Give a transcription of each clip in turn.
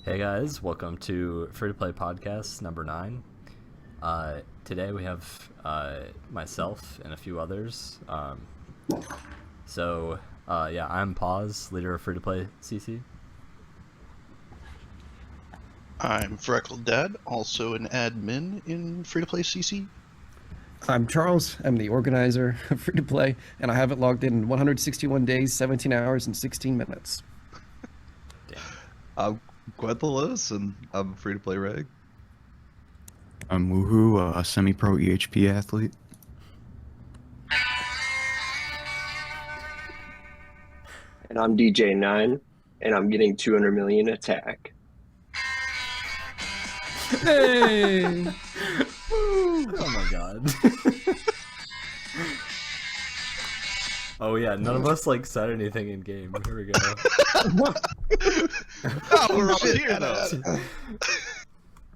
Hey guys, welcome to Free-to-Play Podcast number 9. Today we have myself and a few others. I'm Pawz, leader of Free-to-Play CC. I'm Freckled Dad, also an admin in Free-to-Play CC. I'm Charles. I'm the organizer of Free-to-Play, and I haven't logged in 161 days, 17 hours, and 16 minutes. Damn. I'm Quthalos, and I'm Free-to-Play Reg. I'm Woohoo, a semi-pro EHP athlete. And I'm DJ9, and I'm getting 200 million attack. Hey! Oh my god. Oh yeah, none of us said anything in game. Here we go. Oh, we're all here though.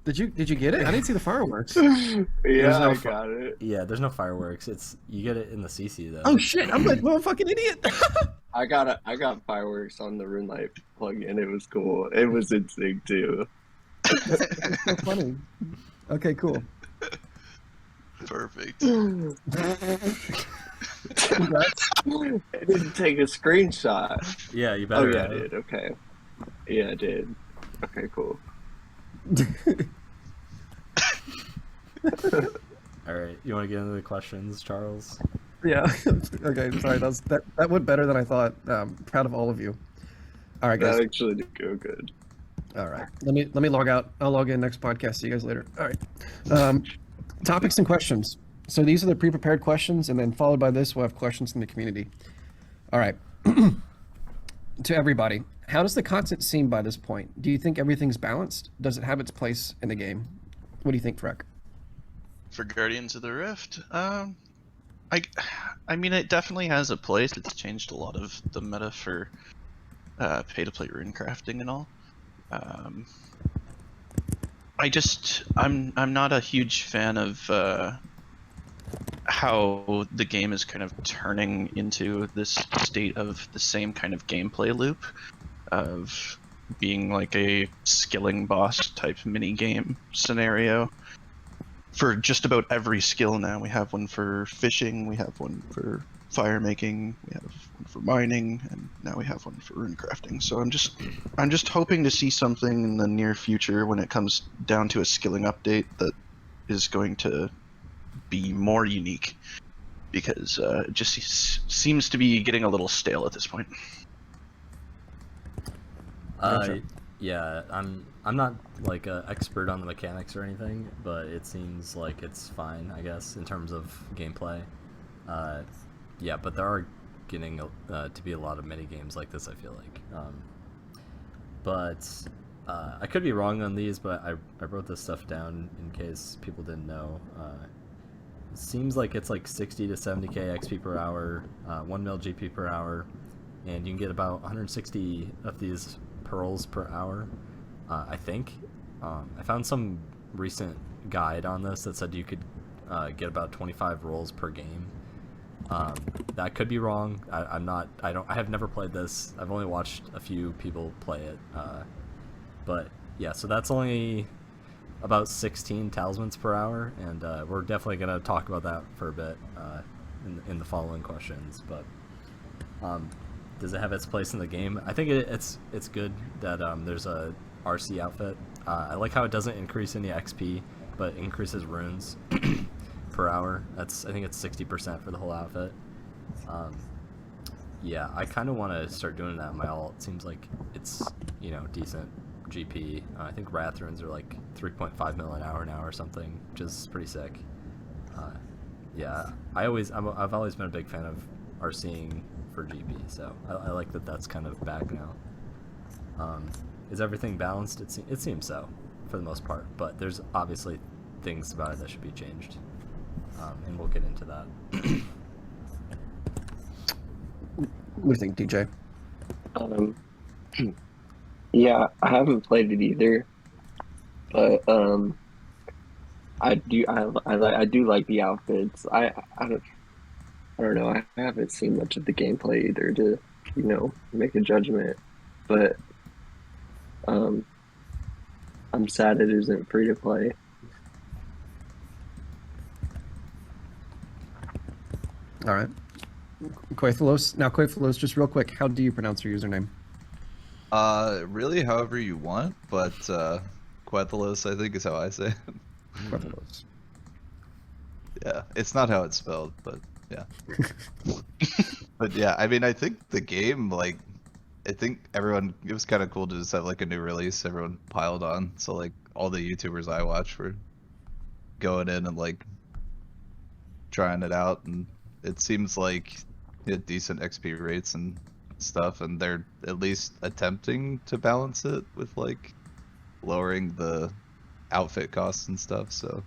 Did you get it? I didn't see the fireworks. Yeah, no I got it. Yeah, there's no fireworks. You get it in the CC though. Oh shit! I'm like, well, I'm a fucking idiot. I got fireworks on the rune light plugin. It was cool. It was in sync too. That's so funny. Okay, cool. Perfect. I didn't take a screenshot. Yeah, you Oh better. yeah, I did. Okay. Yeah, I did. Okay, cool. All right, you want to get into the questions, Charles? Yeah. Okay. Sorry. That went better than I thought. Proud of all of you. All right, guys. That actually did go good. All right. Let me log out. I'll log in next podcast. See you guys later. All right. Topics and questions. So these are the pre-prepared questions, and then followed by this, we'll have questions from the community. All right. To everybody, how does the content seem by this point? Do you think everything's balanced? Does it have its place in the game? What do you think, Freck? For Guardians of the Rift, I mean, it definitely has a place. It's changed a lot of the meta for pay-to-play runecrafting and all. I'm not a huge fan of how the game is kind of turning into this state of the same kind of gameplay loop of being like a skilling boss type mini game scenario for just about every skill now. We have one for fishing, we have one for fire making, we have one for mining, and now we have one for runecrafting. So I'm just hoping to see something in the near future when it comes down to a skilling update that is going to be more unique, because it just seems to be getting a little stale at this point. Yeah, I'm not an expert on the mechanics or anything, but it seems like it's fine, I guess, in terms of gameplay. Yeah, but there are getting to be a lot of mini games like this, I feel like. But I could be wrong on these, but I wrote this stuff down in case people didn't know. It seems like it's 60 to 70k XP per hour, 1 mil GP per hour, and you can get about 160 of these pearls per hour, I think. I found some recent guide on this that said you could get about 25 rolls per game. That could be wrong. I have never played this. I've only watched a few people play it. But yeah, so that's only about 16 talismans per hour, and we're definitely gonna talk about that for a bit in the following questions. But does it have its place in the game? I think it's good that there's a RC outfit. I like how it doesn't increase any XP, but increases runes per hour. I think it's 60% for the whole outfit. Yeah, I kind of want to start doing that in my alt. It seems like it's decent GP. I think Wrath runes are 3.5 mil an hour now or something, which is pretty sick. Yeah, I've always been a big fan of RCing for GP, so I like that that's kind of back now. Is everything balanced? It seems so, for the most part, but there's obviously things about it that should be changed, and we'll get into that. What do you think, DJ? Yeah, I haven't played it either, but I do like the outfits. I don't know. I haven't seen much of the gameplay either to make a judgment, but I'm sad it isn't free to play. All right. Quthalos. Now, Quthalos, just real quick, how do you pronounce your username? Really, however you want, but Quthalos, I think, is how I say it. Quthalos. Yeah, it's not how it's spelled, but yeah. But yeah, I mean, I think the game, like, I think everyone, it was kind of cool to just have like a new release, everyone piled on. So like all the YouTubers I watch were going in and like trying it out, and it seems like you had decent XP rates and stuff, and they're at least attempting to balance it with like lowering the outfit costs and stuff. So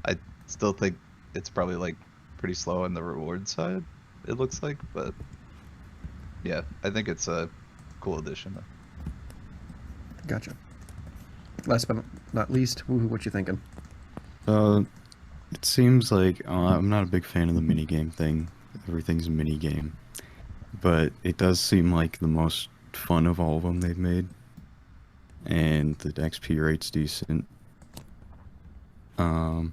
I still think it's probably like pretty slow on the reward side, it looks like, but yeah, I think it's a cool addition. Gotcha. Last but not least, woohoo, what you thinking? It seems like I'm not a big fan of the minigame thing. Everything's a minigame. But it does seem like the most fun of all of them they've made. And the XP rate's decent. I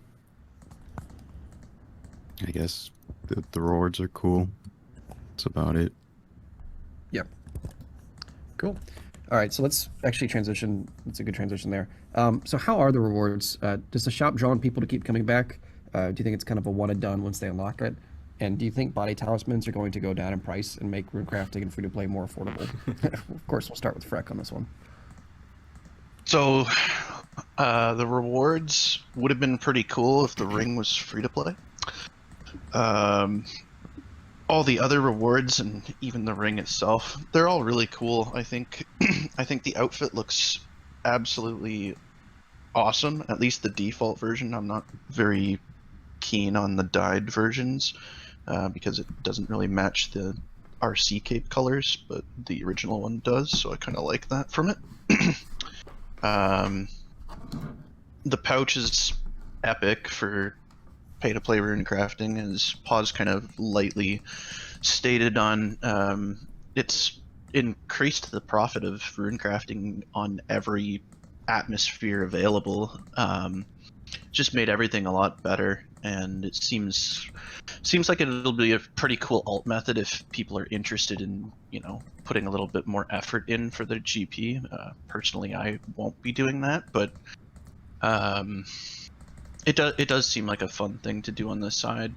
guess the rewards are cool. That's about it. Yep. Cool. All right, so let's actually transition. It's a good transition there. So how are the rewards? Does the shop draw on people to keep coming back? Do you think it's kind of a one and done once they unlock it? And do you think body talismans are going to go down in price and make runecrafting and free-to-play more affordable? Of course, we'll start with Freck on this one. So, the rewards would have been pretty cool if the ring was free to play. All the other rewards and even the ring itself, they're all really cool. I think I think the outfit looks absolutely awesome, at least the default version. I'm not very keen on the dyed versions because it doesn't really match the RC cape colors, but the original one does, so I kind of like that from it. The pouch is epic for pay-to-play runecrafting, as Pawz kind of lightly stated on. It's increased the profit of runecrafting on every atmosphere available. Just made everything a lot better, and it seems like it'll be a pretty cool alt method if people are interested in, you know, putting a little bit more effort in for their GP. Personally, I won't be doing that, but it does seem like a fun thing to do on the side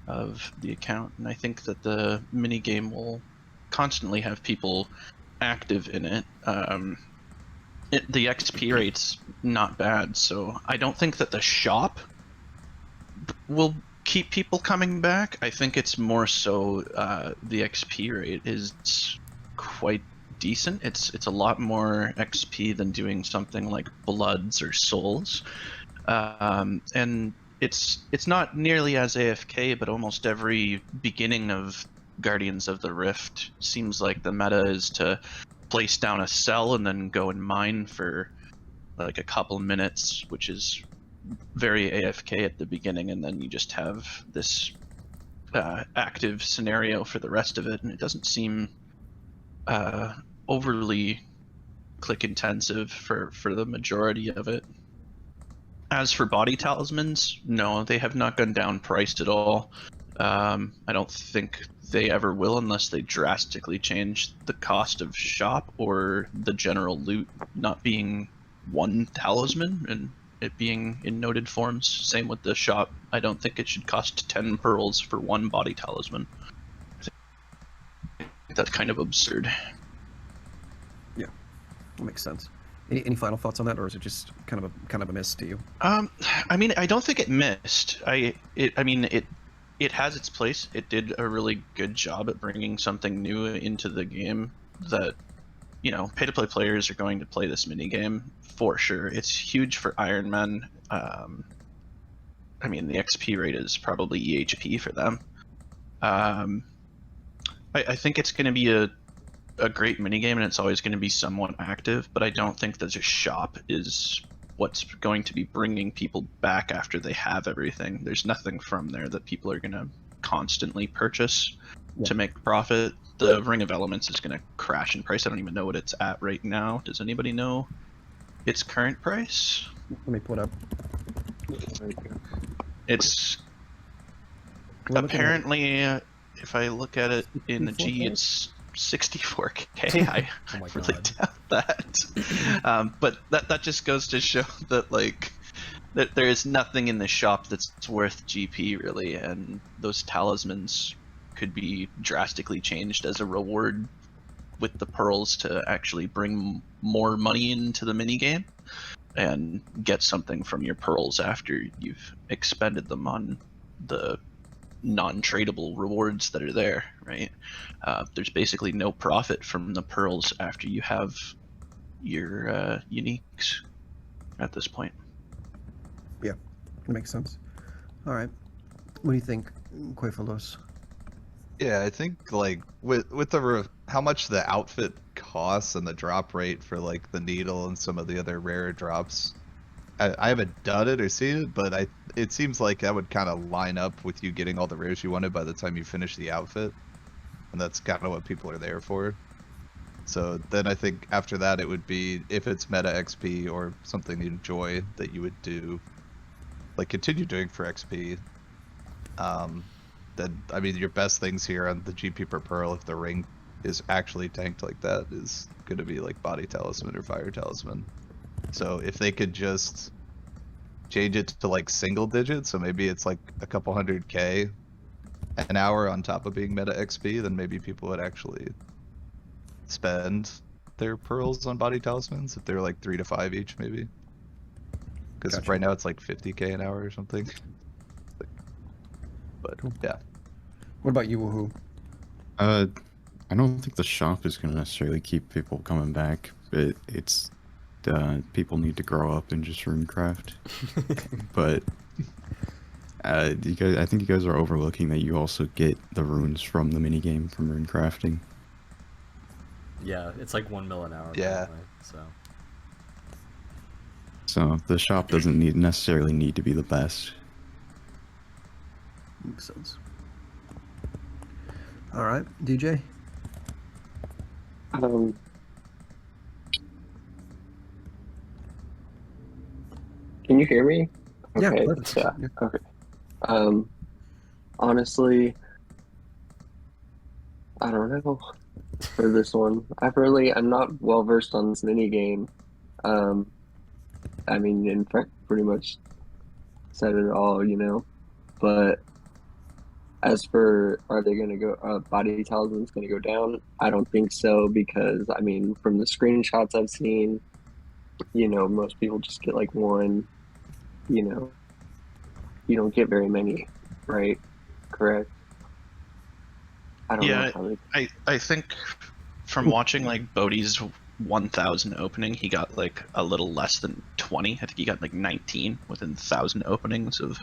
of the account, and I think that the mini game will constantly have people active in it. The XP rate's not bad, so I don't think that the shop will keep people coming back. I think it's more so the XP rate is quite decent. It's a lot more XP than doing something like Bloods or Souls. And it's not nearly as AFK, but almost every beginning of Guardians of the Rift seems like the meta is to place down a cell and then go and mine for like a couple minutes, which is very AFK at the beginning, and then you just have this active scenario for the rest of it, and it doesn't seem overly click intensive for the majority of it. As for body talismans, no, they have not gone down priced at all. I don't think they ever will unless they drastically change the cost of shop or the general loot not being one talisman and it being in noted forms. Same with the shop. I don't think it should cost 10 pearls for one body talisman. I think that's kind of absurd. Yeah, that makes sense. Any final thoughts on that, or is it just kind of a miss to you? I mean, I don't think it missed. I mean, it has its place. It did a really good job at bringing something new into the game that, you know, pay-to-play players are going to play this minigame for sure. It's huge for Ironman. I mean, the XP rate is probably EHP for them. I think it's going to be a great minigame, and it's always going to be somewhat active, but I don't think that the shop is what's going to be bringing people back after they have everything. There's nothing from there that people are going to constantly purchase to make profit. The Ring of Elements is going to crash in price. I don't even know what it's at right now. Does anybody know? its current price, Let me pull it up. it's We're looking at apparently, if I look at it in the G, 64K? it's 64K. I Oh my really God. doubt that. But that just goes to show that that there is nothing in the shop that's worth GP really, and those talismans could be drastically changed as a reward with the pearls to actually bring more money into the minigame and get something from your pearls after you've expended them on the non-tradable rewards that are there, right? There's basically no profit from the pearls after you have your uniques at this point. That makes sense. All right. What do you think, Quthalos? Yeah, I think like with how much the outfit costs and the drop rate for like the needle and some of the other rare drops. I haven't done it or seen it, but it seems like that would kind of line up with you getting all the rares you wanted by the time you finish the outfit, and that's kind of what people are there for. So then I think after that it would be, if it's meta XP or something you enjoy that you would do, like continue doing for XP. Then I mean your best things here on the GP per pearl, if the ring is actually tanked like that, is going to be like body talisman or fire talisman. So if they could just change it to like single digits, so maybe it's like a couple 100K an hour on top of being meta XP, then maybe people would actually spend their pearls on body talismans if they're like 3 to 5 each, maybe. Because Gotcha. right now it's like 50K an hour or something. But Cool. yeah. What about you, Woohoo? I don't think the shop is going to necessarily keep people coming back, but it's people need to grow up and just runecraft. But you guys, I think you guys are overlooking that you also get the runes from the minigame from runecrafting. Yeah, it's like 1 mil an hour. Yeah. Apparently, so. So the shop doesn't necessarily need to be the best. Makes sense. All right, DJ. Can you hear me? Yeah, Okay. perfect. Yeah. Yeah. Okay. Honestly, I don't know for this one. I'm not well versed on this mini game. I mean, in fact, pretty much said it all, you know. But as for are they going to go body talisman's going to go down? I don't think so, because I mean, from the screenshots I've seen, you know, most people just get like one. You know, you don't get very many, right? Correct. I don't know how they. I think from watching like Bodhi's 1,000 opening, he got like a little less than 20. I think he got like 19 within 1,000 openings of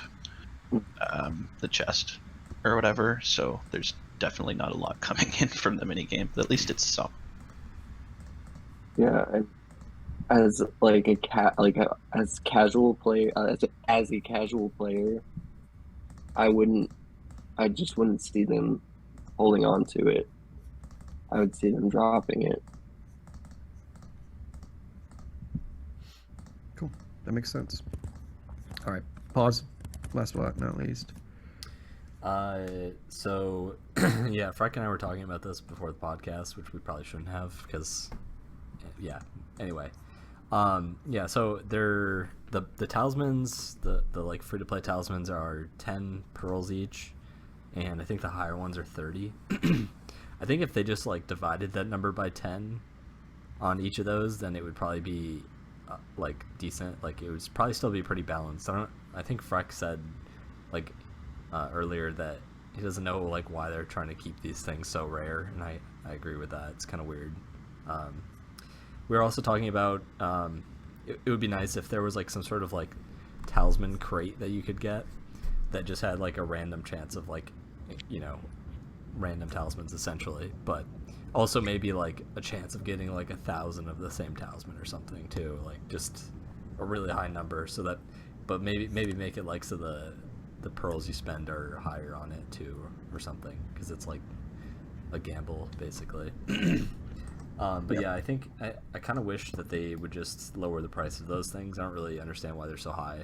the chest or whatever. So there's definitely not a lot coming in from the minigame, but at least it's some. Yeah, as like as casual player, as a casual player, I just wouldn't see them holding on to it. I would see them dropping it. Cool. That makes sense. All right. Pause. Last but not least. So yeah, Freck and I were talking about this before the podcast, which we probably shouldn't have, because yeah. Anyway, yeah. So they're the talismans, the like free to play talismans are 10 pearls each, and I think the higher ones are 30. I think if they just like divided that number by 10 on each of those, then it would probably be like decent. Like it would probably still be pretty balanced. I think Freck said like earlier that he doesn't know like why they're trying to keep these things so rare, and I agree with that. It's kind of weird. We were also talking about it would be nice if there was like some sort of like talisman crate that you could get that just had like a random chance of like, you know, random talismans essentially, but also maybe like a chance of getting like 1,000 of the same talisman or something too, like just a really high number, so that, but maybe make it like so the pearls you spend are higher on it too, or something, because it's like a gamble basically. But yeah, I think I kind of wish that they would just lower the price of those things. I don't really understand why they're so high.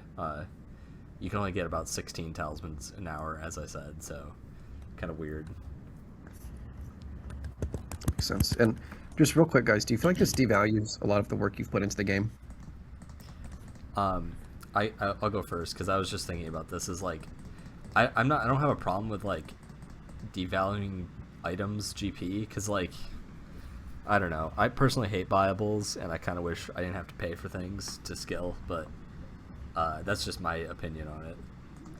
You can only get about 16 talismans an hour, as I said, so kind of weird. Makes sense. And just real quick, guys, do you feel like this devalues a lot of the work you've put into the game? I'll go first because I was just thinking about this. Is like, I don't have a problem with like devaluing items GP because like, I don't know. I personally hate buyables, and I kind of wish I didn't have to pay for things to skill, but that's just my opinion on it.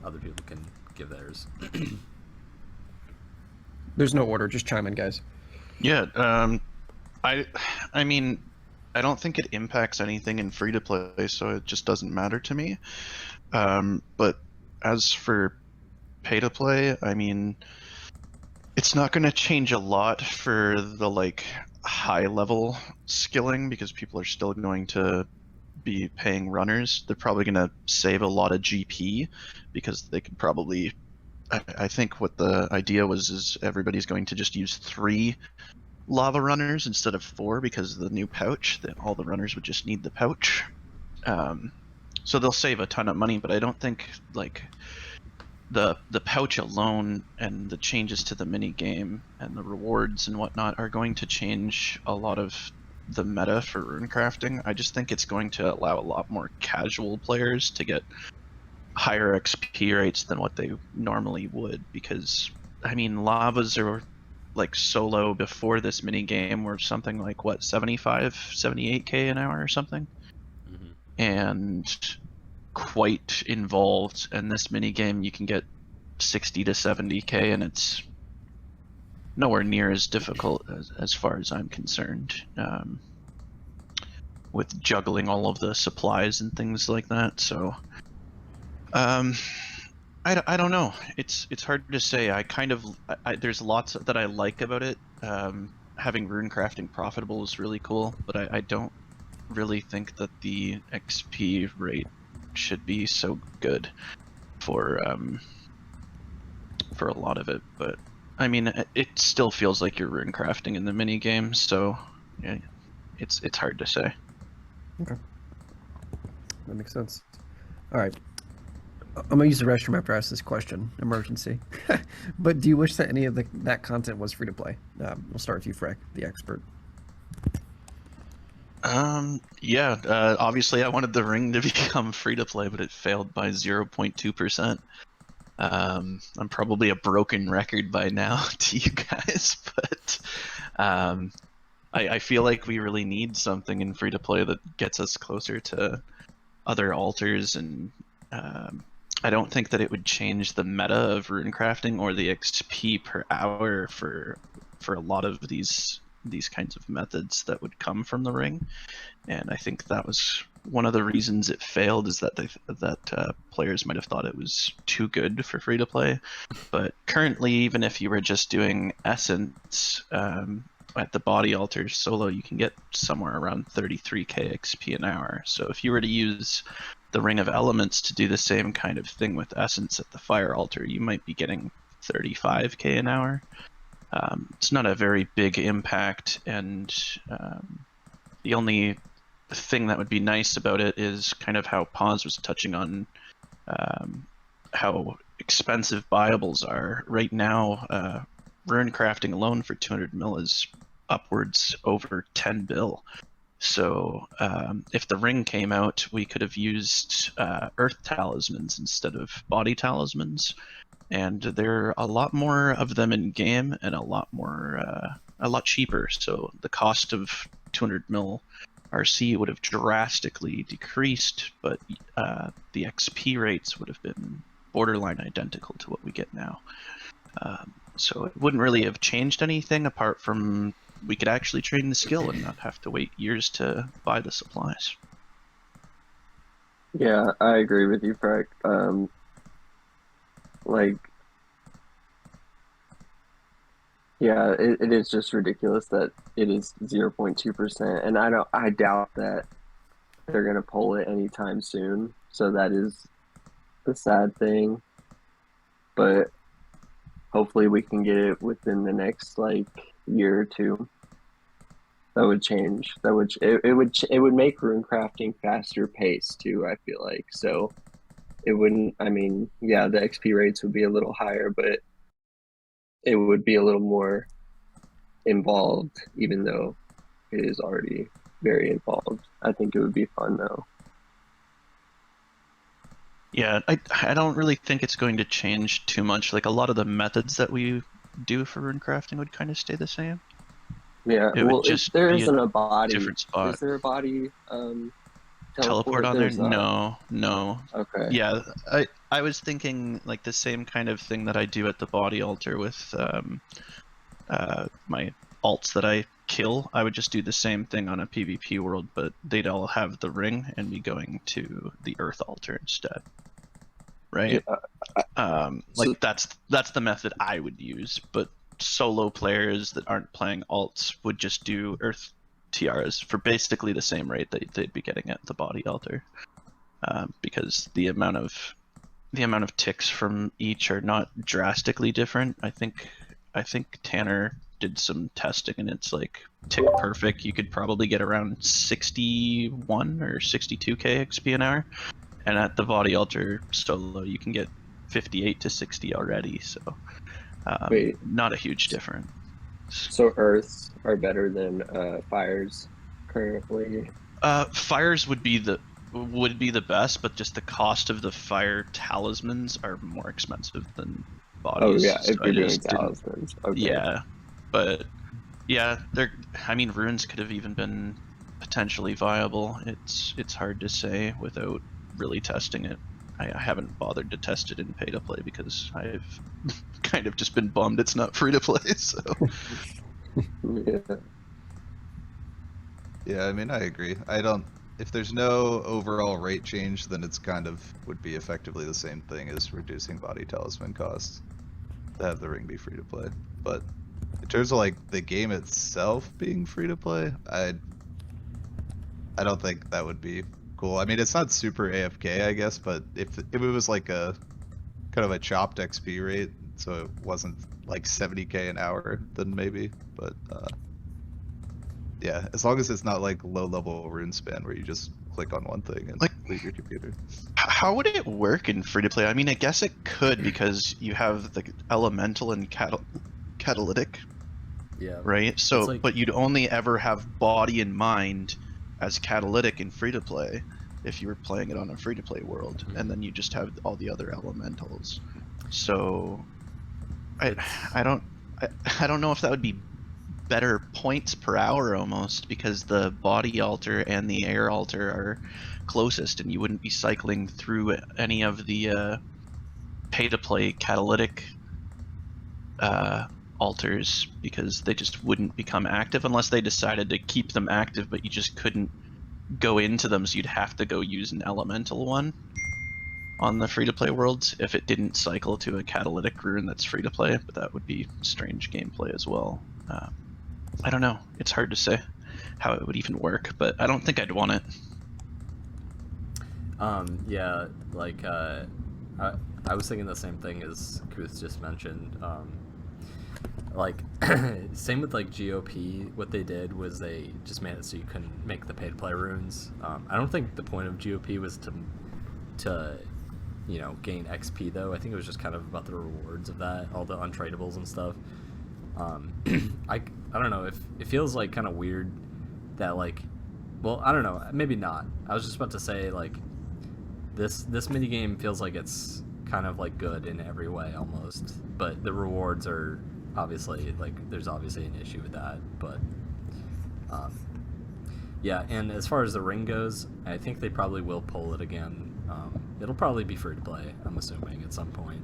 Other people can give theirs. There's no order. Just chime in, guys. Yeah, I mean, I don't think it impacts anything in free to play, so it just doesn't matter to me. But as for pay to play, I mean, it's not going to change a lot for the like high level skilling because people are still going to be paying runners. They're probably going to save a lot of GP because they could probably. I think what the idea was is everybody's going to just use 3 lava runners instead of 4 because of the new pouch. That all the runners would just need the pouch. So they'll save a ton of money, but I don't think like the pouch alone and the changes to the mini game and the rewards and whatnot are going to change a lot of the meta for runecrafting. I just think it's going to allow a lot more casual players to get higher XP rates than what they normally would, because I mean lavas are like solo before this mini game were something like what 78k an hour or something, and quite involved. And this mini game you can get 60 to 70k, and it's nowhere near as difficult as far as I'm concerned, with juggling all of the supplies and things like that. So I don't know. It's hard to say. There's lots that I like about it. Having runecrafting profitable is really cool, but I don't really think that the XP rate should be so good for a lot of it. But I mean, it still feels like you're runecrafting in the mini game, so yeah, it's hard to say. Okay, that makes sense. All right. I'm gonna use the restroom after I ask this question. Emergency. But do you wish that any of that content was free to play? We'll start with you, Freck, the expert. Yeah. Obviously, I wanted the ring to become free to play, but it failed by 0.2%. I'm probably a broken record by now to you guys, but I feel like we really need something in free to play that gets us closer to other altars, and I don't think that it would change the meta of runecrafting or the XP per hour for a lot of these kinds of methods that would come from the ring. And I think that was one of the reasons it failed, is that players might have thought it was too good for free to play. But currently, even if you were just doing essence at the body altar solo, you can get somewhere around 33k XP an hour. So if you were to use the Ring of Elements to do the same kind of thing with essence at the fire altar, you might be getting 35k an hour. It's not a very big impact, and the only thing that would be nice about it is kind of how Pawz was touching on, how expensive buyables are. Right now, runecrafting alone for 200 mil is upwards over 10 bill. So if the ring came out, we could have used earth talismans instead of body talismans, and there are a lot more of them in game and a lot cheaper. So the cost of 200 mil RC would have drastically decreased, but the XP rates would have been borderline identical to what we get now. So it wouldn't really have changed anything apart from we could actually train the skill and not have to wait years to buy the supplies. Yeah, I agree with you, Freck. Yeah, it is just ridiculous that it is 0.2%, and I doubt that they're gonna pull it anytime soon. So that is the sad thing. But hopefully we can get it within the next year or two. That would change. It would make rune crafting faster paced too, I feel like. So it wouldn't, I mean, yeah, the XP rates would be a little higher, but it would be a little more involved, even though it is already very involved. I think it would be fun though. Yeah, I don't really think it's going to change too much. Like a lot of the methods that we do for rune crafting would kind of stay the same. Yeah, It would well, just there be isn't a body. different spot. Is there a body Teleport on there? There's not. No. Okay. Yeah, I was thinking like the same kind of thing that I do at the body altar with my alts that I kill. I would just do the same thing on a PvP world, but they'd all have the ring and be going to the earth altar instead. Right? Yeah, like that's the method I would use, but solo players that aren't playing alts would just do earth tiaras for basically the same rate that they'd be getting at the body altar, because the amount of ticks from each are not drastically different. I think Tanner did some testing and it's like tick perfect. You could probably get around 61 or 62k XP an hour, and at the body altar solo you can get 58 to 60 already. So Wait. Not a huge difference. So earths are better than fires currently. Fires would be the best, but just the cost of the fire talismans are more expensive than bodies. Oh yeah, so if you're doing talismans. Okay. Yeah, but yeah, I mean, runes could have even been potentially viable. It's hard to say without really testing it. I haven't bothered to test it in pay to play because I've kind of just been bummed it's not free to play. So Yeah. Yeah, I mean, I agree. If there's no overall rate change, then it's kind of would be effectively the same thing as reducing body talisman costs to have the ring be free to play. But in terms of like the game itself being free to play, I don't think that would be cool. I mean, it's not super AFK, I guess, but if it was like a kind of a chopped XP rate, so it wasn't like 70k an hour, then maybe. But yeah, as long as it's not like low level rune span where you just click on one thing and like leave your computer. How would it work in free to play? I mean, I guess it could because you have the elemental and catalytic, Yeah. right? So, like... but you'd only ever have body and mind as catalytic in free to play if you were playing it on a free to play world, and then you just have all the other elementals. So, I don't know if that would be better points per hour almost, because the body altar and the air altar are closest, and you wouldn't be cycling through any of the pay to play catalytic altars because they just wouldn't become active unless they decided to keep them active, but you just couldn't go into them, so you'd have to go use an elemental one on the free-to-play worlds if it didn't cycle to a catalytic rune that's free-to-play, but that would be strange gameplay as well. I don't know. It's hard to say how it would even work, but I don't think I'd want it. Yeah, like, I was thinking the same thing as Quth just mentioned. Like, same with, like, GOP, what they did was they just made it so you couldn't make the pay-to-play runes. I don't think the point of GOP was to, you know, gain XP, though. I think it was just kind of about the rewards of that, all the untradables and stuff. I don't know, it feels, like, kind of weird that, like, well, I don't know, maybe not. I was just about to say, like, this minigame feels like it's kind of, like, good in every way, almost. But the rewards are... obviously, like, there's obviously an issue with that, but yeah. And as far as the ring goes, I think they probably will pull it again. It'll probably be free to play, I'm assuming, at some point.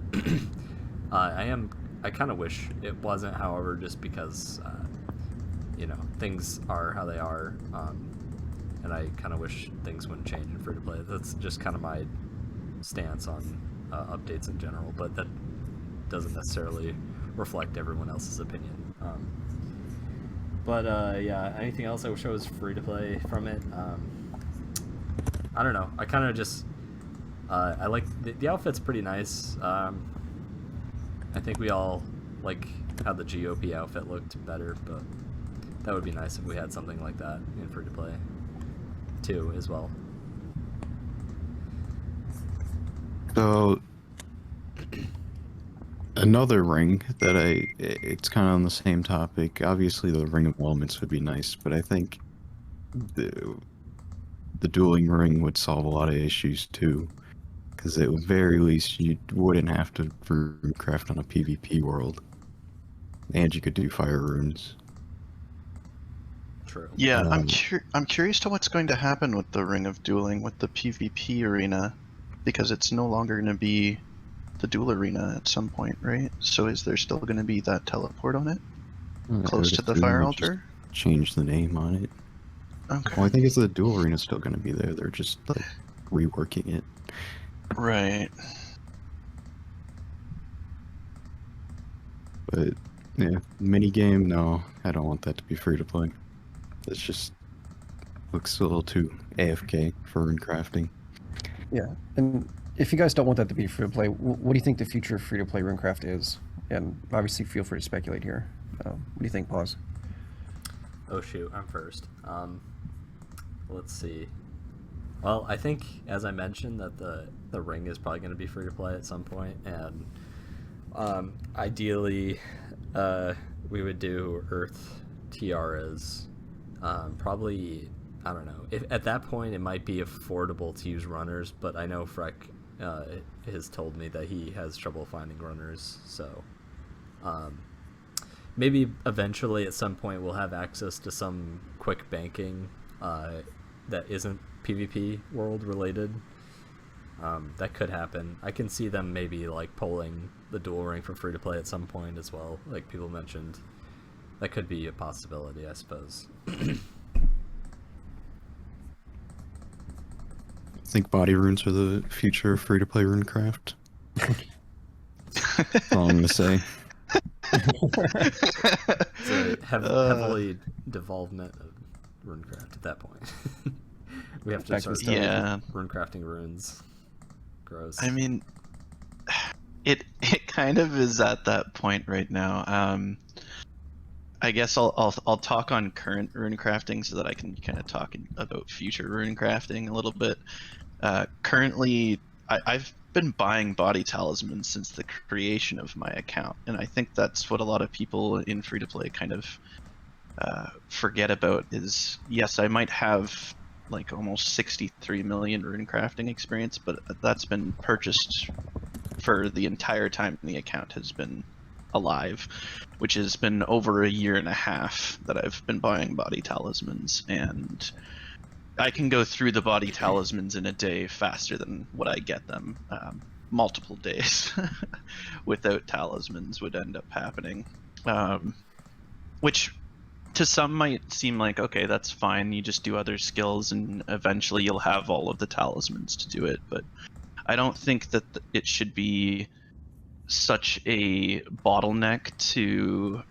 I kind of wish it wasn't, however, just because you know, things are how they are, and I kind of wish things wouldn't change in free to play. That's just kind of my stance on updates in general, but that doesn't necessarily reflect everyone else's opinion. Yeah, anything else I wish I was free to play from it? I don't know. I kind of just I like the outfit's pretty nice. I think we all like how the GOP outfit looked better, but That would be nice if we had something like that in free to play too, as well. So another ring that it's kind of on the same topic. Obviously, the ring of elements would be nice, but I think the dueling ring would solve a lot of issues too, because at the very least you wouldn't have to runecraft on a PvP world, and you could do fire runes. True. Yeah, I'm curious to what's going to happen with the Ring of Dueling with the PvP arena, because it's no longer going to be the duel arena at some point, right? So is there still going to be that teleport on it, close to the fire altar? Change the name on it. Okay. Well, I think it's the duel arena still going to be there. They're just like reworking it. Right. But yeah, mini game. No, I don't want that to be free to play. It's just looks a little too AFK for runecrafting. Yeah, and if you guys don't want that to be free to play, what do you think the future of free to play runecraft is? And obviously, feel free to speculate here. What do you think, Pawz? Oh shoot, I'm first. Let's see. Well, I think, as I mentioned, that the ring is probably going to be free to play at some point, and ideally, we would do Earth tiaras. Probably, I don't know. If at that point, it might be affordable to use runners, but I know Freck has told me that he has trouble finding runners, so maybe eventually at some point we'll have access to some quick banking that isn't PvP world related. That could happen. I can see them maybe like pulling the duel ring for free to play at some point as well, like people mentioned. That could be a possibility, I suppose. I think body runes are the future of free to play runecraft. That's all I'm gonna say. It's a heavily devolvement of runecraft at that point. We have to start runecrafting runes. Gross. I mean, it kind of is at that point right now. I guess I'll talk on current runecrafting so that I can kind of talk about future runecrafting a little bit. Currently, I've been buying body talismans since the creation of my account, and I think that's what a lot of people in free-to-play kind of forget about is, yes, I might have like almost 63 million runecrafting experience, but that's been purchased for the entire time the account has been alive, which has been over a year and a half that I've been buying body talismans, and I can go through the body talismans in a day faster than what I get them. Multiple days without talismans would end up happening, which to some might seem like, okay, that's fine, you just do other skills and eventually you'll have all of the talismans to do it, but I don't think that it should be such a bottleneck to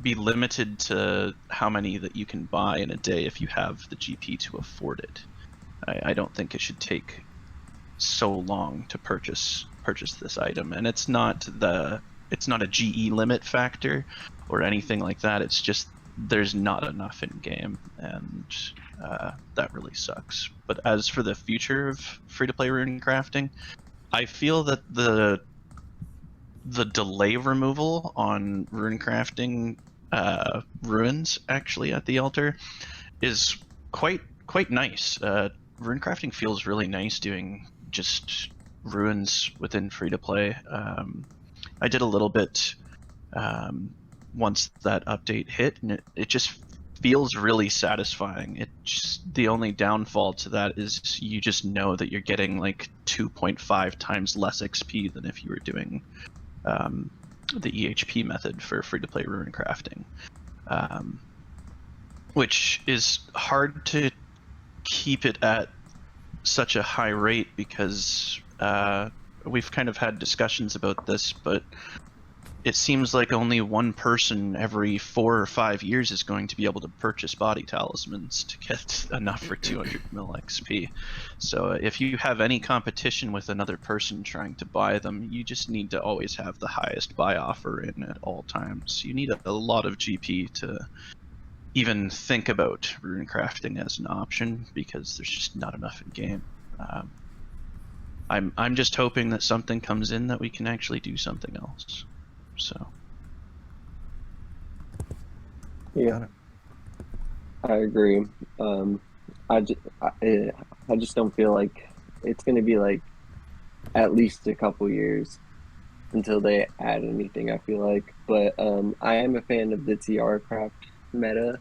be limited to how many that you can buy in a day if you have the GP to afford it. I don't think it should take so long to purchase this item, and it's not a GE limit factor or anything like that. It's just there's not enough in game, and that really sucks. But as for the future of free-to-play runecrafting, I feel that the delay removal on runecrafting ruins actually at the altar is quite nice. Runecrafting feels really nice doing just ruins within free to play. I did a little bit once that update hit, and it just feels really satisfying. The only downfall to that is you just know that you're getting like 2.5 times less XP than if you were doing the EHP method for free-to-play runecrafting, which is hard to keep it at such a high rate because we've kind of had discussions about this, but it seems like only one person every 4 or 5 years is going to be able to purchase body talismans to get enough for 200 mil XP. So if you have any competition with another person trying to buy them, you just need to always have the highest buy offer in at all times. You need a lot of GP even think about runecrafting as an option because there's just not enough in game. I'm just hoping that something comes in that we can actually do something else. So. Yeah, I agree. I just don't feel like it's going to be like at least a couple years until they add anything, I feel like. But I am a fan of the TR craft meta.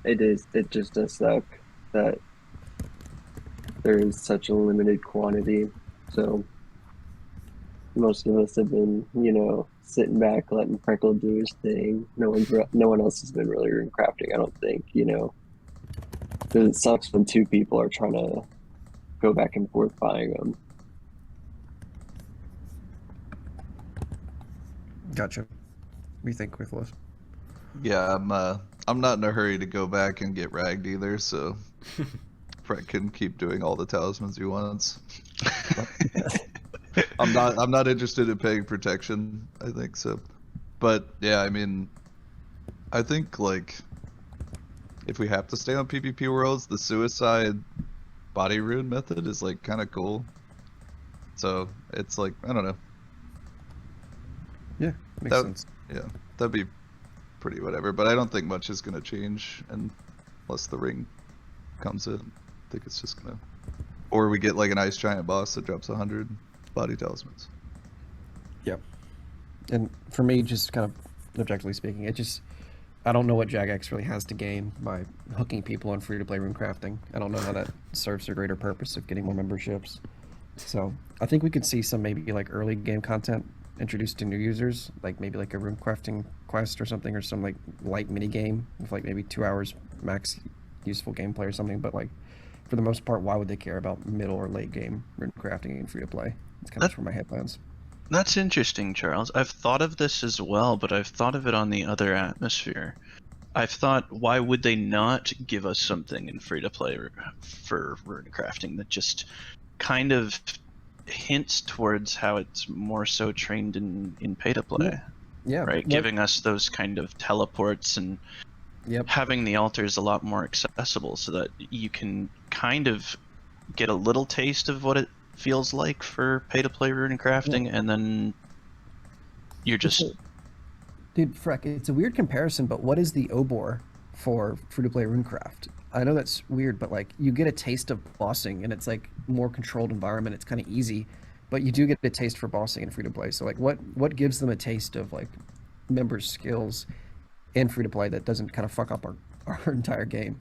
It just does suck that there is such a limited quantity. So most of us have been, sitting back, letting Freckled do his thing. No one else has been really rune crafting, I don't think, because it sucks when two people are trying to go back and forth buying them. Gotcha. What do you think, Quthalos? Yeah, I'm not in a hurry to go back and get ragged either, so Freck can keep doing all the talismans he wants. I'm not interested in paying protection, I think so. But yeah, I mean, I think like if we have to stay on PvP worlds, the suicide body rune method is like kind of cool. So it's like, I don't know. Yeah, makes sense. Yeah, that'd be pretty whatever. But I don't think much is gonna change unless the ring comes in. I think it's just gonna, or we get like an ice giant boss that drops 100 body talismans. Yep. And for me, just kind of objectively speaking, I don't know what Jagex really has to gain by hooking people on free-to-play rune crafting. I don't know how that serves the greater purpose of getting more memberships. So I think we could see some maybe like early game content introduced to new users, like maybe like a rune crafting quest or something, or some like light mini game with like maybe 2 hours max useful gameplay or something. But like for the most part, why would they care about middle or late game rune crafting and free-to-play? It's kind of just where my head lands. That's interesting, Charles. I've thought of this as well, but I've thought of it on the other atmosphere. I've thought, why would they not give us something in free-to-play for runecrafting that just kind of hints towards how it's more so trained in pay-to-play? Yeah. Right? Giving us those kind of teleports and having the altars a lot more accessible so that you can kind of get a little taste of what it feels like for pay-to-play runecrafting, and then you're just... Dude, Freck, it's a weird comparison, but what is the Obor for free-to-play runecraft? I know that's weird, but like you get a taste of bossing, and it's like more controlled environment. It's kind of easy, but you do get a taste for bossing in free-to-play. So like, what gives them a taste of like members' skills in free-to-play that doesn't kind of fuck up our entire game?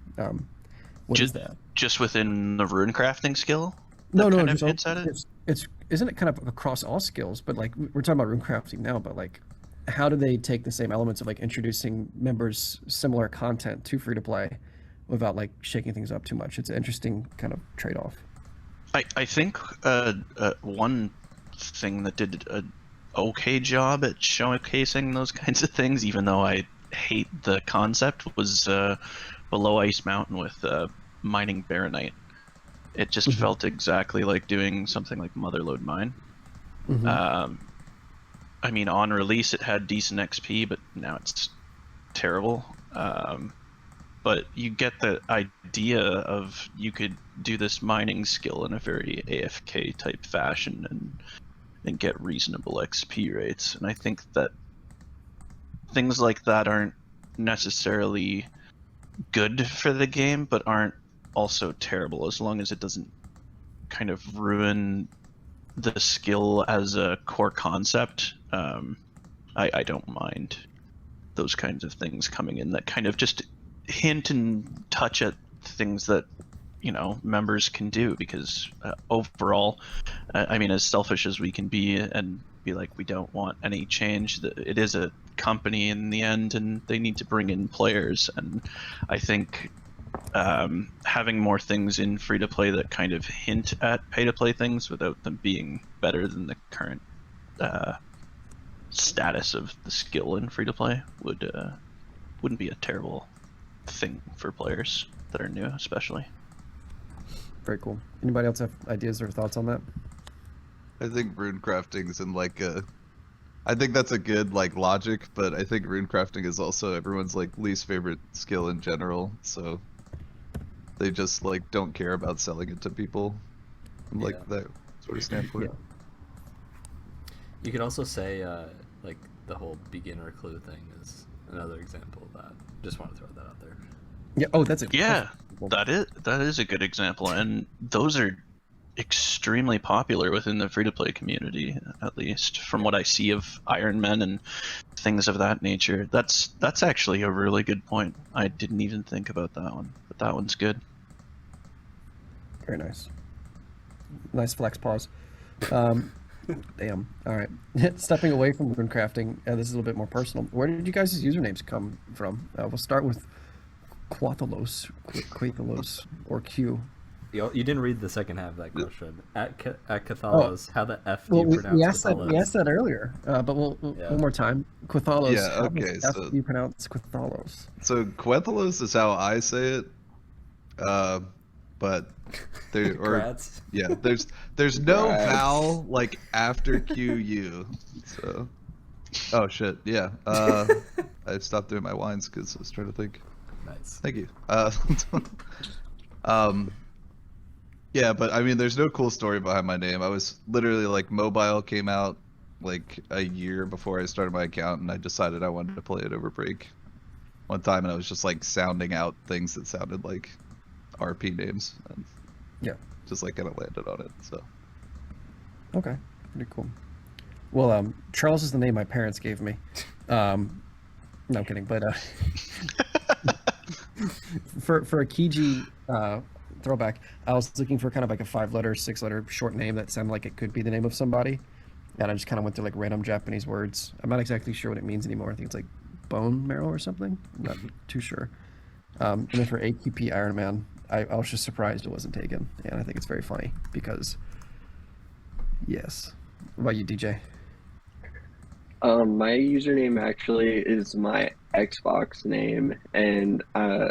What is that? Just within the runecrafting skill? No, it's isn't it kind of across all skills? But like we're talking about runecrafting now, but like, how do they take the same elements of like introducing members similar content to free to play without like shaking things up too much? It's an interesting kind of trade-off. I think one thing that did an okay job at showcasing those kinds of things, even though I hate the concept, was Below Ice Mountain with mining Baronite. It just felt exactly like doing something like Motherlode Mine. I mean, on release it had decent XP, but now it's terrible. But you get the idea of you could do this mining skill in a very AFK type fashion and get reasonable XP rates. And I think that things like that aren't necessarily good for the game, but aren't also terrible, as long as it doesn't kind of ruin the skill as a core concept. I don't mind those kinds of things coming in that kind of just hint and touch at things that members can do, because overall, I mean, as selfish as we can be and be like we don't want any change, it is a company in the end and they need to bring in players, and I think having more things in free-to-play that kind of hint at pay-to-play things without them being better than the current status of the skill in free-to-play wouldn't be a terrible thing for players that are new, especially. Very cool. Anybody else have ideas or thoughts on that? I think runecrafting's in like a I think that's a good like logic, but I think runecrafting is also everyone's like least favorite skill in general. So they just like don't care about selling it to people from like Yeah. that sort of standpoint. Yeah. You could also say like the whole beginner clue thing is another example of that. Just want to throw that out there. Yeah. Oh, that's it. Yeah, that is a good example, and those are extremely popular within the free-to-play community, at least from what I see of Iron Men and things of that nature. That's actually a really good point. I didn't even think about that one, but that one's good. Very nice. Nice flex pause. Damn. All right. Stepping away from runecrafting, this is a little bit more personal. Where did you guys' usernames come from? We'll start with Quthalos, or Q. You didn't read the second half of that question. At Quthalos, how the F do Well, you pronounce we asked Quthalos? that. We asked that earlier, but we'll Yeah. one more time. Quthalos. Yeah, how okay, the F so- do you pronounce Quthalos? So Quthalos is how I say it, but there or Congrats. yeah, there's no Congrats. vowel like after QU. So, oh shit, yeah. I stopped doing my wines because I was trying to think. Nice. Thank you. Yeah, but I mean, there's no cool story behind my name. I was literally like, mobile came out like a year before I started my account, and I decided I wanted to play it over break one time, and I was just like sounding out things that sounded like RP names, and Yeah. just like kind of landed on it. So Okay. Pretty cool. Well, Charles is the name my parents gave me. No, I'm kidding. But for a Kiji throwback, I was looking for kind of like a 5-letter, 6-letter short name that sounded like it could be the name of somebody, and I just kind of went through like random Japanese words. I'm not exactly sure what it means anymore. I think it's like bone marrow or something. I'm not too sure. And then for F2P Ironman, I was just surprised it wasn't taken, and I think it's very funny because, yes. What about you, DJ? My username actually is my Xbox name, and I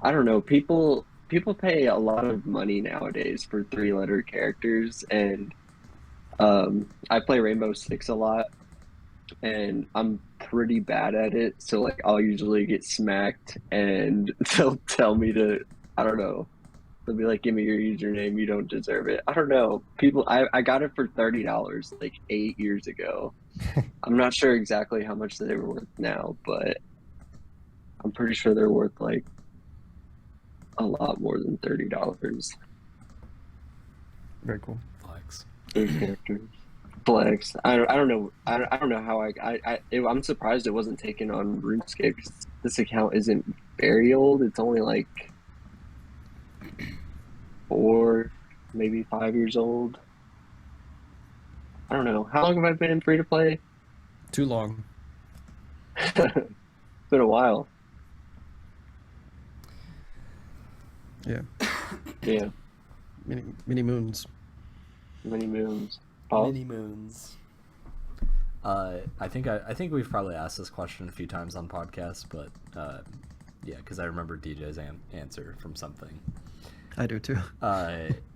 don't know, people pay a lot of money nowadays for 3-letter characters, and I play Rainbow Six a lot, and I'm pretty bad at it, so like I'll usually get smacked, and they'll tell me to, I don't know, they'll be like, give me your username, you don't deserve it. I don't know. People, I got it for $30 like 8 years ago. I'm not sure exactly how much they were worth now, but I'm pretty sure they're worth like a lot more than $30. Very cool. Flex. Those characters. Flex. I don't know. I don't know how I'm surprised it wasn't taken on RuneScape. 'Cause this account isn't very old. It's only like 4, maybe 5 years old. I don't know. How long have I been in free to play? Too long. It's been a while. Yeah. Yeah. Many moons. Many moons. Paul? Mini moons. I think we've probably asked this question a few times on podcasts, but yeah, because I remember DJ's answer from something. I do too.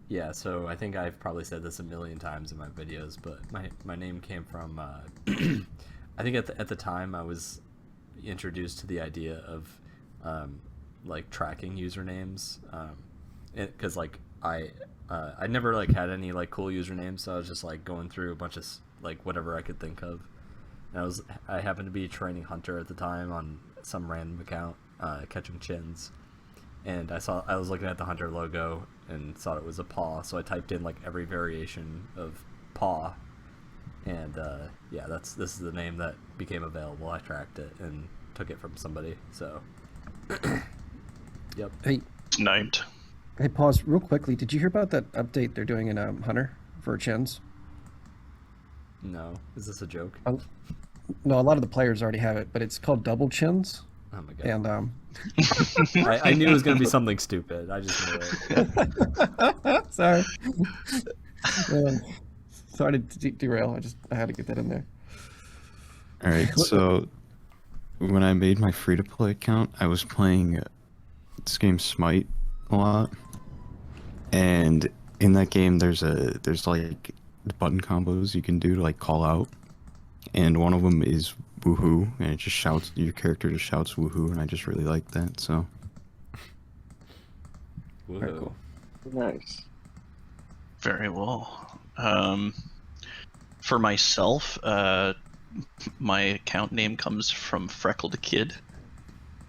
Yeah, so I think I've probably said this a million times in my videos, but my name came from I think at the time I was introduced to the idea of like tracking usernames, because like I never like had any like cool usernames, so I was just like going through a bunch of like whatever I could think of. And I happened to be training Hunter at the time on some random account, catching chins, and I was looking at the Hunter logo and thought it was a paw, so I typed in like every variation of paw, and yeah, this is the name that became available. I tracked it and took it from somebody, so yep. Hey, Sniped. hey, pause real quickly. Did you hear about that update they're doing in Hunter for chins? No, is this a joke? No, a lot of the players already have it, but it's called double chins, Oh my god. and I knew it was gonna be something stupid. I just knew it. sorry. Sorry to derail. I had to get that in there. All right, so when I made my free-to-play account, I was playing this game Smite a lot, and in that game, there's like button combos you can do to like call out, and one of them is woohoo, and it just shouts, your character just shouts woohoo, and I just really like that, so. Very Woohoo. cool. Nice. Very well. For myself, my account name comes from Freckled Kid,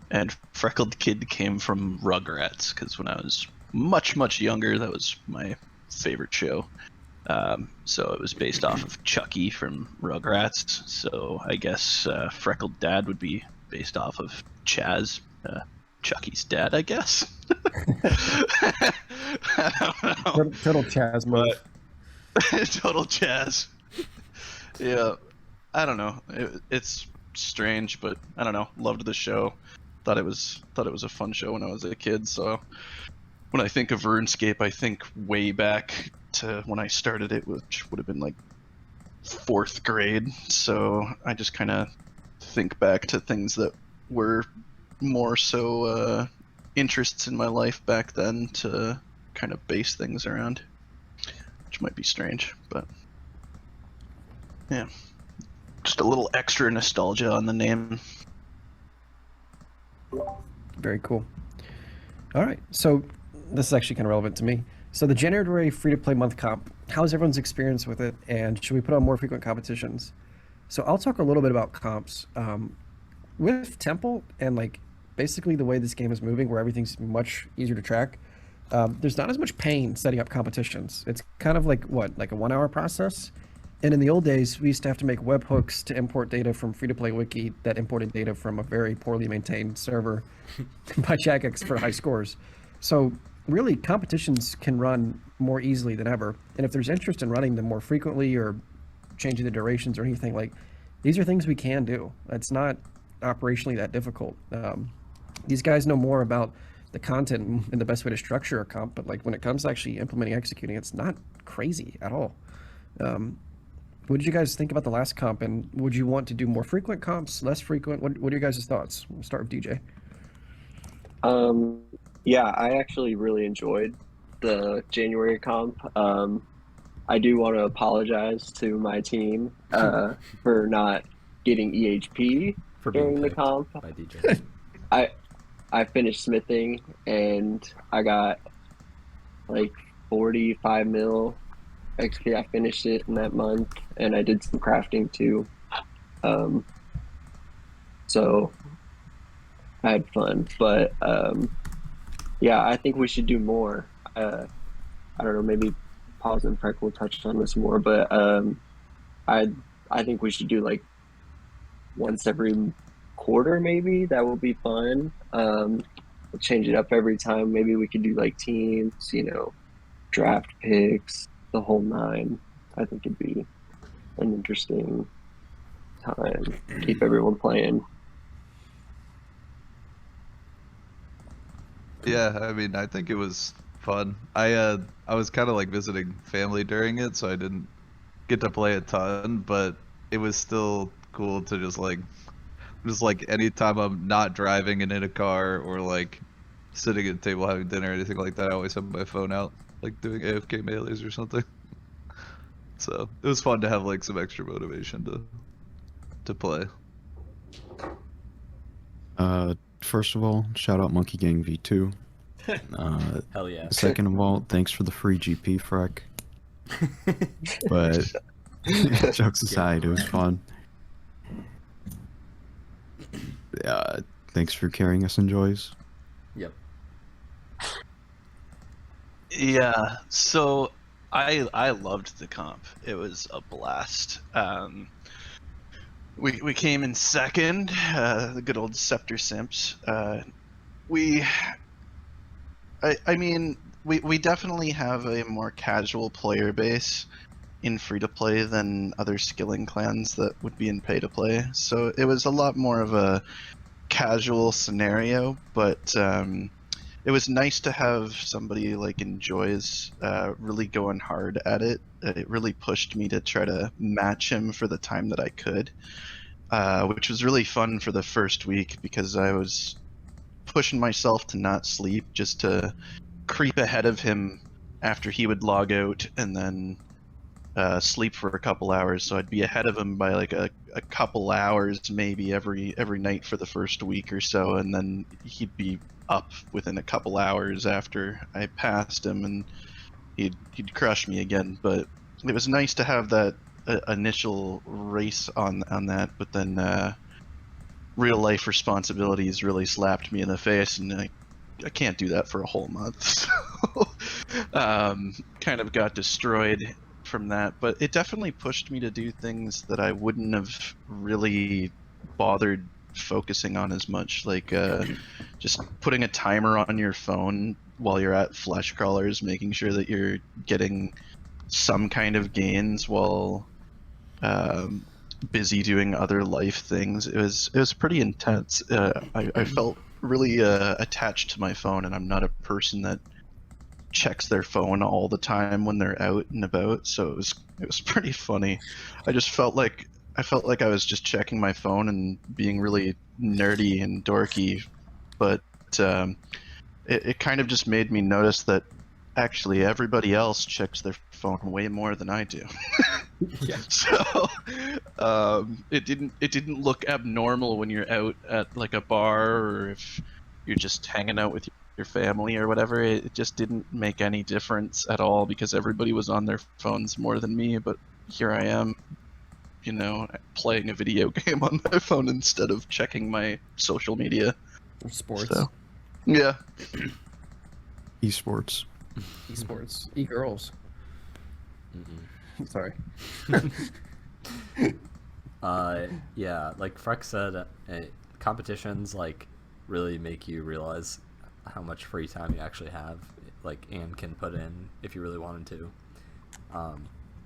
and Freckled Kid came from Rugrats, because when I was much younger, that was my favorite show. So it was based off of Chucky from Rugrats, so I guess Freckled Dad would be based off of Chaz, Chucky's dad, I guess. I don't know. Total Chaz move. Total Chaz. Yeah, I don't know. It's strange, but I don't know. Loved the show. Thought it was a fun show when I was a kid. So when I think of RuneScape, I think way back to when I started it, which would have been like 4th grade. So I just kind of think back to things that were more so interests in my life back then to kind of base things around, which might be strange, but yeah, just a little extra nostalgia on the name. Very cool. All right, so this is actually kind of relevant to me. So the January free-to-play month comp, how's everyone's experience with it, and should we put on more frequent competitions? So I'll talk a little bit about comps. With Temple and like basically the way this game is moving, where everything's much easier to track, there's not as much pain setting up competitions. It's kind of like like a 1-hour process. And in the old days, we used to have to make webhooks to import data from free-to-play wiki that imported data from a very poorly maintained server by Jagex for high scores. So really, competitions can run more easily than ever. And if there's interest in running them more frequently or changing the durations or anything, like these are things we can do. It's not operationally that difficult. These guys know more about the content and the best way to structure a comp, but like when it comes to actually implementing, executing, it's not crazy at all. What did you guys think about the last comp, and would you want to do more frequent comps, less frequent? What are your guys' thoughts? We'll start with DJ. Yeah, I actually really enjoyed the January comp. I do want to apologize to my team for not getting EHP For being during the picked comp. by DJ. I finished smithing and I got like 45 mil XP. I finished it in that month, and I did some crafting too. So I had fun, but yeah, I think we should do more. I don't know, maybe Pawz and Freck will touch on this more, but I think we should do like once every quarter, maybe. That would be fun. We'll change it up every time. Maybe we could do like teams, draft picks, the whole 9. I think it'd be an interesting time to keep everyone playing. Yeah, I mean, I think it was fun. I was kind of like visiting family during it, so I didn't get to play a ton, but it was still cool to just like anytime I'm not driving and in a car or like sitting at a table having dinner or anything like that, I always have my phone out, like doing AFK melees or something. So it was fun to have like some extra motivation to play. First of all, shout out Monkey Gang V2. Hell yeah. Second of all, thanks for the free GP, Freck. But jokes aside, it was fun. Thanks for carrying us in joys. Yep. Yeah, so I loved the comp. It was a blast. We came in second, the good old Scepter Simps. We definitely have a more casual player base in free-to-play than other skilling clans that would be in pay-to-play. So it was a lot more of a casual scenario, but it was nice to have somebody like Enjoys really going hard at it. It really pushed me to try to match him for the time that I could, which was really fun for the first week because I was pushing myself to not sleep just to creep ahead of him after he would log out and then sleep for a couple hours, so I'd be ahead of him by like a couple hours maybe every night for the first week or so, and then he'd be up within a couple hours after I passed him, and he'd crush me again. But it was nice to have that initial race on that, but then real life responsibilities really slapped me in the face, and I can't do that for a whole month. So kind of got destroyed from that, but it definitely pushed me to do things that I wouldn't have really bothered focusing on as much, like just putting a timer on your phone while you're at flesh crawlers, making sure that you're getting some kind of gains while busy doing other life things. It was pretty intense. I felt really attached to my phone, and I'm not a person that checks their phone all the time when they're out and about, so it was pretty funny. I felt like I was just checking my phone and being really nerdy and dorky, but it kind of just made me notice that actually everybody else checks their phone way more than I do. Yeah. So it didn't look abnormal when you're out at like a bar, or if you're just hanging out with your family or whatever. It just didn't make any difference at all, because everybody was on their phones more than me. But here I am, you know, playing a video game on my phone instead of checking my social media. Or sports. So, yeah. Esports. Esports. E-girls. Sorry. Yeah, like Freck said, competitions like really make you realize how much free time you actually have, like, and can put in if you really wanted to.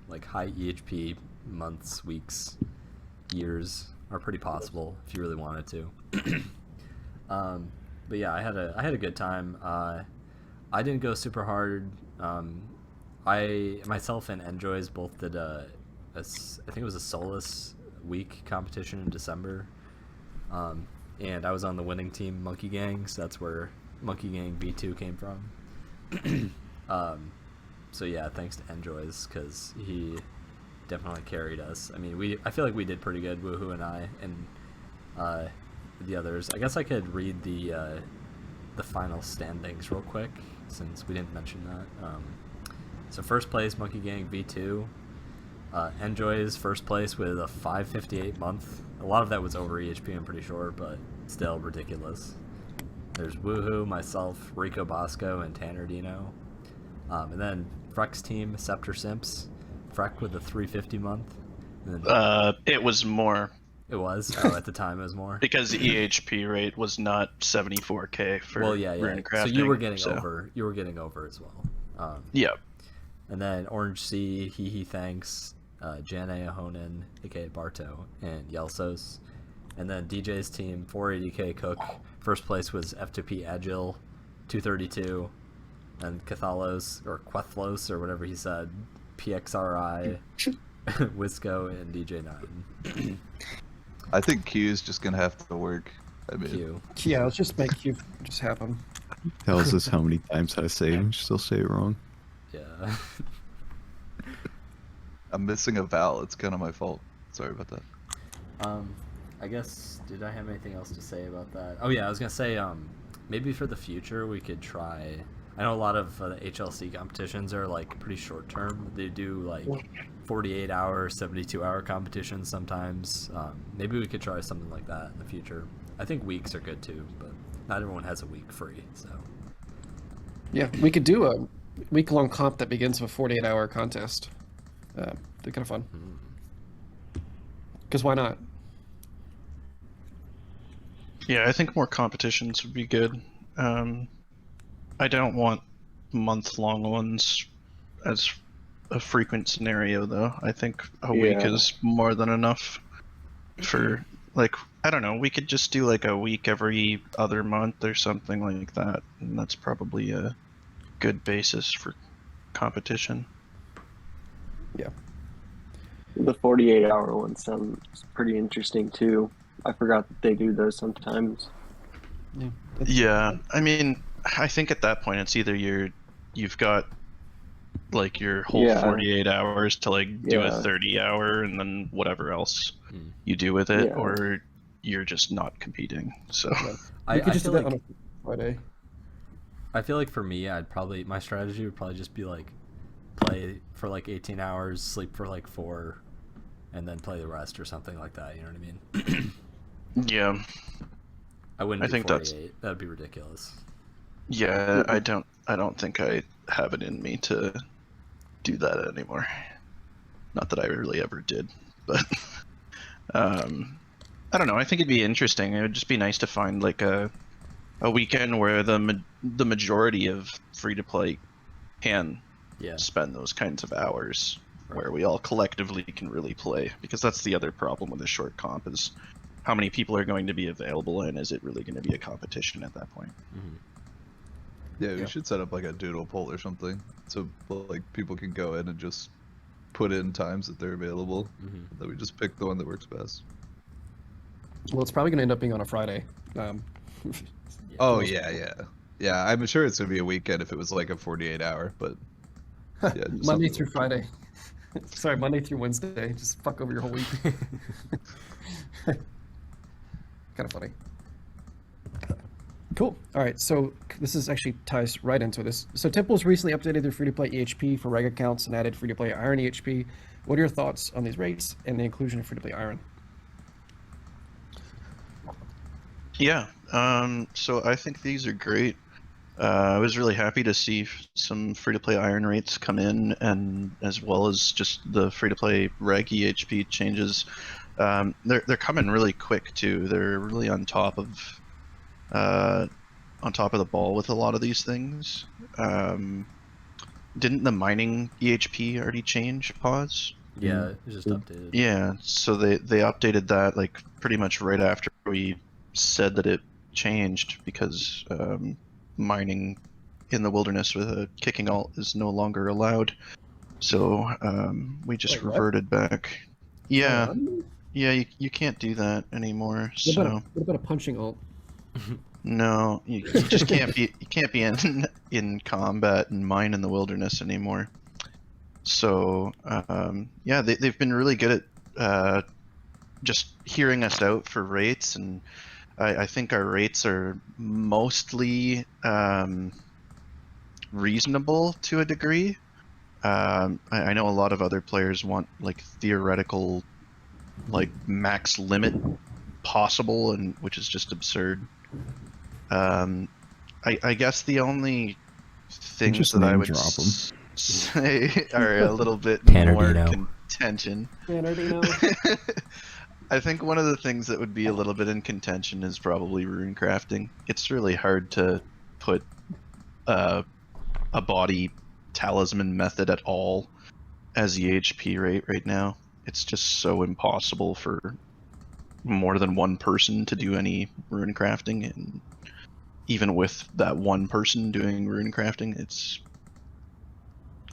Like high EHP months, weeks, years are pretty possible if you really wanted to. But yeah, I had a good time. I didn't go super hard. I myself and Enjoys both did I think it was a Solus week competition in December, and I was on the winning team, Monkey Gang, so that's where Monkey Gang V2 came from. So yeah, thanks to Enjoys, because he definitely carried us. I mean, I feel like we did pretty good, Woohoo and I, and the others. I guess I could read the final standings real quick, since we didn't mention that. So first place, Monkey Gang V2. Enjoys first place with a 558 month. A lot of that was over EHP, I'm pretty sure, but still ridiculous. There's Woohoo, myself, Rico Bosco, and Tanner Dino. And then Freck's team, Scepter Simps. Freck with a 350 month. And then, It was more. It was? Oh, at the time it was more? Because the EHP rate was not 74k for runecrafting. So you were getting over. You were getting over as well. Yeah. And then Orange C, Hee Thanks, Janae Ahonen, aka Barto, and Yelsos. And then DJ's team, 480k Cook. First place was F2P Agile, 232. And Quthalos, or whatever he said, PXRI, Wisco, and DJ9. I think Q is just gonna have to work. I mean, Q. Yeah, let's just make Q just happen. Tells us how many times I say it and still say it wrong. Yeah. I'm missing a vowel. It's kind of my fault. Sorry about that. I guess, did I have anything else to say about that? Oh yeah, I was gonna say, maybe for the future we could try. I know a lot of the HLC competitions are like pretty short term. They do like 48-hour, 72-hour competitions sometimes. Maybe we could try something like that in the future. I think weeks are good too, but not everyone has a week free, so. Yeah, we could do a week-long comp that begins with a 48-hour contest. They're kind of fun. Because why not? Yeah, I think more competitions would be good. I don't want month-long ones as a frequent scenario, though. I think a week is more than enough for, like, I don't know, we could just do like a week every other month or something like that, and that's probably a good basis for competition. Yeah. The 48-hour one sounds pretty interesting too. I forgot that they do those sometimes. Yeah, I mean, I think at that point it's either you've got like your whole Yeah. 48 hours to like do a Yeah. 30-hour and then whatever else Hmm. you do with it, Yeah. or you're just not competing. So I, You could I just do feel that like on a Friday. I feel like for me, my strategy would probably just be like play for like 18 hours, sleep for like 4, and then play the rest or something like that. You know what I mean? yeah, I wouldn't I do think that's 48. That'd be ridiculous. yeah. I don't think I have it in me to do that anymore. Not that I really ever did, but I don't know. I think it'd be interesting. It would just be nice to find like a weekend where the majority of free to play can Yeah. spend those kinds of hours, where we all collectively can really play. Because that's the other problem with a short comp is how many people are going to be available, and is it really going to be a competition at that point? Hmm. Yeah, we Yeah. should set up like a doodle poll or something, so like people can go in and just put in times that they're available. Hmm. That we just pick the one that works best. Well, it's probably going to end up being on a Friday. Oh most yeah, people. yeah. I'm sure it's gonna be a weekend if it was like a 48-hour, but yeah, just Monday something through like- Friday. Sorry, Monday through Wednesday. Just fuck over your whole week. Kind of funny. Cool. All right, so this is actually ties right into this. So Temple's recently updated their free-to-play EHP for reg accounts and added free-to-play Iron EHP. What are your thoughts on these rates and the inclusion of free-to-play Iron? Yeah. So I think these are great. I was really happy to see some free-to-play Iron rates come in, and as well as just the free-to-play reg EHP changes. They're coming really quick too. They're really on top of the ball with a lot of these things. Didn't the mining EHP already change, Pawz? Yeah, it was just updated. Yeah, so they updated that like pretty much right after we said that it changed, because mining in the wilderness with a kicking alt is no longer allowed. So we just Wait, what? reverted back. Yeah, What yeah, you can't do that anymore. So about a punching alt? no, you just can't be in combat and mine in the wilderness anymore. So yeah, they've been really good at just hearing us out for rates, and I think our rates are mostly reasonable to a degree. I know a lot of other players want like theoretical, like max limit possible, and which is just absurd. I guess the only things just that I name would drop 'em. say are a little bit Tanner more Dino. contention. Bernardino. I think one of the things that would be a little bit in contention is probably rune crafting. It's really hard to put a body talisman method at all as the HP rate right now. It's just so impossible for more than one person to do any rune crafting, and even with that one person doing rune crafting, it's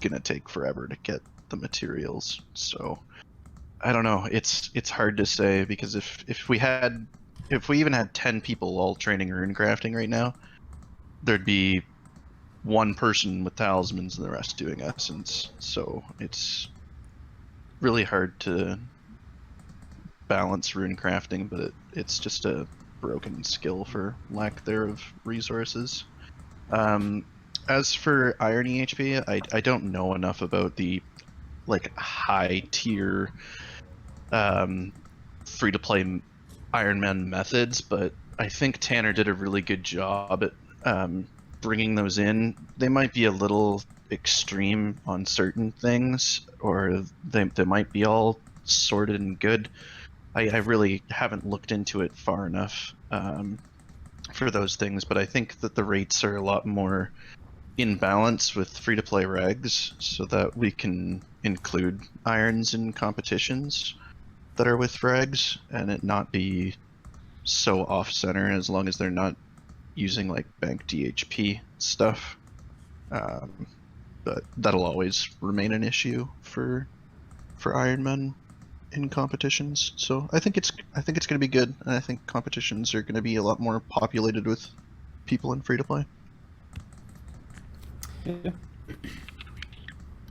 gonna take forever to get the materials. So I don't know. It's hard to say, because if we even had 10 people all training rune crafting right now, there'd be one person with talismans and the rest doing essence. So it's really hard to balance rune crafting, but it's just a broken skill for lack thereof resources. As for Iron EHP, I don't know enough about the like high tier free to play Ironman methods, but I think Tanner did a really good job at bringing those in. They might be a little extreme on certain things, or they might be all sorted and good. I really haven't looked into it far enough for those things, but I think that the rates are a lot more in balance with free-to-play regs, so that we can include irons in competitions that are with regs, and it not be so off-center, as long as they're not using like bank DHP stuff. But that'll always remain an issue for Ironman in competitions. So I think it's going to be good, and I think competitions are going to be a lot more populated with people in free-to-play. Yeah.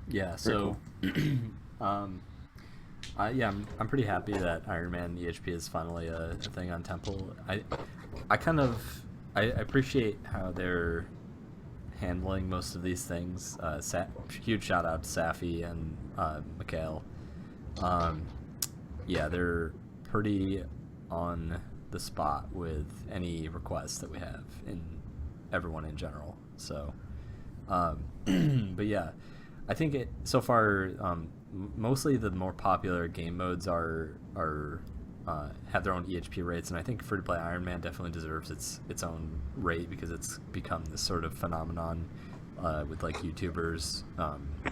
Yeah, so I'm pretty happy that Ironman EHP is finally a thing on Temple. I appreciate how they're handling most of these things. Huge shout out to Safi and Mikhail. Yeah, they're pretty on the spot with any requests that we have in everyone in general. So, but yeah, I think so far mostly the more popular game modes are have their own EHP rates, and I think free to play Ironman definitely deserves its own rate because it's become this sort of phenomenon with like YouTubers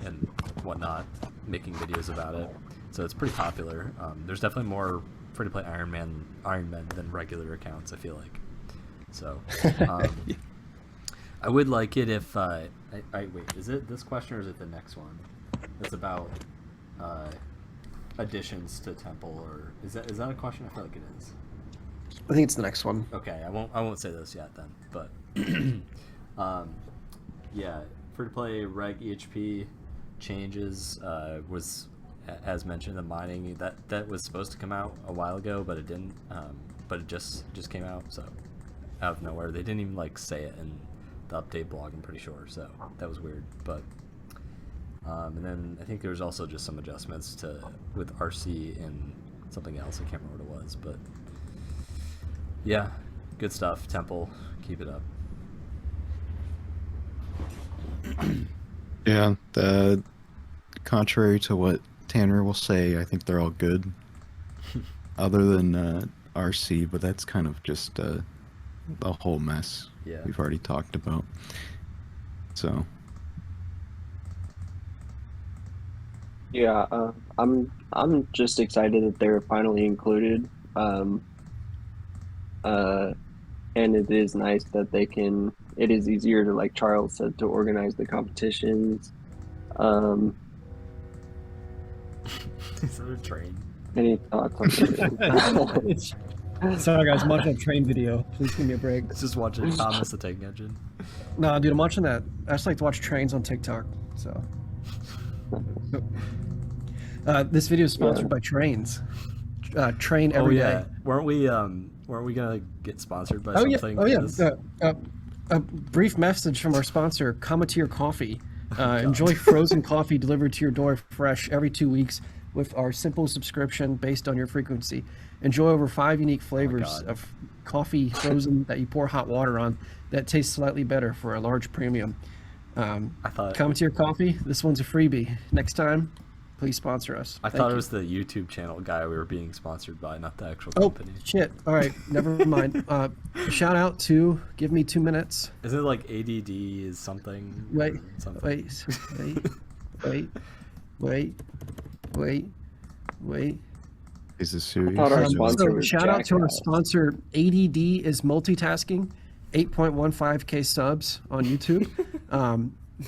and whatnot making videos about it. So it's pretty popular. There's definitely more free to play Ironman than regular accounts, I feel like. So I would like it if wait, is it this question or is it the next one? It's about additions to Temple, or is that a question? I feel like it is. I think it's the next one. Okay, I won't say this yet then, but yeah, free to play reg EHP changes was, as mentioned, the mining that was supposed to come out a while ago, but it didn't. But it just came out, so out of nowhere. They didn't even like say it in the update blog, I'm pretty sure, so that was weird. But and then I think there was also just some adjustments with RC and something else. I can't remember what it was, but yeah, good stuff. Temple, keep it up. Yeah, contrary to what Tanner will say, I think they're all good. Other than RC, but that's kind of just a whole mess we've already talked about. So yeah, I'm just excited that they're finally included. And it is nice that it is easier to, like Charles said, to organize the competitions. Is that a train? Any thoughts on that? Sorry guys, I'm watching a train video. Please give me a break. It's just watching Thomas the Tank Engine. No, dude, I'm watching that. I just like to watch trains on TikTok. So this video is sponsored by Trains. Train every day. Weren't we gonna get sponsored by something? A brief message from our sponsor, Cometeer Coffee. Enjoy frozen coffee delivered to your door fresh every 2 weeks with our simple subscription based on your frequency. Enjoy over 5 unique flavors of coffee frozen that you pour hot water on that tastes slightly better for a large premium. Cometeer Coffee, this one's a freebie. Next time, please sponsor us. I thought it was the YouTube channel guy we were being sponsored by, not the actual company. Oh, shit. All right, never mind. Shout out to Give Me 2 Minutes. Isn't it like ADD is something? Wait. Is this serious? So shout out to our sponsor. ADD is multitasking. 8.15K subs on YouTube.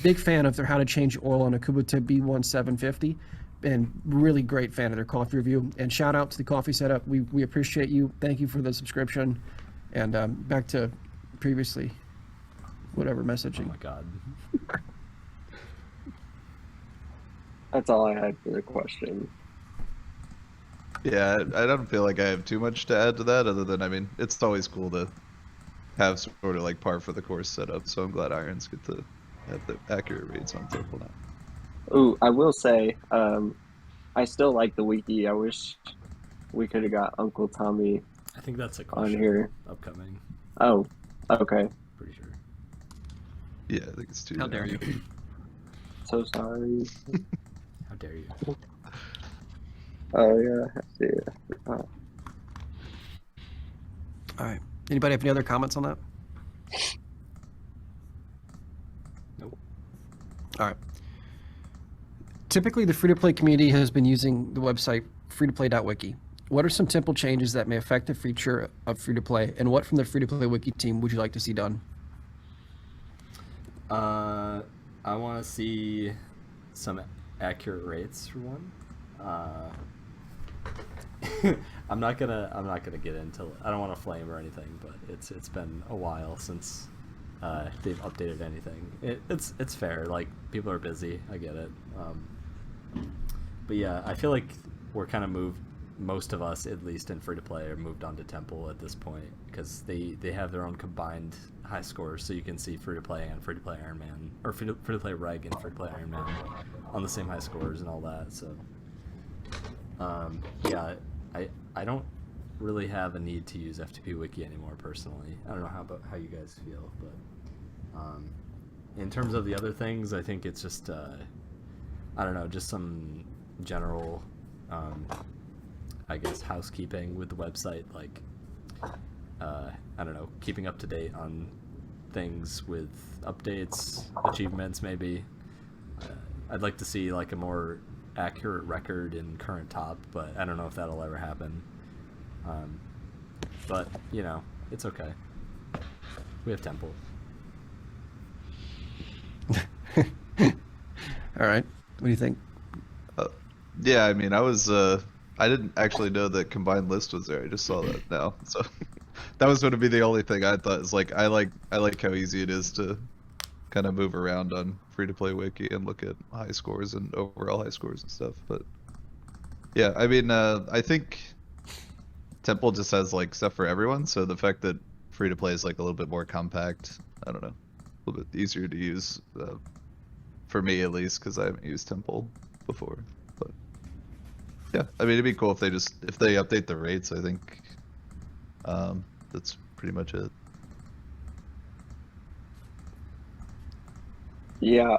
Big fan of their How to Change Oil on a Kubota B1750, and really great fan of their coffee review. And shout out to the coffee setup. We appreciate you. Thank you for the subscription. And back to previously, whatever messaging. Oh my god. That's all I had for the question. Yeah, I don't feel like I have too much to add to that, other than, I mean, it's always cool to have sort of like par for the course setup, so I'm glad Irons get to have the accurate reads on Temple now. Ooh, I will say, I still like the wiki. I wish we could have got Uncle Tommy I think that's a on question here. upcoming. Oh, okay. Pretty sure. Yeah, I think it's too. How dare you? So sorry. How dare you? Oh yeah. All right. Anybody have any other comments on that? Nope. All right. Typically, the free-to-play community has been using the website freetoplay.wiki. What are some Temple changes that may affect the feature of free-to-play, and what from the free-to-play wiki team would you like to see done? I want to see some accurate rates for one. I'm not gonna get into. I don't want to flame or anything, but it's been a while since they've updated anything. It's fair. Like, people are busy. I get it. But yeah, I feel like we're kind of moved. Most of us, at least in free to play, are moved on to Temple at this point because they have their own combined high scores, so you can see free to play and free to play Ironman, or free to play Reg and free to play Ironman on the same high scores and all that. So yeah, I don't really have a need to use F2P Wiki anymore personally. I don't know how you guys feel, but in terms of the other things, I think it's just I don't know, just some general I guess housekeeping with the website, like I don't know, keeping up to date on things with updates, achievements maybe. I'd like to see like a more accurate record in current top, but I don't know if that'll ever happen. But you know, it's okay. We have Temple. All right. What do you think? Yeah, I mean, I didn't actually know that combined list was there. I just saw that now. So that was going to be the only thing I thought. Is like I like how easy it is to kind of move around on free to play wiki and look at high scores and overall high scores and stuff. But yeah, I mean, I think Temple just has like stuff for everyone. So the fact that free to play is like a little bit more compact, I don't know, a little bit easier to use for me at least, because I haven't used Temple before. But yeah, I mean, it'd be cool if they update the rates. I think that's pretty much it. Yeah,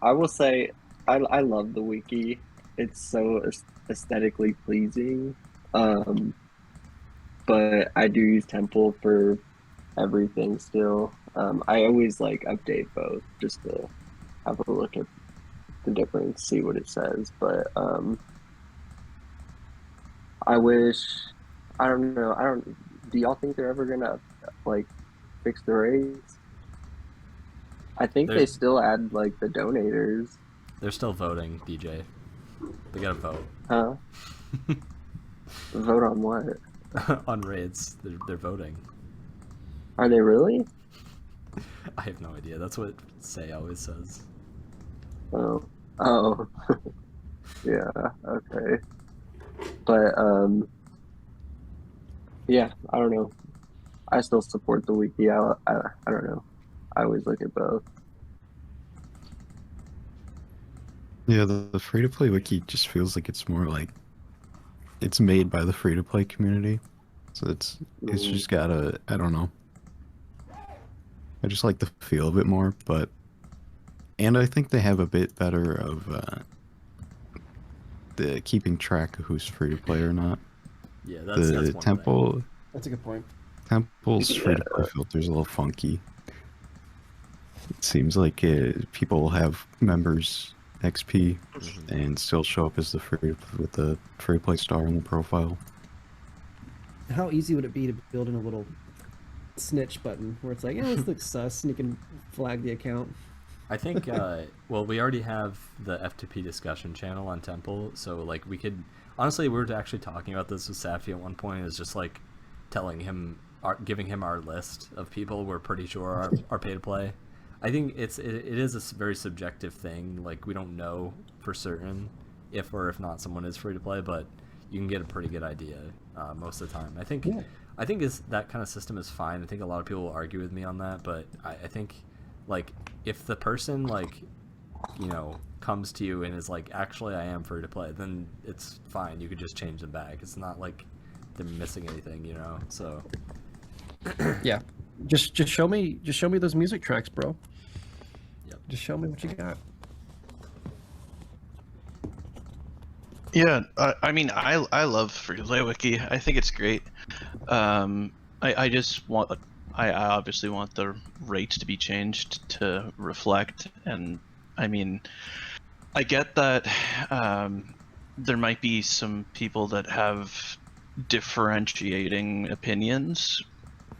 I will say I love the wiki. It's so aesthetically pleasing. But I do use Temple for everything still. I always like update both just to have a look at the difference, see what it says. But I don't know, do y'all think they're ever gonna like fix the rates? I think they still add like the donators. They're still voting, DJ. They gotta vote. Huh? Vote on what? On raids. They're voting. Are they really? I have no idea. That's what Say always says. Oh. Yeah, okay. But yeah, I don't know. I still support the wiki. I don't know. I always look at both. Yeah, the free-to-play wiki just feels like it's more like it's made by the free-to-play community. So it's just got I don't know. I just like the feel of it more, and I think they have a bit better of the keeping track of who's free-to-play or not. Yeah, that's one Temple. thing. That's a good point. Temple's free-to-play filter's a little funky. It seems like people will have members XP and still show up as with the free-to-play star in the profile. How easy would it be to build in a little snitch button where it's like, yeah, this looks sus, and you can flag the account? I think, well, we already have the F2P discussion channel on Temple, so like we could, honestly, we were actually talking about this with Safi at one point, is just like telling him, giving him our list of people we're pretty sure are pay to play. I think it is a very subjective thing. Like, we don't know for certain if or if not someone is free to play, but you can get a pretty good idea most of the time. I think that kind of system is fine. I think a lot of people will argue with me on that, but I think like if the person like, you know, comes to you and is like, actually I am free to play, then it's fine. You could just change them back. It's not like they're missing anything, you know. So Yeah, just show me those music tracks, bro. Yep. Just show me what you got. Yeah, I mean, I love free-to-play wiki. I think it's great. I just want, I obviously want the rates to be changed to reflect, and I mean, I get that there might be some people that have differentiating opinions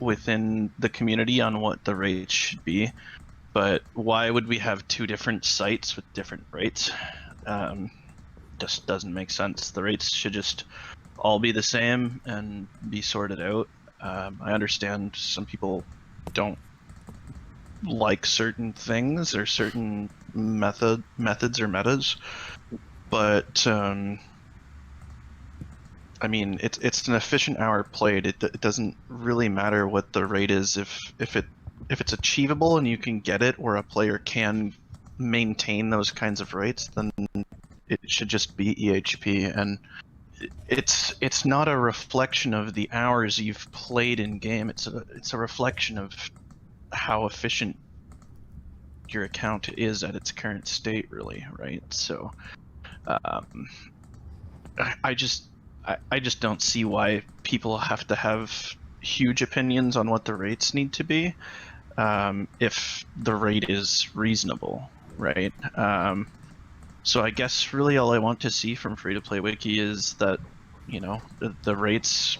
within the community on what the rates should be, but why would we have two different sites with different rates? Just doesn't make sense. The rates should just all be the same and be sorted out. I understand some people don't like certain things or certain methods or metas, but I mean, it's an efficient hour played. It doesn't really matter what the rate is if it's achievable and you can get it, or a player can maintain those kinds of rates, then it should just be EHP. And it's not a reflection of the hours you've played in game. It's a reflection of how efficient your account is at its current state, really, right? So I just don't see why people have to have huge opinions on what the rates need to be if the rate is reasonable, right? So I guess really all I want to see from Free-to-Play Wiki is that, you know, the rates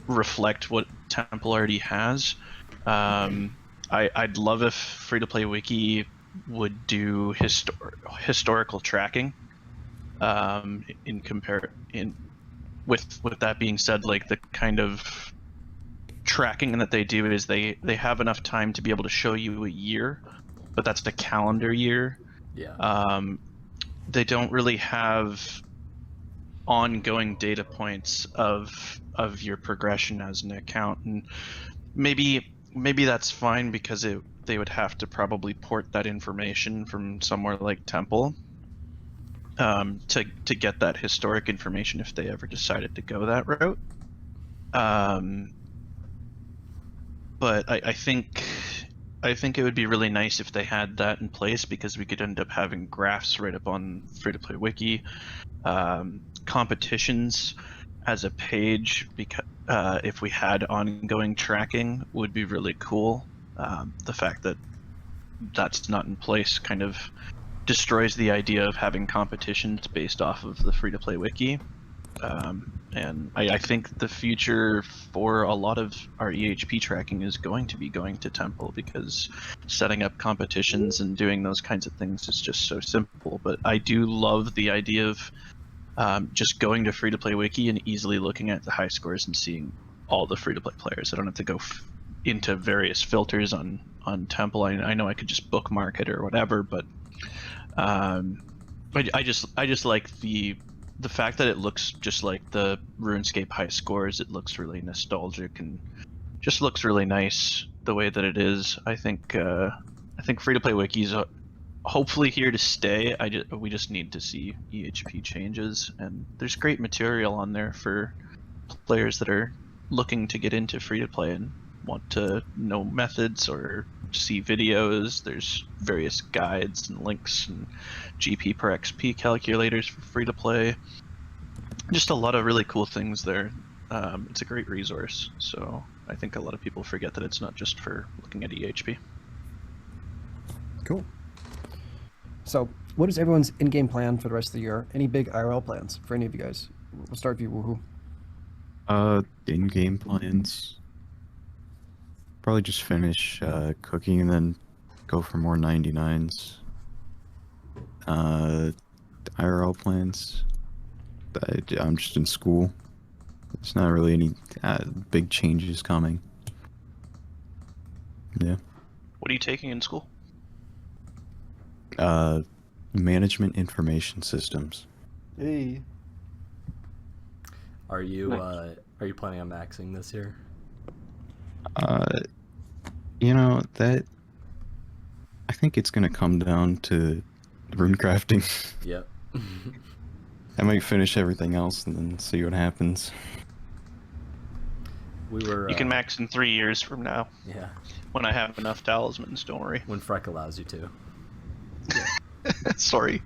reflect what Temple already has. I'd love if Free-to-Play Wiki would do historical tracking. With that being said, like, the kind of tracking that they do is they have enough time to be able to show you a year, but that's the calendar year. Yeah. They don't really have ongoing data points of your progression as an account, and maybe that's fine because they would have to probably port that information from somewhere like Temple to get that historic information if they ever decided to go that route. But I think it would be really nice if they had that in place, because we could end up having graphs right up on Free-to-Play Wiki, competitions as a page, because if we had ongoing tracking would be really cool. The fact that that's not in place kind of destroys the idea of having competitions based off of the Free-to-Play Wiki. And I think the future for a lot of our EHP tracking is going to be going to Temple, because setting up competitions and doing those kinds of things is just so simple. But I do love the idea of just going to Free-to-Play Wiki and easily looking at the high scores and seeing all the Free-to-Play players. I don't have to go into various filters on Temple. I know I could just bookmark it or whatever, but I just like the fact that it looks just like the RuneScape high scores. It looks really nostalgic and just looks really nice the way that it is. I think Free-to-Play Wiki's hopefully here to stay. We just need to see EHP changes, and there's great material on there for players that are looking to get into free-to-play and want to know methods or see videos. There's various guides and links and GP per XP calculators for free-to-play. Just a lot of really cool things there. It's a great resource, so I think a lot of people forget that it's not just for looking at EHP. Cool. So, what is everyone's in-game plan for the rest of the year? Any big IRL plans for any of you guys? We'll start with you, Woohoo. In-game plans. Probably just finish cooking and then go for more 99s. IRL plans. I'm just in school. There's not really any big changes coming. Yeah. What are you taking in school? Management information systems. Hey. Are you planning on maxing this year? You know, that I think it's gonna come down to runecrafting. Yep. I might finish everything else and then see what happens. You can max in 3 years from now. Yeah. When I have enough talismans, don't worry. When Freck allows you to. Sorry.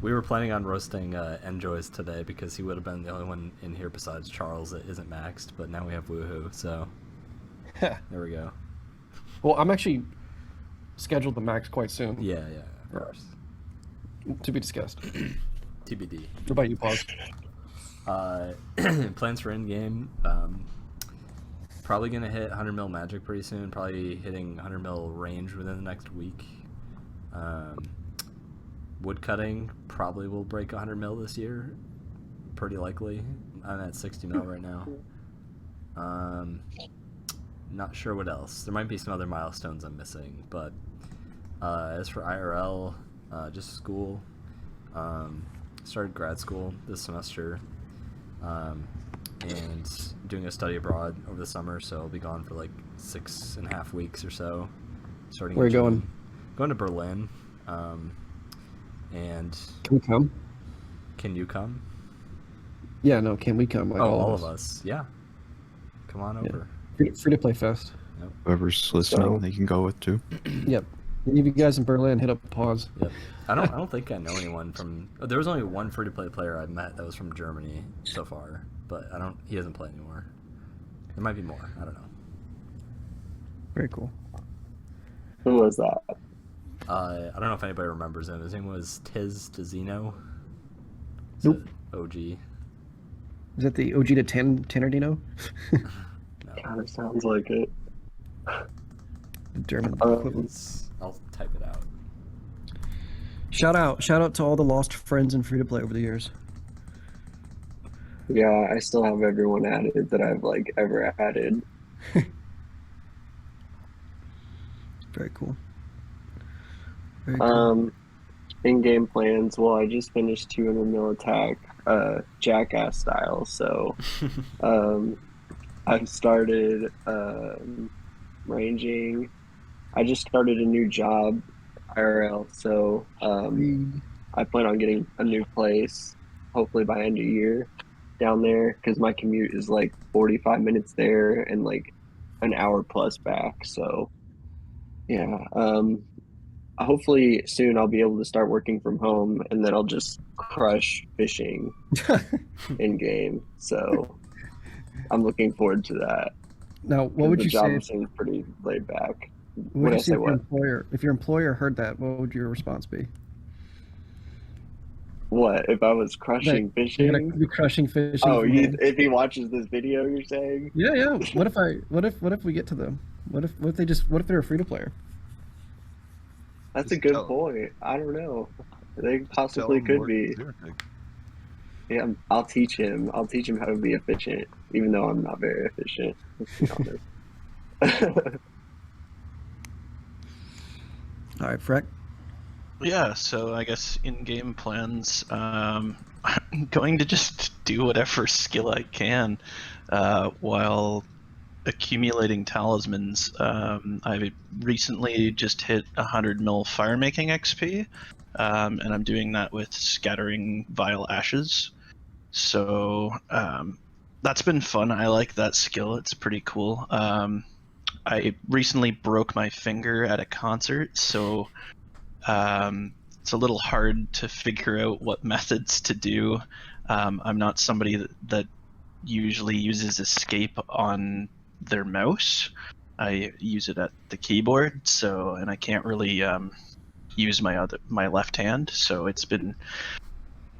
We were planning on roasting Enjoys today because he would have been the only one in here besides Charles that isn't maxed, but now we have Woohoo, so there we go. Well, I'm actually scheduled to max quite soon. Yeah, of course. To be discussed. TBD. What about you, Pawz? Plans for in-game. Probably gonna hit 100 mil magic pretty soon. Probably hitting 100 mil range within the next week. Woodcutting probably will break 100 mil this year. Pretty likely. I'm at 60 mil right now. not sure what else. There might be some other milestones I'm missing, but as for IRL, just school. Started grad school this semester, and doing a study abroad over the summer, so I'll be gone for like 6.5 weeks or so. Starting. Where are you in going? June. Going to Berlin. And Can we come? can you come? Yeah, no, can we come? Like all of us. Yeah. Come on Yeah. over. Free to play fest. Whoever's listening, So- they can go with too. Yep. Any of you guys in Berlin, hit up Pawz. Yep. I don't think I know anyone from. There was only one free to play player I met that was from Germany so far, but he doesn't play anymore. There might be more. I don't know. Very cool. Who was that? I don't know if anybody remembers him. His name was Tiz Tizino. He's Nope. a OG. Is that the OG to Tenardino? No. Kind of sounds like it. The German Um, equivalent. I'll type it out. Shout out to all the lost friends in free to play over the years. Yeah, I still have everyone added that I've like ever added. Very cool. Very cool. In-game plans. Well, I just finished 200 mil attack, Jackass style. So, I've started ranging. I just started a new job, IRL. So, I plan on getting a new place, hopefully by end of year, down there, because my commute is like 45 minutes there and like an hour plus back. So, yeah. Hopefully soon I'll be able to start working from home, and then I'll just crush fishing in game. So I'm looking forward to that. Now, what would The you job say? seems pretty laid back. What would I you say say if your what? employer, heard that? What would your response be? What if I was crushing You're fishing? gonna be crushing fishing. Oh, from home? if he watches this video, you're saying? Yeah. What if we get to them? What if they're a free to player? That's Just a good tell 'em. point. I don't know. They Tell possibly him could what be. to do. Yeah, I'll teach him. I'll teach him how to be efficient, even though I'm not very efficient. Let's be honest. All right, Freck. Yeah, so I guess in-game plans, I'm going to just do whatever skill I can while accumulating talismans. I recently just hit 100 mil fire making XP, and I'm doing that with scattering vile ashes. So that's been fun. I like that skill. It's pretty cool. I recently broke my finger at a concert, so it's a little hard to figure out what methods to do. I'm not somebody that usually uses escape on their mouse. I use it at the keyboard, and I can't really use my left hand, so it's been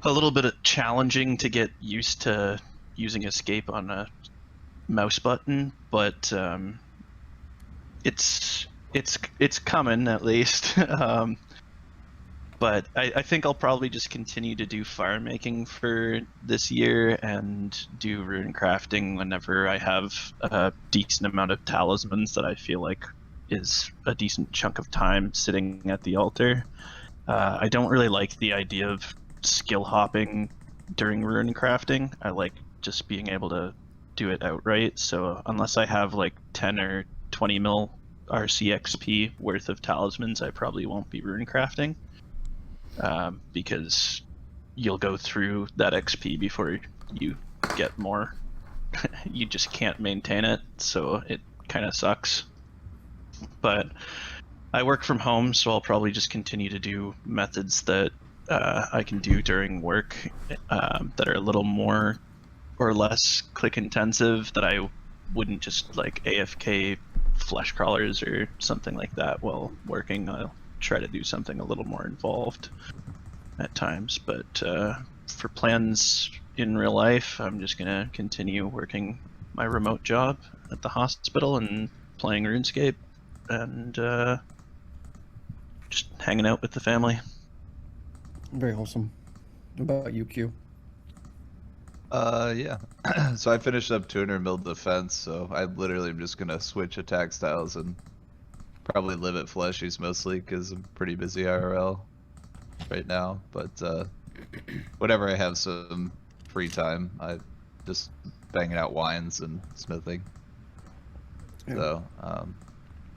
a little bit challenging to get used to using escape on a mouse button, but it's coming at least. But I think I'll probably just continue to do fire making for this year and do rune crafting whenever I have a decent amount of talismans that I feel like is a decent chunk of time sitting at the altar. I don't really like the idea of skill hopping during rune crafting. I like just being able to do it outright. So unless I have like 10 or 20 mil RCXP worth of talismans, I probably won't be rune crafting. Because you'll go through that XP before you get more. You just can't maintain it, so it kind of sucks. But I work from home, so I'll probably just continue to do methods that I can do during work that are a little more or less click intensive, that I wouldn't just like AFK flesh crawlers or something like that while working. I'll try to do something a little more involved at times, but for plans in real life, I'm just gonna continue working my remote job at the hospital and playing RuneScape and just hanging out with the family. Very wholesome. What about you, Q? Yeah. So I finished up 200 mil defense, so I literally am just gonna switch attack styles and probably live at fleshies mostly because I'm pretty busy IRL right now. But whenever I have some free time, I just banging out wines and smithing. Yeah. So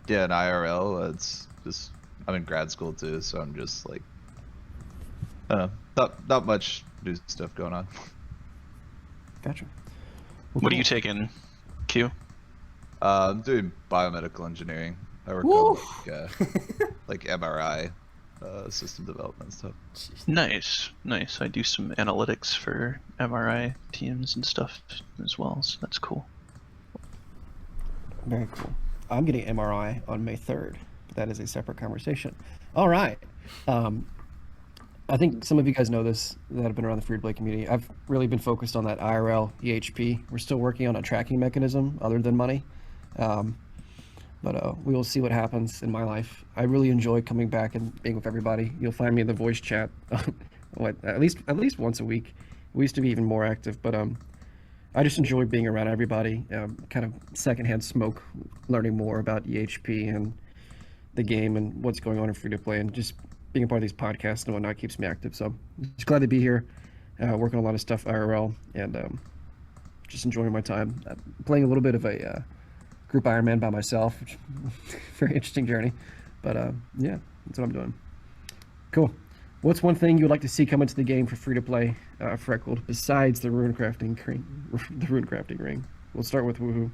yeah, in IRL, it's just I'm in grad school too, so I'm just like not much new stuff going on. Gotcha. What are you taking, Q? I'm doing biomedical engineering. I work Woo! on like MRI system development stuff. Nice, nice. I do some analytics for MRI teams and stuff as well, so that's cool. Very cool. I'm getting MRI on May 3rd, but that is a separate conversation. All right. I think some of you guys know this that have been around the free-to-play community. I've really been focused on that IRL EHP. We're still working on a tracking mechanism other than money. But we will see what happens in my life. I really enjoy coming back and being with everybody. You'll find me in the voice chat at least once a week. We used to be even more active, but I just enjoy being around everybody, kind of secondhand smoke, learning more about EHP and the game and what's going on in free-to-play, and just being a part of these podcasts and whatnot keeps me active. So just glad to be here, working on a lot of stuff IRL, and just enjoying my time. Playing a little bit of a group Ironman by myself, which very interesting journey. But yeah, that's what I'm doing. Cool. What's one thing you would like to see come into the game for free-to-play, Freckled, besides the runecrafting ring? We'll start with Woohoo.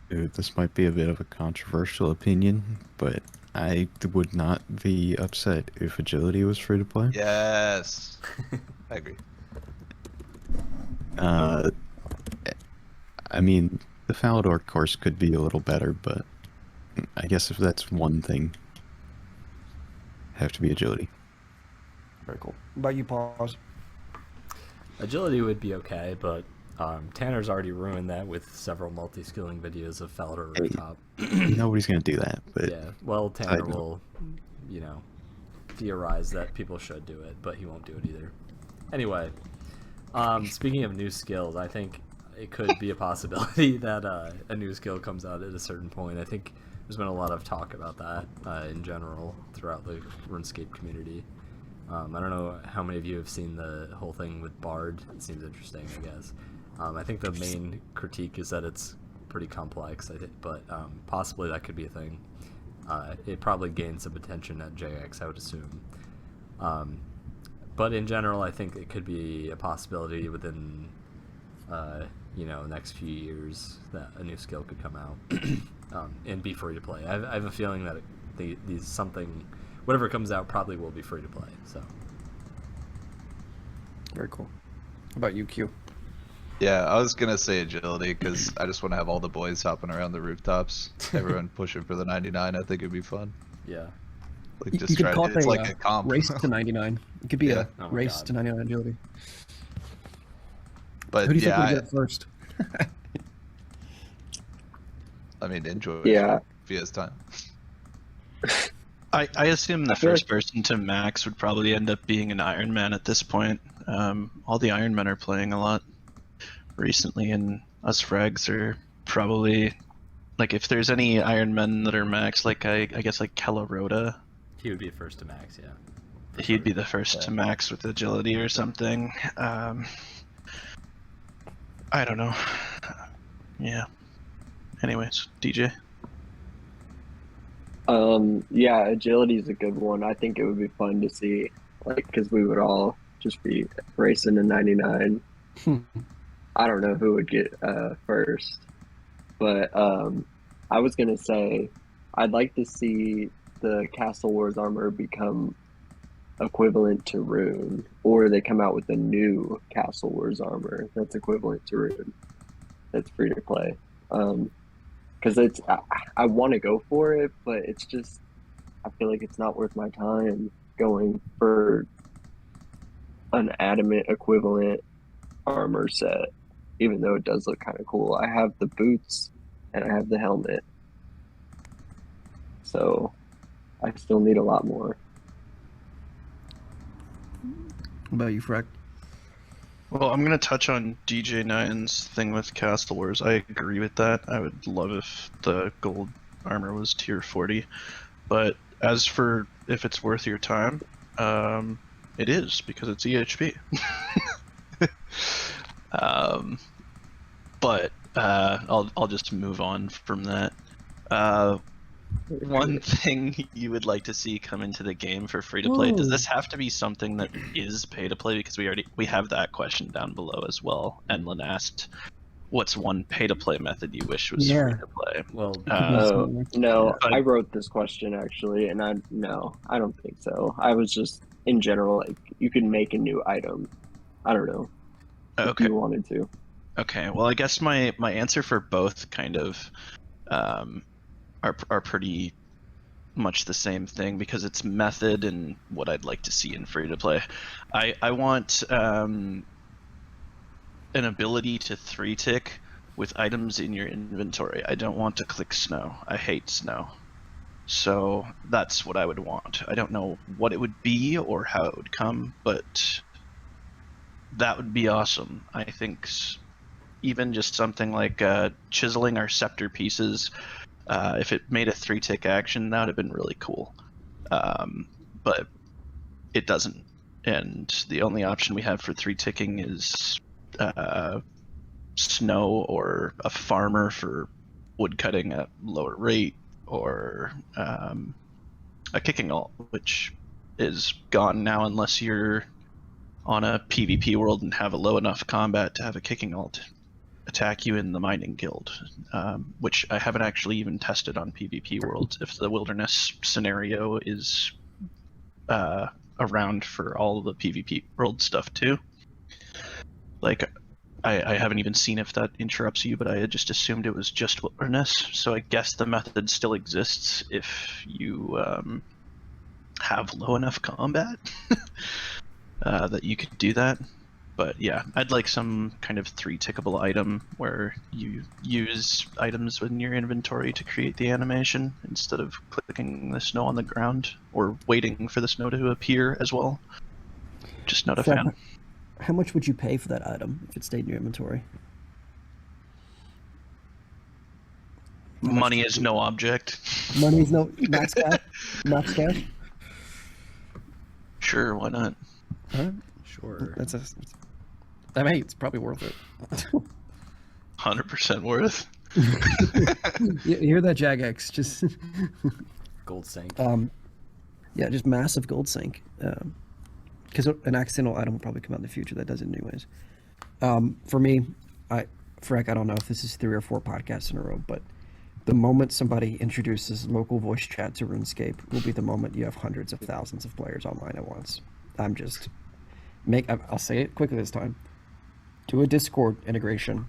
Dude, this might be a bit of a controversial opinion, but I would not be upset if agility was free to play. Yes, I agree. I mean, the Falador course could be a little better, but I guess if that's one thing, have to be agility. Very cool. What about you, Pawz? Agility would be okay, but Tanner's already ruined that with several multi-skilling videos of Falador Rooftop. Nobody's gonna do that, but Yeah, well, Tanner will, theorize that people should do it, but he won't do it either. Anyway, speaking of new skills, I think it could be a possibility that a new skill comes out at a certain point. I think there's been a lot of talk about that in general throughout the RuneScape community. I don't know how many of you have seen the whole thing with Bard. It seems interesting, I guess. I think the main critique is that it's pretty complex, but possibly that could be a thing. It probably gained some attention at JX, I would assume. But in general, I think it could be a possibility within, next few years that a new skill could come out and be free to play. I have a feeling that whatever comes out probably will be free to play. So. Very cool. How about you, Q? Yeah, I was gonna say agility because I just want to have all the boys hopping around the rooftops, everyone pushing for the 99. I think it'd be fun. Yeah. Like You just could try call to, it it's a like a comp. race to 99. It could be Yeah. a Oh my race God. to 99 agility. But Who do you yeah, think will get it first? I mean, enjoy. Yeah. If he has time. I assume the feel first person to max would probably end up being an Ironman at this point. All the Ironmen are playing a lot recently, and us frags are probably, like, if there's any Ironmen that are max, like I guess like Kellarota, He would be first to max, yeah. For he'd sure. be the first to max with agility or something. I don't know. Yeah. Anyways, DJ. Yeah, agility is a good one. I think it would be fun to see, like, because we would all just be racing to 99. I don't know who would get first, but I was gonna say I'd like to see the Castle Wars armor become equivalent to Rune, or they come out with a new Castle Wars armor that's equivalent to Rune, that's free to play. Because I want to go for it, but it's just, I feel like it's not worth my time going for an adamant equivalent armor set, even though it does look kind of cool. I have the boots and I have the helmet, so I still need a lot more. What about you, Freck? Well, I'm gonna touch on DJ9's thing with Castle Wars. I agree with that. I would love if the gold armor was tier 40. But as for if it's worth your time, it is, because it's EHP. But I'll just move on from that. One thing you would like to see come into the game for free to play, does this have to be something that is pay to play? Because we have that question down below as well. Enlin asked, what's one pay to play method you wish was free to play? Well, No, I wrote this question actually, and I don't think so. I was just in general, like, you can make a new item. I don't know. Okay. If you wanted to. Okay. Well, I guess my answer for both kind of are pretty much the same thing, because it's method and what I'd like to see in free to play. I want an ability to 3-tick with items in your inventory. I don't want to click snow. I hate snow. So that's what I would want. I don't know what it would be or how it would come, but that would be awesome. I think even just something like chiseling our scepter pieces, if it made a 3-tick action, that would have been really cool. But it doesn't. And the only option we have for 3-ticking is snow or a farmer for wood cutting at lower rate, or a kicking alt, which is gone now unless you're on a PvP world and have a low enough combat to have a kicking alt attack you in the mining guild, which I haven't actually even tested on PvP worlds if the wilderness scenario is around for all the PvP world stuff too. Like, I haven't even seen if that interrupts you, but I had just assumed it was just wilderness, so I guess the method still exists if you have low enough combat that you could do that. But yeah, I'd like some kind of 3-tickable item where you use items in your inventory to create the animation instead of clicking the snow on the ground or waiting for the snow to appear as well. Just not a fan. How much would you pay for that item if it stayed in your inventory? Money is no object. Money is no max cash. Max cash. Sure, why not? Huh? sure. I mean, it's probably worth it. 100% worth. You hear that, Jagex? Just Gold sink. yeah, just massive gold sink. Because an accidental item will probably come out in the future that does it anyways. For me, Freck, I don't know if this is 3 or 4 podcasts in a row, but the moment somebody introduces local voice chat to RuneScape will be the moment you have hundreds of thousands of players online at once. I'll say it quickly this time. Do a Discord integration.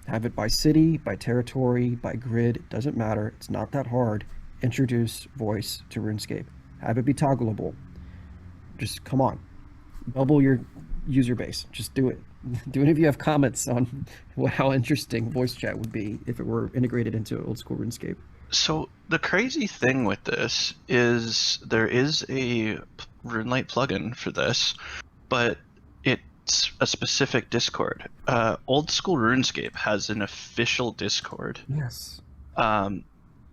Have it by city, by territory, by grid. It doesn't matter. It's not that hard. Introduce voice to RuneScape. Have it be toggleable. Just come on. Double your user base. Just do it. Do it if you have comments on how interesting voice chat would be if it were integrated into old school RuneScape. So the crazy thing with this is there is a RuneLite plugin for this, but it's a specific Discord. Old school RuneScape has an official Discord. Yes.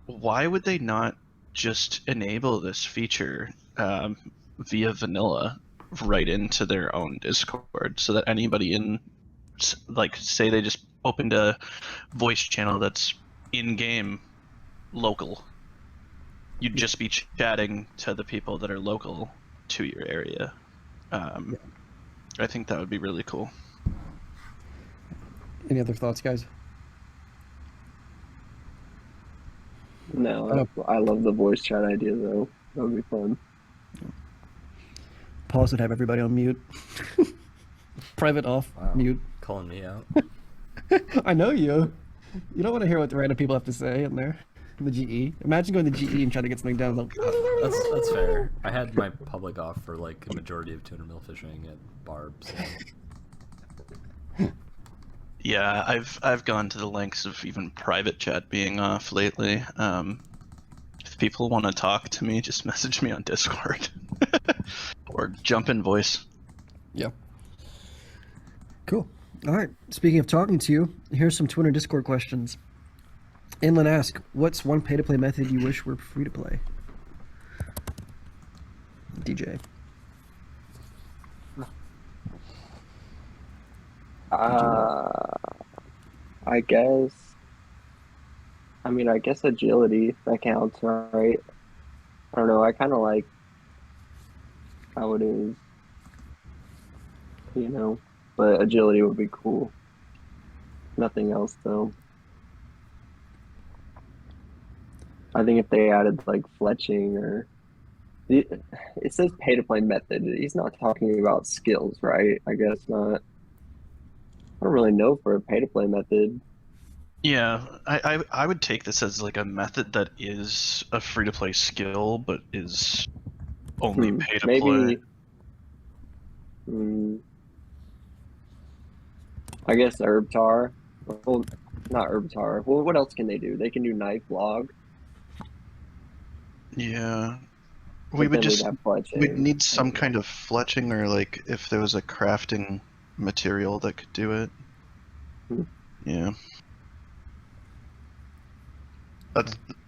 Why would they not just enable this feature via vanilla right into their own Discord, so that anybody in, like, say they just opened a voice channel that's in-game local, you'd just be chatting to the people that are local to your area. I think that would be really cool. Any other thoughts, guys? No, I love the voice chat idea though. That would be fun. Pawz would have everybody on mute. Private off, Wow. mute. Calling me out. I know you. You don't want to hear what the random people have to say in there. In the GE. Imagine going to GE and trying to get something down. Like, That's fair. I had my public off for like a majority of 200 mil fishing at Barb. So. Yeah, I've gone to the lengths of even private chat being off lately. If people want to talk to me, just message me on Discord or jump in voice. yeah. Cool. All right. Speaking of talking to you, here's some Twitter Discord questions. Inland ask, what's one pay-to-play method you wish were free to play? DJ. I guess. I mean, I guess agility, that counts, right? I don't know. I kind of like how it is, you know, but agility would be cool. Nothing else, though. I think if they added like fletching or it says pay to play method. He's not talking about skills, right? I guess not. I don't really know for a pay to play method. Yeah, I would take this as like a method that is a free to play skill, but is only pay to play. I guess herb tar. Well, not herb tar. Well, what else can they do? They can do knife log. Yeah. But then we'd have fletching. We'd need some kind of fletching, or like if there was a crafting material that could do it. Yeah.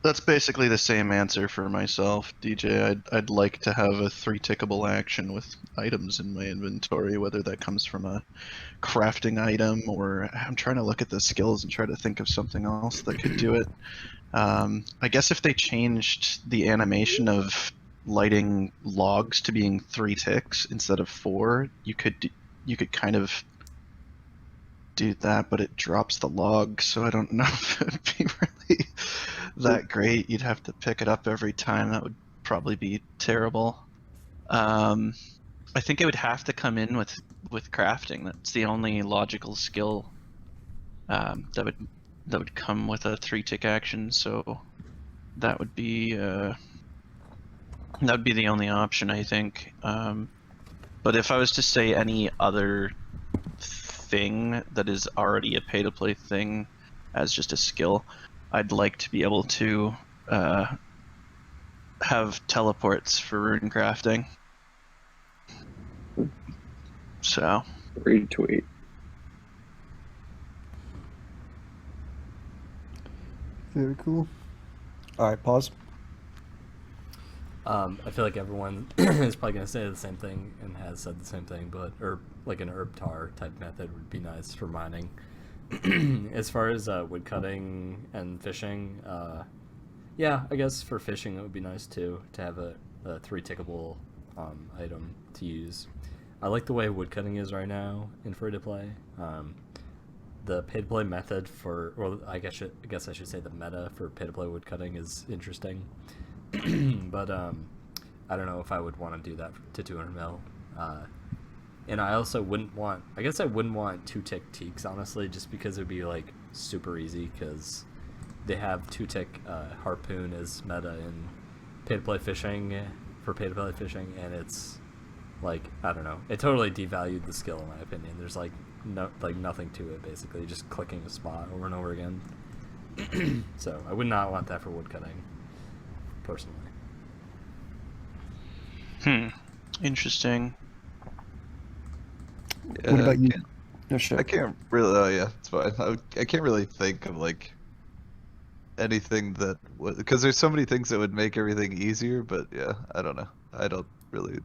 That's basically the same answer for myself, DJ. I'd like to have a 3 tickable action with items in my inventory, whether that comes from a crafting item or I'm trying to look at the skills and try to think of something else that could do it. I guess if they changed the animation of lighting logs to being 3 ticks instead of 4, you could kind of do that, but it drops the log, so I don't know if it would be really that great. You'd have to pick it up every time. That would probably be terrible. I think it would have to come in with crafting. That's the only logical skill that would come with a 3-tick action. So that would be the only option, I think. But if I was to say any other thing that is already a pay-to-play thing as just a skill, I'd like to be able to have teleports for rune crafting. So retweet. Very cool. All right, pause. I feel like everyone is probably going to say the same thing and has said the same thing, but like an herb tar type method would be nice for mining. As far as wood cutting and fishing, yeah, I guess for fishing it would be nice too to have a 3-tickable item to use. I like the way wood cutting is right now in free to play. The pay to play method for, well, I guess I should say the meta for pay to play wood cutting is interesting. But I don't know if I would want to do that to 200 mil. And I also wouldn't want 2-tick teaks, honestly, just because it would be like super easy, because they have 2-tick harpoon as meta in pay-to-play fishing, for pay-to-play fishing, and it's like, I don't know, it totally devalued the skill in my opinion. There's like nothing to it, basically, just clicking a spot over and over again. So I would not want that for woodcutting, personally. Interesting. Yeah, What about you? No, sure. I can't really. Oh yeah, it's fine. I can't really think of like anything that would, because there's so many things that would make everything easier. But yeah, I don't know. I don't really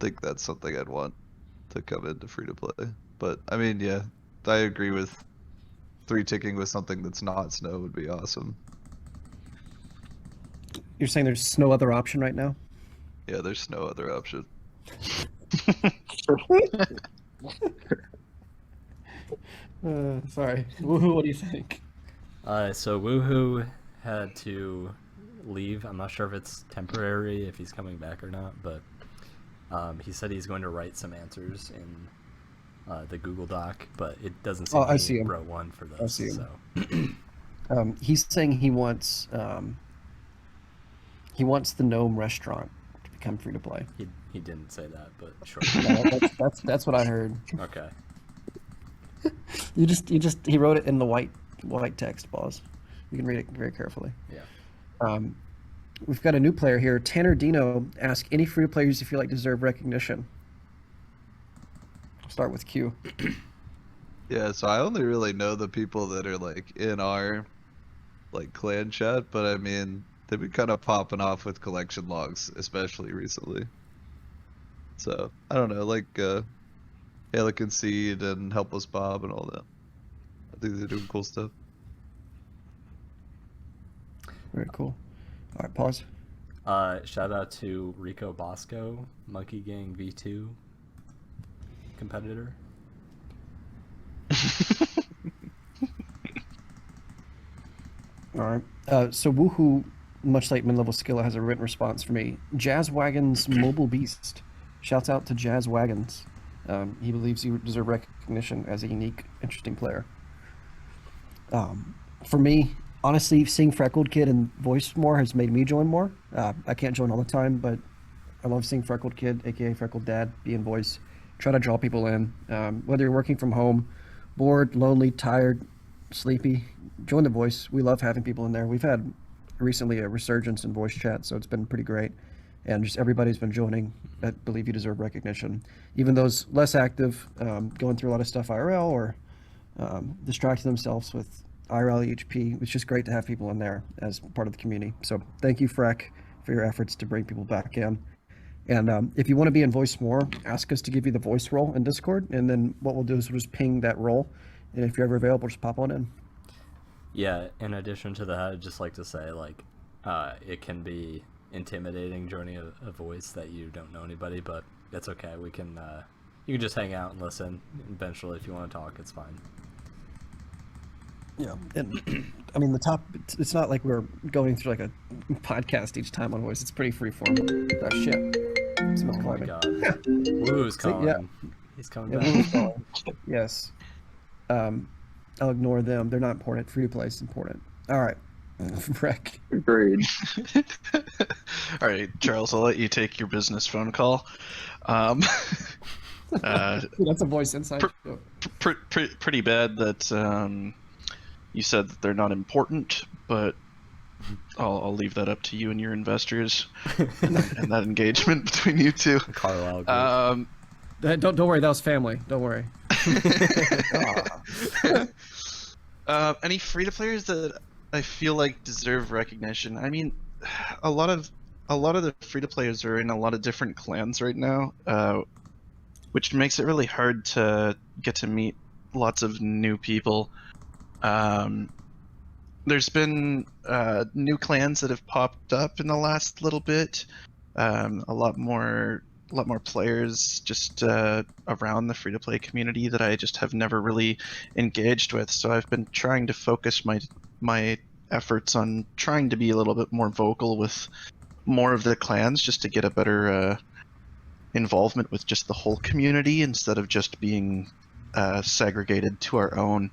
think that's something I'd want to come into free to play. But I mean, yeah, I agree with 3-ticking with something that's not snow would be awesome. You're saying there's no other option right now? Yeah, there's no other option. Sorry. Woohoo, what do you think? So Woohoo had to leave. I'm not sure if it's temporary, if he's coming back or not, but he said he's going to write some answers in the Google Doc, but it doesn't seem I see him. wrote one for this. I see him. So. He's saying he wants the Gnome restaurant to become free to play. He didn't say that, but sure. No, that's what I heard. Okay. He wrote it in the white text, Pawz. You can read it very carefully. Yeah. We've got a new player here. Tanner Dino asks, any free players you feel like deserve recognition? Start with Q. Yeah, so I only really know the people that are like in our like clan chat, but I mean they've been kind of popping off with collection logs, especially recently. So I don't know, like Helican Seed and Helpless Bob and all that. I think they're doing cool stuff. Very cool. All right, pause. Shout out to Rico Bosco, Monkey Gang V2 competitor. All right. So Woohoo, much like mid-level Skilla, has a written response for me. Jazz Wagons Mobile Beast. Shouts out to Jazz Wagons. He believes you deserve recognition as a unique, interesting player. For me, honestly, seeing Freckled Kid and voice more has made me join more. I can't join all the time, but I love seeing Freckled Kid, aka Freckled Dad, be in voice. Try to draw people in. Whether you're working from home, bored, lonely, tired, sleepy, join the voice. We love having people in there. We've had recently a resurgence in voice chat, so it's been pretty great. And just everybody's been joining. I believe you deserve recognition. Even those less active, going through a lot of stuff IRL or distracting themselves with IRL EHP. It's just great to have people in there as part of the community. So thank you, Freck, for your efforts to bring people back in. And if you want to be in voice more, ask us to give you the voice role in Discord. And then what we'll do is we'll just ping that role. And if you're ever available, just pop on in. Yeah, in addition to that, I'd just like to say, like, it can be intimidating joining a voice that you don't know anybody, but it's okay. We can, you can just hang out and listen. Eventually, if you want to talk, it's fine. Yeah, and I mean it's not like we're going through like a podcast each time on voice. It's pretty freeform. Shit. Someone's Oh my climbing. god. Woo's calling. Yeah. He's coming Yeah, back. Woo's calling. Yes. I'll ignore them. They're not important. Free to play is important. All right. Wreck. Agreed. All right, Charles, I'll let you take your business phone call. That's a voice inside. Pretty bad that you said that they're not important, but I'll leave that up to you and your investors and that engagement between you two. Carlisle group. Don't worry. That was family. Don't worry. Any free-to-players that I feel like deserve recognition? I mean, a lot of the free-to-players are in a lot of different clans right now, which makes it really hard to get to meet lots of new people. There's been new clans that have popped up in the last little bit. A lot more players just around the free-to-play community that I just have never really engaged with. So I've been trying to focus my efforts on trying to be a little bit more vocal with more of the clans, just to get a better involvement with just the whole community instead of just being segregated to our own.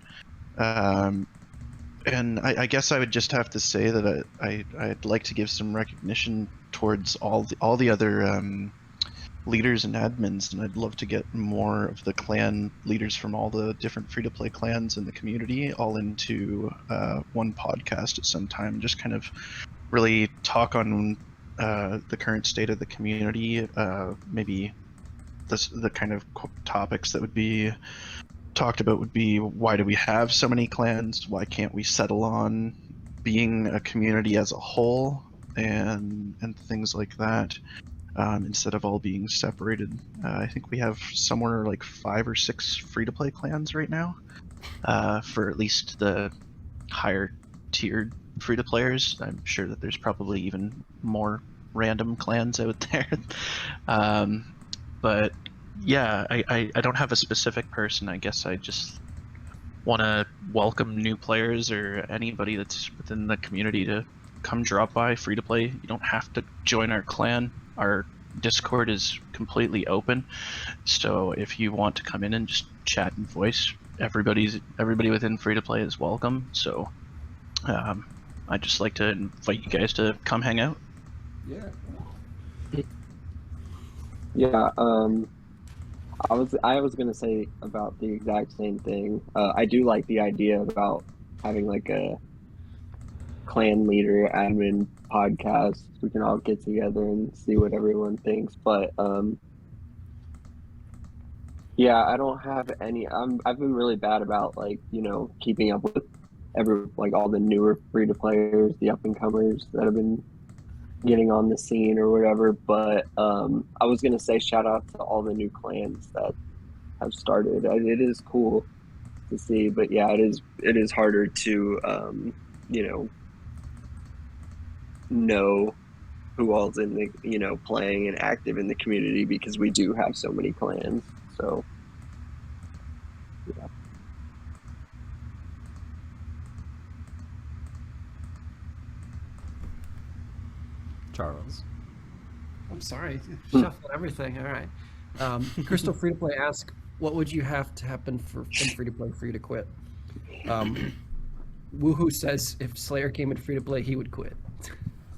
And I guess I would just have to say that I'd like to give some recognition towards all the other leaders and admins, and I'd love to get more of the clan leaders from all the different free-to-play clans in the community all into one podcast at some time, just kind of really talk on the current state of the community, maybe the kind of topics that would be talked about would be, why do we have so many clans? Why can't we settle on being a community as a whole, and things like that, instead of all being separated. I think we have somewhere like 5 or 6 free-to-play clans right now, for at least the higher tiered free-to-players. I'm sure that there's probably even more random clans out there. But yeah, I don't have a specific person. I guess I just want to welcome new players or anybody that's within the community to come drop by free to play. You don't have to join our clan. Our Discord is completely open, so if you want to come in and just chat and voice, everybody within free to play is welcome. So I'd just like to invite you guys to come hang out. Yeah, I was gonna say about the exact same thing. I do like the idea about having like a clan leader admin podcast. We can all get together and see what everyone thinks. But Yeah, I don't have any. I've been really bad about like, keeping up with like all the newer free to players, the up and comers that have been getting on the scene or whatever. But I was gonna say shout out to all the new clans that have started. It is cool to see, but yeah, it is harder to you know who all's in the playing and active in the community because we do have so many clans. So yeah. Charles. I'm sorry, shuffled everything. All right. Crystal Free to Play asks, what would you have to happen in Free to Play for you to quit? Woohoo says if Slayer came in Free to Play, he would quit.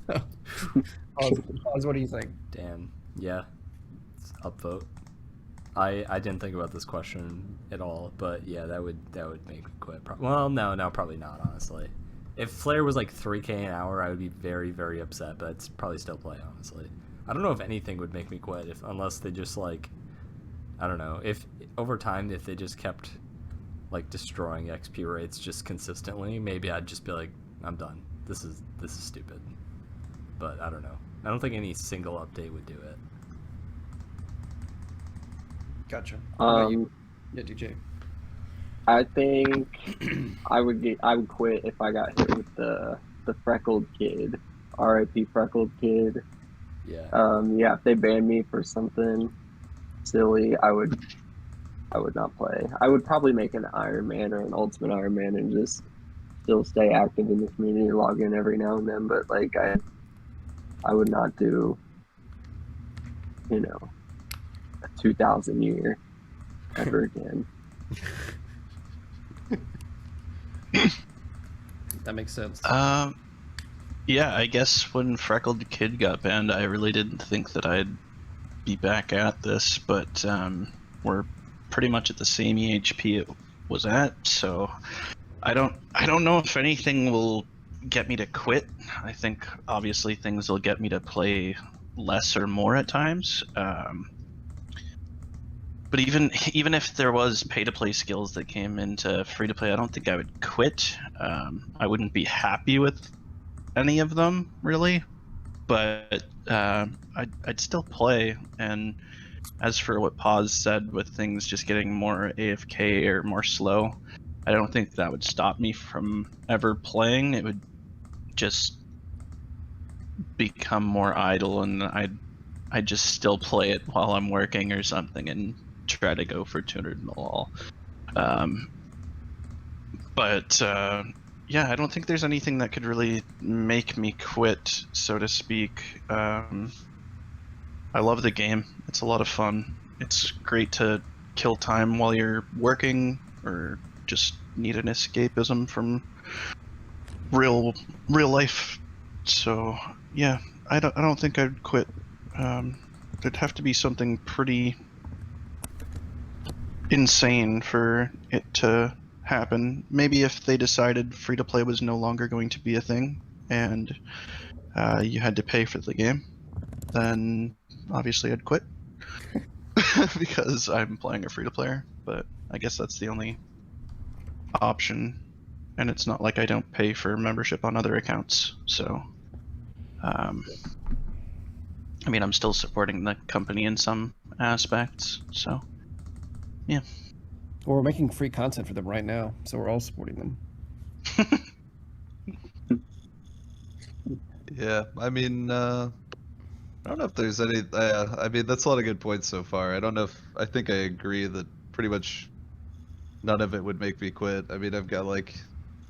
Pawz, what do you think? Damn. Yeah. It's upvote. I didn't think about this question at all, but yeah, that would make me quit. Well, no, probably not, honestly. If Flare was like 3K an hour, I would be very, very upset, but I'd probably still play, honestly. I don't know if anything would make me quit unless they just like, I don't know, if over time, if they just kept like destroying XP rates just consistently, maybe I'd just be like, I'm done. This is stupid. But I don't know. I don't think any single update would do it. Gotcha. How about you? Yeah, DJ. I think I would quit if I got hit with the freckled kid. R.I.P. freckled kid. Yeah. Yeah, if they banned me for something silly, I would not play. I would probably make an Ironman or an Ultimate Ironman and just still stay active in the community, log in every now and then, but like I would not do a 2,000 year ever again. That makes sense. Yeah, I guess when Freckled Kid got banned, I really didn't think that I'd be back at this, but we're pretty much at the same EHP it was at, so I don't know if anything will get me to quit. I think obviously things will get me to play less or more at times. But even if there was pay-to-play skills that came into free-to-play, I don't think I would quit. I wouldn't be happy with any of them, really. But I'd still play. And as for what Pawz said with things just getting more AFK or more slow, I don't think that would stop me from ever playing. It would just become more idle, and I'd just still play it while I'm working or something and try to go for 200 mil all. Yeah, I don't think there's anything that could really make me quit, so to speak. I love the game. It's a lot of fun. It's great to kill time while you're working or just need an escapism from real life. So yeah, I don't think I'd quit. There'd have to be something pretty insane for it to happen. Maybe if they decided free to play was no longer going to be a thing and you had to pay for the game, then obviously I'd quit because I'm playing a free to player. But I guess that's the only option, and it's not like I don't pay for membership on other accounts. So I mean, I'm still supporting the company in some aspects, so yeah. Well, we're making free content for them right now, so we're all supporting them. Yeah, I mean, I don't know if there's any. I mean, that's a lot of good points so far. I don't know if I think I agree that pretty much none of it would make me quit. I mean, I've got like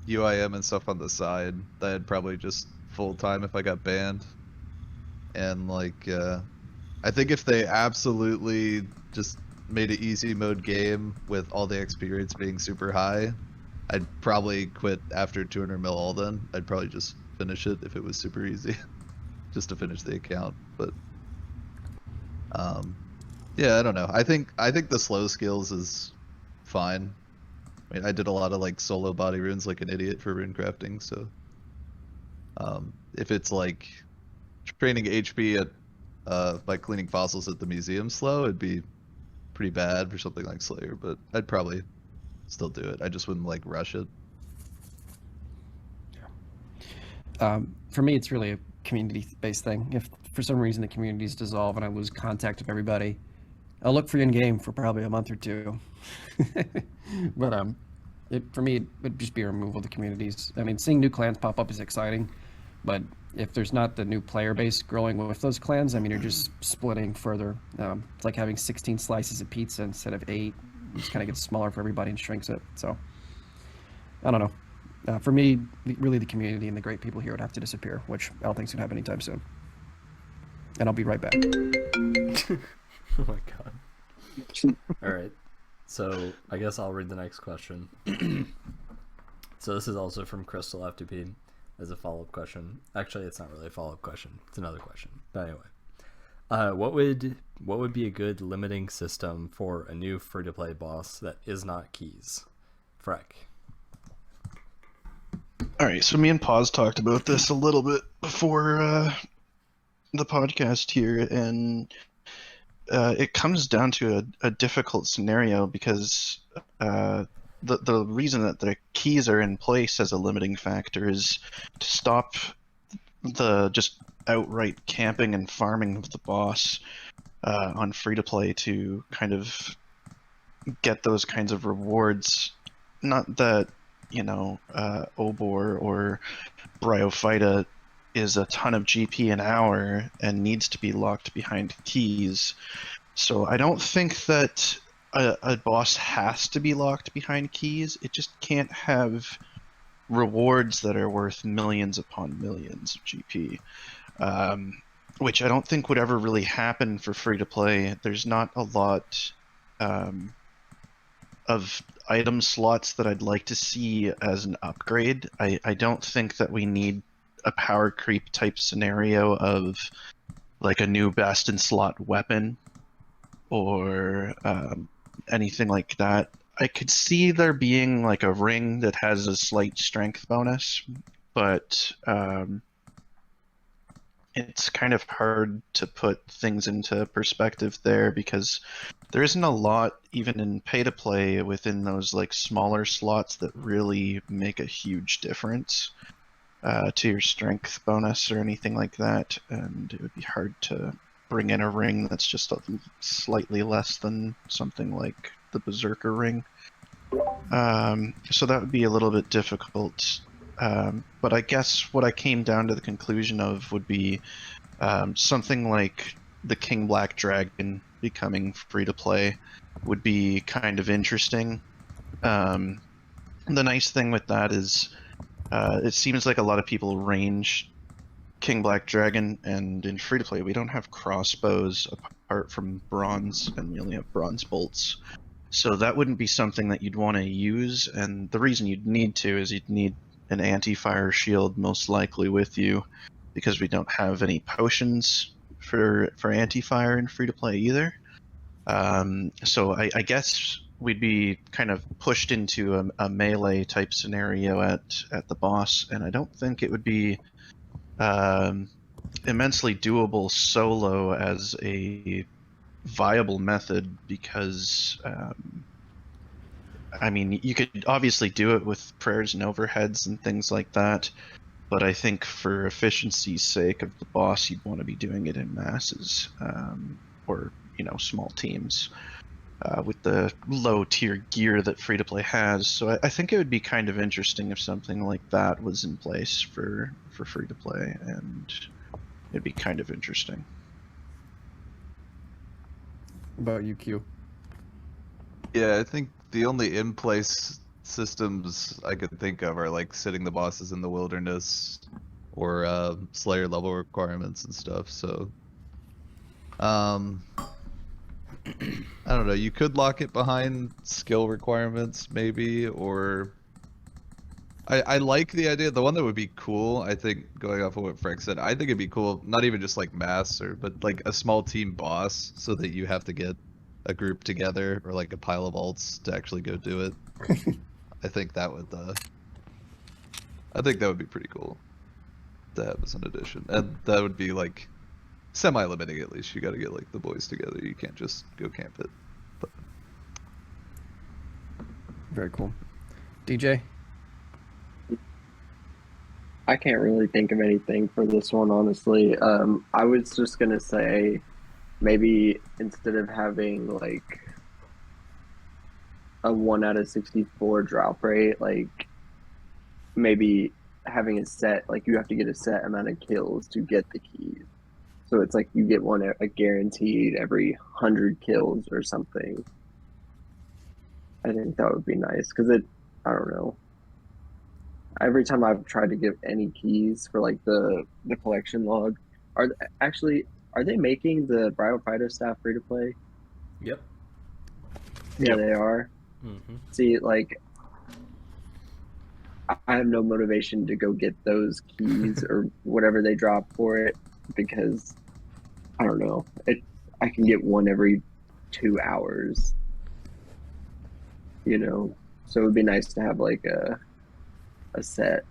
UIM and stuff on the side that I'd probably just full time if I got banned. And like, I think if they absolutely just made an easy mode game with all the experience being super high, I'd probably quit after 200 mil all then. I'd probably just finish it if it was super easy just to finish the account. But yeah, I don't know. I think the slow skills is fine. I mean, I did a lot of like solo body runes like an idiot for rune crafting, so if it's like training HP at by cleaning fossils at the museum slow, it'd be pretty bad for something like Slayer, but I'd probably still do it. I just wouldn't like rush it. For me, it's really a community-based thing. If for some reason the communities dissolve and I lose contact with everybody, I'll look for you in game for probably a month or two. But for me, it would just be a removal of the communities. I mean, seeing new clans pop up is exciting, but if there's not the new player base growing with those clans, I mean, you're just splitting further. It's like having 16 slices of pizza instead of 8. It just kind of gets smaller for everybody and shrinks it. So, I don't know. For me, really the community and the great people here would have to disappear, which I don't think is going to happen anytime soon. And I'll be right back. Oh my god. All right. So I guess I'll read the next question. So this is also from Crystal F2P as a follow-up question. Actually, it's not really a follow-up question. It's another question. But anyway, what would be a good limiting system for a new free-to-play boss that is not keys? Freck. All right, so me and Pawz talked about this a little bit before the podcast here, and it comes down to a difficult scenario because the reason that the keys are in place as a limiting factor is to stop the just outright camping and farming of the boss on free-to-play to kind of get those kinds of rewards. Not that, you know, Obor or Bryophyta is a ton of GP an hour and needs to be locked behind keys. So I don't think that a boss has to be locked behind keys. It just can't have rewards that are worth millions upon millions of GP, which I don't think would ever really happen for free-to-play. There's not a lot of item slots that I'd like to see as an upgrade. I don't think that we need a power creep type scenario of like a new best in slot weapon or anything like that. I could see there being like a ring that has a slight strength bonus, but it's kind of hard to put things into perspective there because there isn't a lot even in pay to play within those like smaller slots that really make a huge difference to your strength bonus or anything like that, and it would be hard to bring in a ring that's just slightly less than something like the Berserker ring. So that would be a little bit difficult. But I guess what I came down to the conclusion of would be something like the King Black Dragon becoming free to play would be kind of interesting. The nice thing with that is it seems like a lot of people range King Black Dragon, and in free to play we don't have crossbows apart from bronze, and we only have bronze bolts. So that wouldn't be something that you'd want to use, and the reason you'd need to is you'd need an anti-fire shield most likely with you, because we don't have any potions for anti-fire in free-to-play either. So I guess we'd be kind of pushed into a melee type scenario at the boss, and I don't think it would be immensely doable solo as a viable method, because I mean, you could obviously do it with prayers and overheads and things like that, but I think for efficiency's sake of the boss, you'd want to be doing it in masses, or, you know, small teams with the low tier gear that free-to-play has. So I think it would be kind of interesting if something like that was in place for free-to-play, and it'd be kind of interesting. About you, Q? Yeah, I think the only in-place systems I could think of are like sitting the bosses in the wilderness or Slayer level requirements and stuff. So, I don't know. You could lock it behind skill requirements, maybe, or I like the idea. The one that would be cool, I think, going off of what Frank said, I think it'd be cool. Not even just like mass, but like a small team boss, so that you have to get a group together or like a pile of alts to actually go do it. I think that would be pretty cool to have as an addition, and that would be like semi-limiting at least. You got to get like the boys together. You can't just go camp it. Very cool. DJ? I can't really think of anything for this one, honestly. I was just gonna say maybe instead of having like a 1 out of 64 drop rate, like maybe having a set, like you have to get a set amount of kills to get the keys. So it's like you get one guaranteed every 100 kills or something. I think that would be nice because I don't know. Every time I've tried to give any keys for like the collection log, are they making the Bryophyto staff free to play? Yep. Yeah, they are. Mm-hmm. See, like I have no motivation to go get those keys or whatever they drop for it because I don't know. I can get one every 2 hours. You know, so it would be nice to have like a set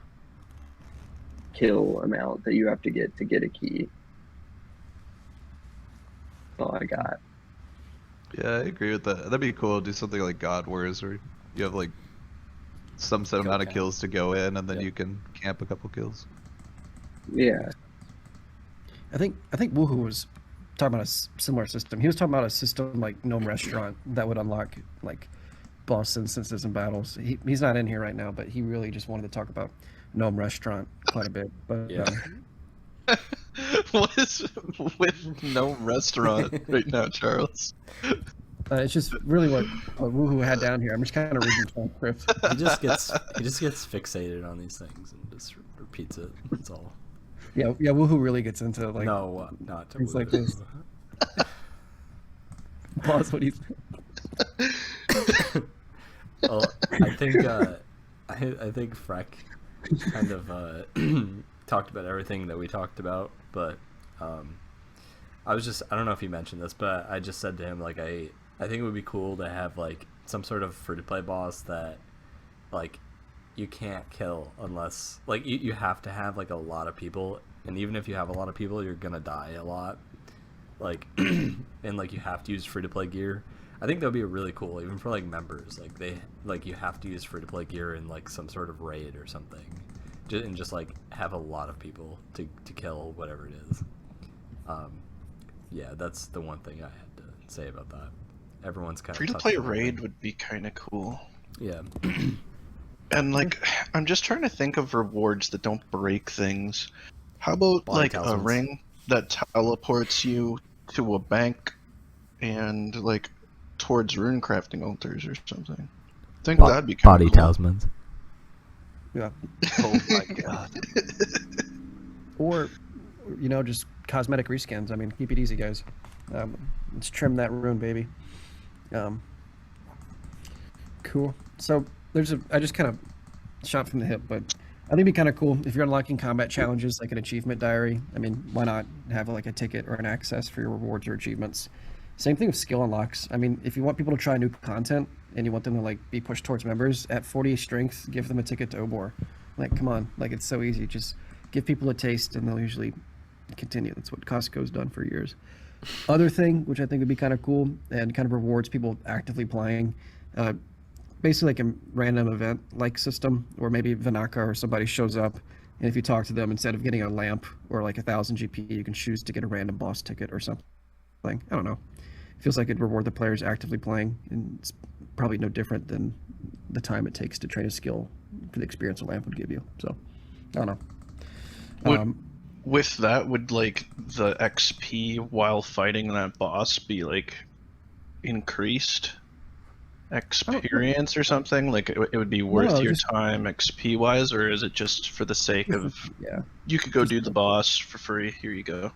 kill amount that you have to get a key. That's all I got. Yeah, I agree with that. That'd be cool. Do something like God Wars where you have like some set amount of kills to go in, and then you can camp a couple kills. Yeah. I think Woohoo was talking about a similar system. He was talking about a system like Gnome Restaurant that would unlock like boss instances and battles. He's not in here right now, but he really just wanted to talk about Gnome Restaurant quite a bit. But Yeah. What is with no restaurant right now, Charles? it's just really what Woohoo had down here. I'm just kind of reading the transcript. He just gets fixated on these things and just repeats it. That's all. Yeah, Woohoo really gets into like No, not to things like Woohoo. this. Pause. What do you think? Well, I think Freck kind of talked about everything that we talked about, but I don't know if he mentioned this, but I just said to him like I think it would be cool to have like some sort of free to play boss that like you can't kill unless like you have to have like a lot of people, and even if you have a lot of people you're gonna die a lot, like and like you have to use free to play gear. I think that would be really cool, even for like members. Like you have to use free to play gear in like some sort of raid or something, and just like have a lot of people to kill whatever it is. Yeah, that's the one thing I had to say about that. Everyone's kind of Free to play raid would be kind of cool. Yeah. And like, I'm just trying to think of rewards that don't break things. How about Body like a talismans. ring that teleports you to a bank and like towards rune crafting altars or something? I think that'd be kind of cool. talismans. Yeah. Oh my god. Or, just cosmetic reskins. I mean, keep it easy, guys. Let's trim that rune, baby. Cool. So I just kind of shot from the hip, but I think it'd be kind of cool if you're unlocking combat challenges like an achievement diary. I mean, why not have like a ticket or an access for your rewards or achievements? Same thing with skill unlocks. I mean, if you want people to try new content and you want them to like be pushed towards members at 40 strength, give them a ticket to Obor. Like, come on, like it's so easy. Just give people a taste and they'll usually continue. That's what Costco's done for years. Other thing, which I think would be kind of cool and kind of rewards people actively playing, basically like a random event like system, or maybe Vanaka or somebody shows up, and if you talk to them, instead of getting a lamp or like 1,000 GP, you can choose to get a random boss ticket or something. I don't know. Feels like it'd reward the players actively playing, and it's probably no different than the time it takes to train a skill for the experience a lamp would give you. So, I don't know. With that, would like the XP while fighting that boss be like increased experience or something? Like it would be worth your time XP wise, or is it just for the sake of you could go do the boss for free? Here you go.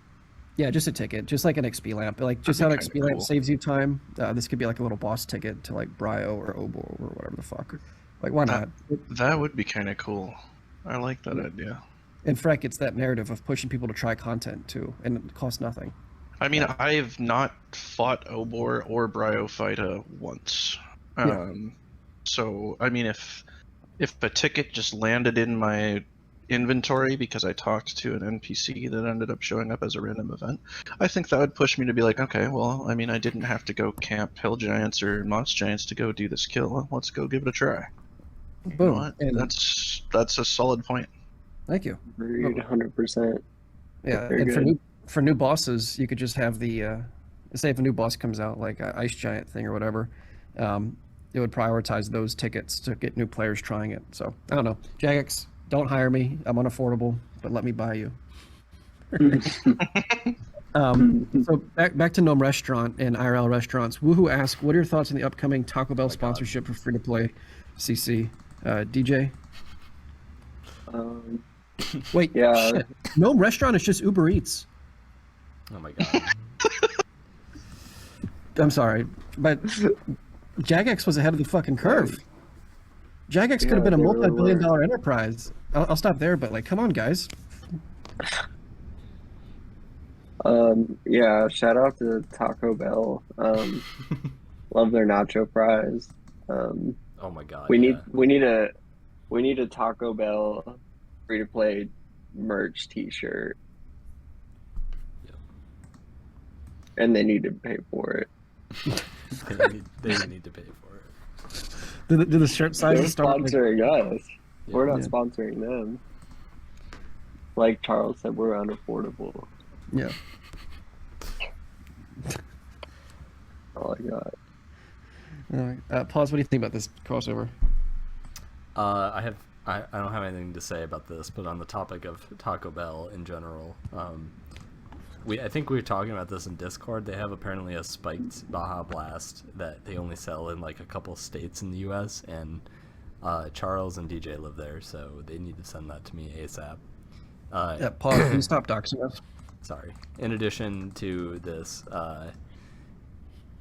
Yeah, just a ticket, just like an XP lamp. Like just how an XP lamp saves you time. This could be like a little boss ticket to like Bryo or Obo or whatever the fuck. Like why not? That would be kind of cool. I like that idea. And Freck, it's that narrative of pushing people to try content too, and it costs nothing. I mean, I have not fought Obor or Bryophyta once. So I mean, if a ticket just landed in my inventory because I talked to an NPC that ended up showing up as a random event, I think that would push me to be like, okay, well, I mean, I didn't have to go camp hill giants or moss giants to go do this kill. Let's go give it a try. You know Boom. what? And That's a solid point. thank you. Agreed, 100%. Yeah, Very and good. for new bosses, you could just have the say if a new boss comes out, like a ice giant thing or whatever, it would prioritize those tickets to get new players trying it. So I don't know, Jagex, don't hire me. I'm unaffordable, but let me buy you. So back to Gnome Restaurant and IRL restaurants. Woohoo asked, what are your thoughts on the upcoming Taco Bell sponsorship for free to play CC? DJ? Wait, Yeah. shit. Gnome Restaurant is just Uber Eats. Oh my god. I'm sorry, but Jagex was ahead of the fucking curve. Jagex could have been a they really multi-billion-dollar enterprise. I'll stop there, but like, come on, guys. Yeah, shout out to Taco Bell. Love their nacho fries. Oh my god. We yeah. need a Taco Bell free to play merch T-shirt, and they need to pay for it. they need to pay for it. Do the shirt They're sizes start? Like, sponsoring us. We're not Yeah. sponsoring them. Like Charles said, we're unaffordable. yeah. Oh my god. Pawz, what do you think about this crossover? I don't have anything to say about this, but on the topic of Taco Bell in general, I think we were talking about this in Discord. They have apparently a spiked Baja Blast that they only sell in like a couple states in the U.S. and Charles and DJ live there, so they need to send that to me ASAP. Yeah, Pawz, can you stop doxing us? Sorry. In addition to this,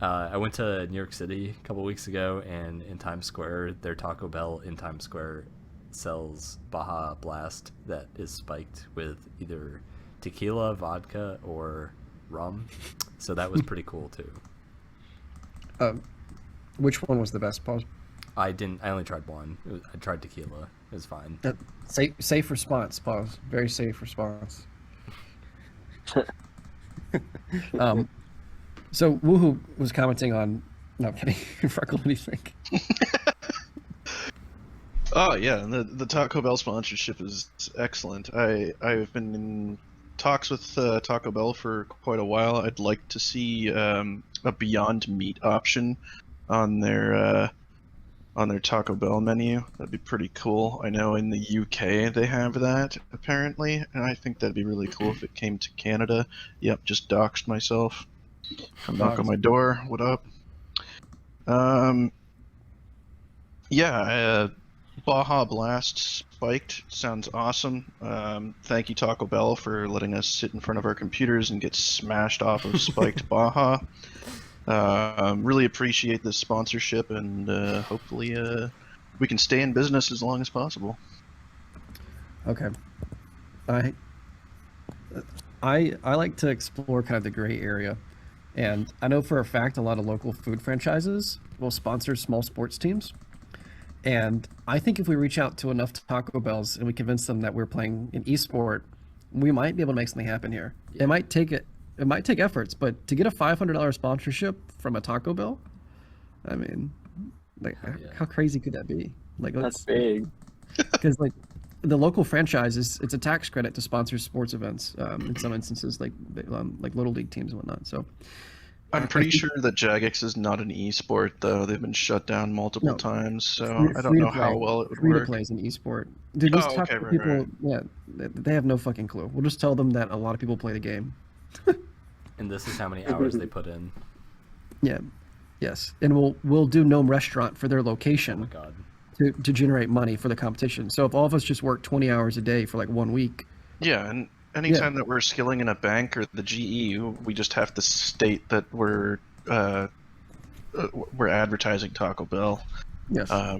I went to New York City a couple weeks ago, and in Times Square, their Taco Bell in Times Square sells Baja Blast that is spiked with either tequila, vodka, or rum. So that was pretty cool too. Which one was the best, Pawz? I only tried one. I tried tequila. It was fine. Safe response, Pawz. Very safe response. So Woohoo was commenting on. No, I'm kidding. Freckled, what do you think? Oh yeah, the Taco Bell sponsorship is excellent. I've been in talks with Taco Bell for quite a while. I'd like to see a Beyond Meat option on their Taco Bell menu. That'd be pretty cool. I know in the UK they have that apparently, and I think that'd be really cool if it came to Canada. Yep, just doxed myself. Come knock on my door. What up? Yeah, Baja Blast spiked sounds awesome. Thank you, Taco Bell, for letting us sit in front of our computers and get smashed off of spiked Baja. Really appreciate this sponsorship, and hopefully we can stay in business as long as possible. Okay. I like to explore kind of the gray area. And I know for a fact a lot of local food franchises will sponsor small sports teams. And I think if we reach out to enough Taco Bells and we convince them that we're playing an esport, we might be able to make something happen here. Yeah. It might take efforts, but to get a $500 sponsorship from a Taco Bell, I mean, like, how crazy could that be? Like, That's big. Because like the local franchise it's a tax credit to sponsor sports events in some instances, like little league teams and whatnot. So I'm pretty sure that Jagex is not an esport, though. They've been shut down multiple times, so I don't know how well it would work. Free to play is an esport. Dude, just talk to people. Right. Yeah, they have no fucking clue. We'll just tell them that a lot of people play the game. And this is how many hours they put in. Yeah, yes, and we'll do Gnome Restaurant for their location. Oh my god. To generate money for the competition. So if all of us just work 20 hours a day for like 1 week. Yeah, and anytime that we're skilling in a bank or the GE, we just have to state that we're advertising Taco Bell. Yes. I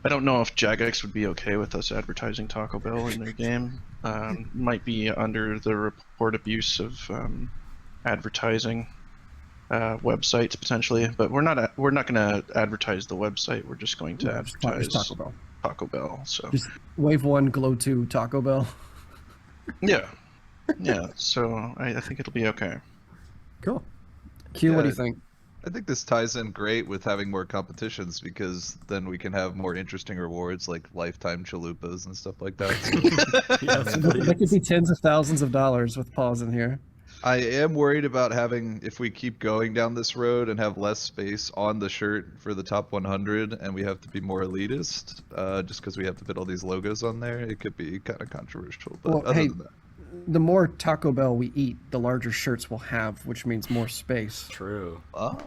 don't know if Jagex would be okay with us advertising Taco Bell in their game. Might be under the report abuse of advertising websites potentially, but we're not going to advertise the website. We're just going to advertise Taco Bell. Taco Bell. So Just wave 1, glow 2, Taco Bell. yeah. So I think it'll be okay. Cool. Q, what do you Yeah. think? I think this ties in great with having more competitions because then we can have more interesting rewards like lifetime chalupas and stuff like that. Yes, There could please. be tens of thousands of dollars with Pawz in here. I am worried about having, if we keep going down this road and have less space on the shirt for the top 100 and we have to be more elitist, just because we have to fit all these logos on there, it could be kind of controversial. But Well, other hey, than that, the more Taco Bell we eat, the larger shirts we'll have, which means more space. True. oh,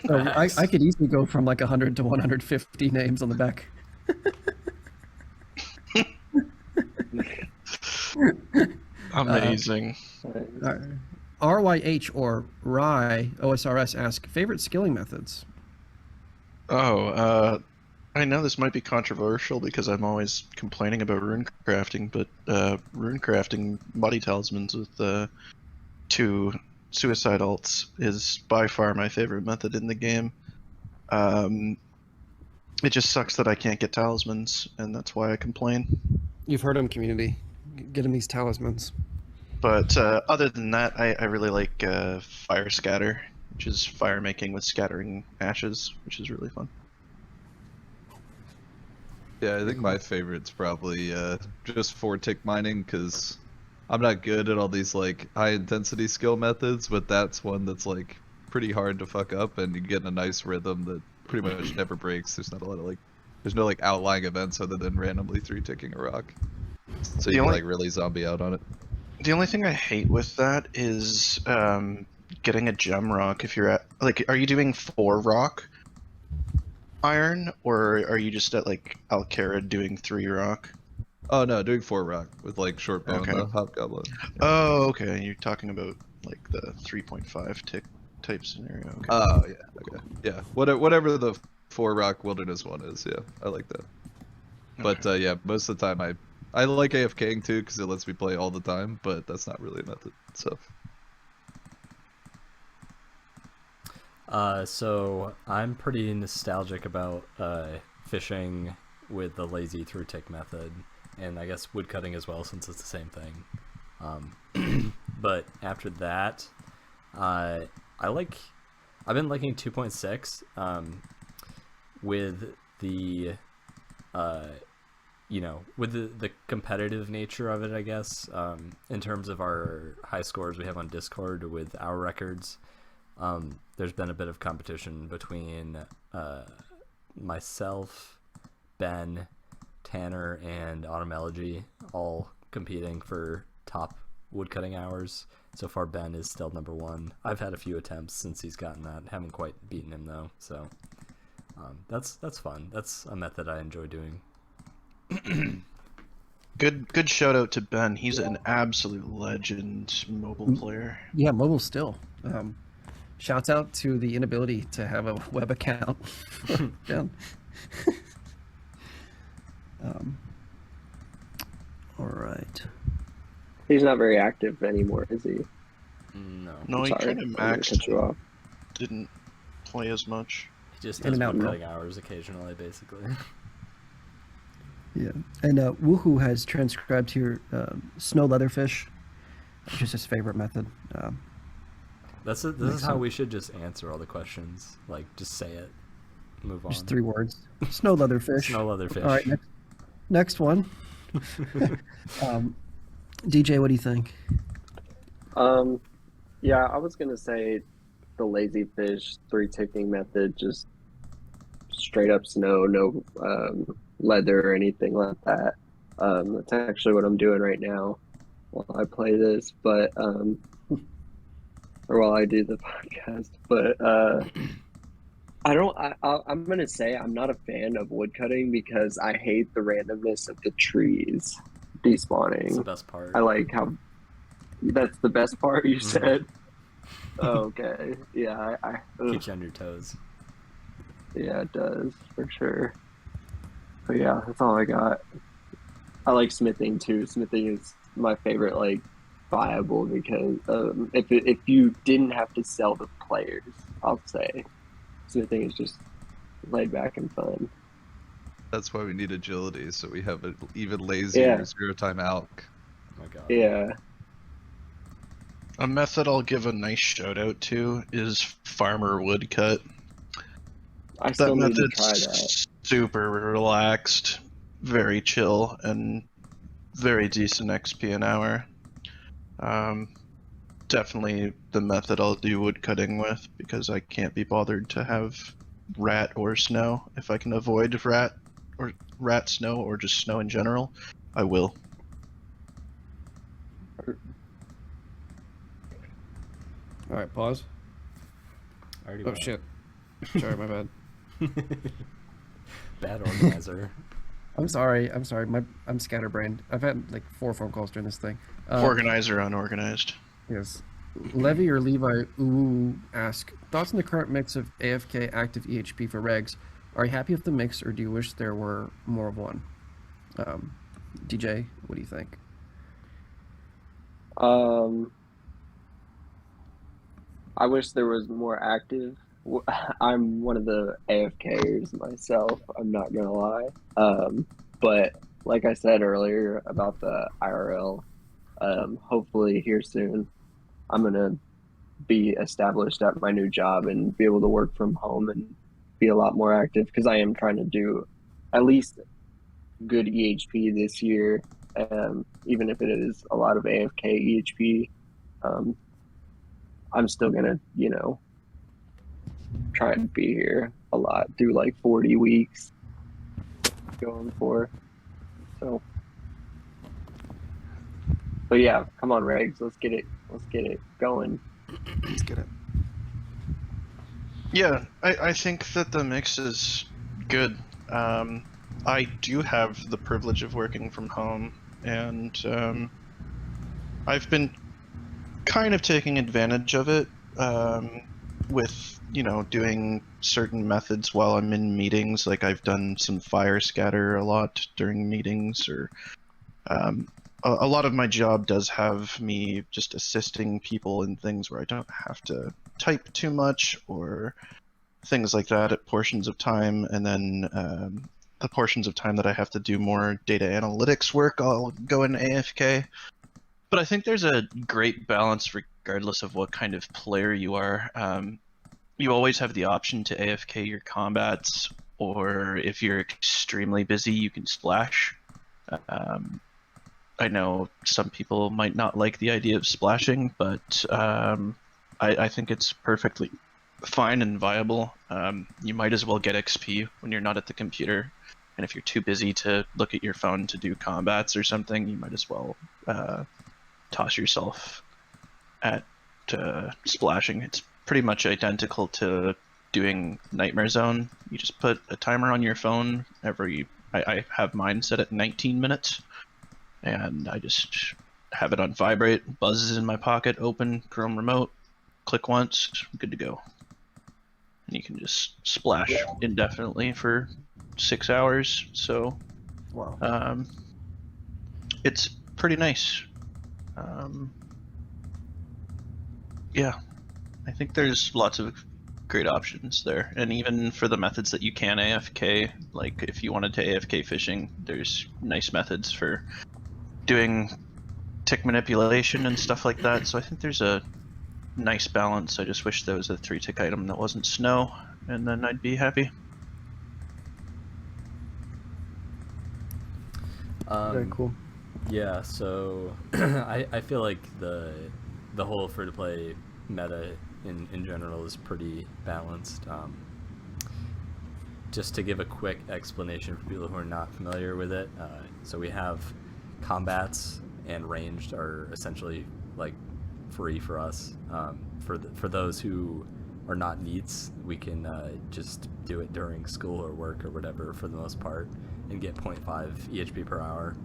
So Facts. I could easily go from like 100 to 150 names on the back. Amazing. RYH or Rye OSRS ask favorite skilling methods. I know this might be controversial because I'm always complaining about rune crafting, but rune crafting body talismans with 2 suicide alts is by far my favorite method in the game. It just sucks that I can't get talismans, and that's why I complain. You've heard them, community. Get them these talismans. But other than that, I really like fire scatter, which is fire making with scattering ashes, which is really fun. yeah, I think my favorite's probably just 4-tick mining because I'm not good at all these like high intensity skill methods, but that's one that's like pretty hard to fuck up and you get in a nice rhythm that pretty much never breaks. There's not a lot of like, there's no like outlying events other than randomly 3-ticking a rock. So The you can only- like really zombie out on it. The only thing I hate with that is getting a gem rock. If you're at like, are you doing 4 rock iron, or are you just at like Alcara doing 3 rock? Oh no, doing 4 rock with like short bow Okay. and the hobgoblin. Oh, okay. You're talking about like the 3.5 tick type scenario. Okay. Oh yeah, okay, yeah. Whatever the 4 rock wilderness one is, yeah, I like that. But yeah, most of the time I like AFKing too because it lets me play all the time, but that's not really a method. So So I'm pretty nostalgic about fishing with the lazy through tick method, and I guess woodcutting as well since it's the same thing. But after that, I've been liking 2.6 with the with the competitive nature of it, I guess, in terms of our high scores we have on Discord with our records. There's been a bit of competition between myself, Ben, Tanner, and Automelogy, all competing for top woodcutting hours. So far, Ben is still number 1. I've had a few attempts since he's gotten that. Haven't quite beaten him though, so that's fun. That's a method I enjoy doing. Good shout out to Ben. He's an absolute legend mobile player. Yeah, mobile still. Shouts out to the inability to have a web account. Down. All right. He's not very active anymore, is he? No, No, he Sorry, kind of I'm gonna maxed cut you off. didn't play as much. he just In does and out, woodcutting hours occasionally, basically. Yeah. And Woohoo has transcribed here snow leatherfish, which is his favorite method. This is how we should just answer all the questions. Like, just say it. Move on. Just 3 words. Snow leatherfish. Snow leatherfish. All right, next one. DJ, what do you think? Yeah, I was gonna say the lazy fish 3-ticking method, just straight up snow, no leather or anything like that. That's actually what I'm doing right now while I play this, but or while I do the podcast. But I'm gonna say I'm not a fan of woodcutting because I hate the randomness of the trees despawning. That's the best part. I like how that's the best part you said. Okay, yeah, Keeps you on your toes. yeah, it does for sure. But yeah, that's all I got. I like smithing too. Smithing is my favorite, like, viable because if you didn't have to sell the players, I'll say smithing is just laid back and fun. That's why we need agility, so we have an even lazier 0 time alk. Oh my god. Yeah. A method I'll give a nice shout out to is farmer woodcut. I still That need to try method's that. super relaxed, very chill, and very decent XP an hour. Definitely the method I'll do woodcutting with, because I can't be bothered to have rat or snow. If I can avoid rat, snow, or just snow in general, I will. All right, pause. I already Oh went. shit. Sorry, my bad. Bad organizer. I'm sorry. I'm scatterbrained. I've had like 4 phone calls during this thing. Organizer unorganized. Yes. Levy or Levi Ooh ask, thoughts on the current mix of AFK active EHP for regs? Are you happy with the mix, or do you wish there were more of one? DJ, what do you think? I wish there was more active. I'm one of the AFKers myself, I'm not gonna lie. But like I said earlier about the IRL, hopefully here soon, I'm gonna be established at my new job and be able to work from home and be a lot more active, because I am trying to do at least good EHP this year, even if it is a lot of AFK EHP. I'm still gonna, try and be here a lot, do like 40 weeks going for. So, but yeah, come on, Regs, let's get it going. Let's get it. Yeah, I think that the mix is good. I do have the privilege of working from home, and I've been kind of taking advantage of it with, doing certain methods while I'm in meetings. Like I've done some fire scatter a lot during meetings, or a lot of my job does have me just assisting people in things where I don't have to type too much or things like that at portions of time, and then the portions of time that I have to do more data analytics work, I'll go in AFK. But I think there's a great balance regardless of what kind of player you are. You always have the option to AFK your combats, or if you're extremely busy, you can splash. I know some people might not like the idea of splashing, but I think it's perfectly fine and viable. You might as well get XP when you're not at the computer, and if you're too busy to look at your phone to do combats or something, you might as well toss yourself at splashing. It's pretty much identical to doing Nightmare Zone. You just put a timer on your phone I have mine set at 19 minutes, and I just have it on vibrate, buzzes in my pocket, open Chrome remote, click once, good to go. And you can just splash indefinitely for 6 hours. So Wow. it's pretty nice. Yeah, I think there's lots of great options there, and even for the methods that you can AFK, like if you wanted to AFK fishing, there's nice methods for doing tick manipulation and stuff like that. So I think there's a nice balance. I just wish there was a 3-tick item that wasn't snow, and then I'd be happy. Very cool. Yeah, so I feel like the whole free-to-play meta in general is pretty balanced. Just to give a quick explanation for people who are not familiar with it, so we have combats and ranged are essentially like free for us. For those who are not neats, we can just do it during school or work or whatever for the most part and get 0.5 EHP per hour.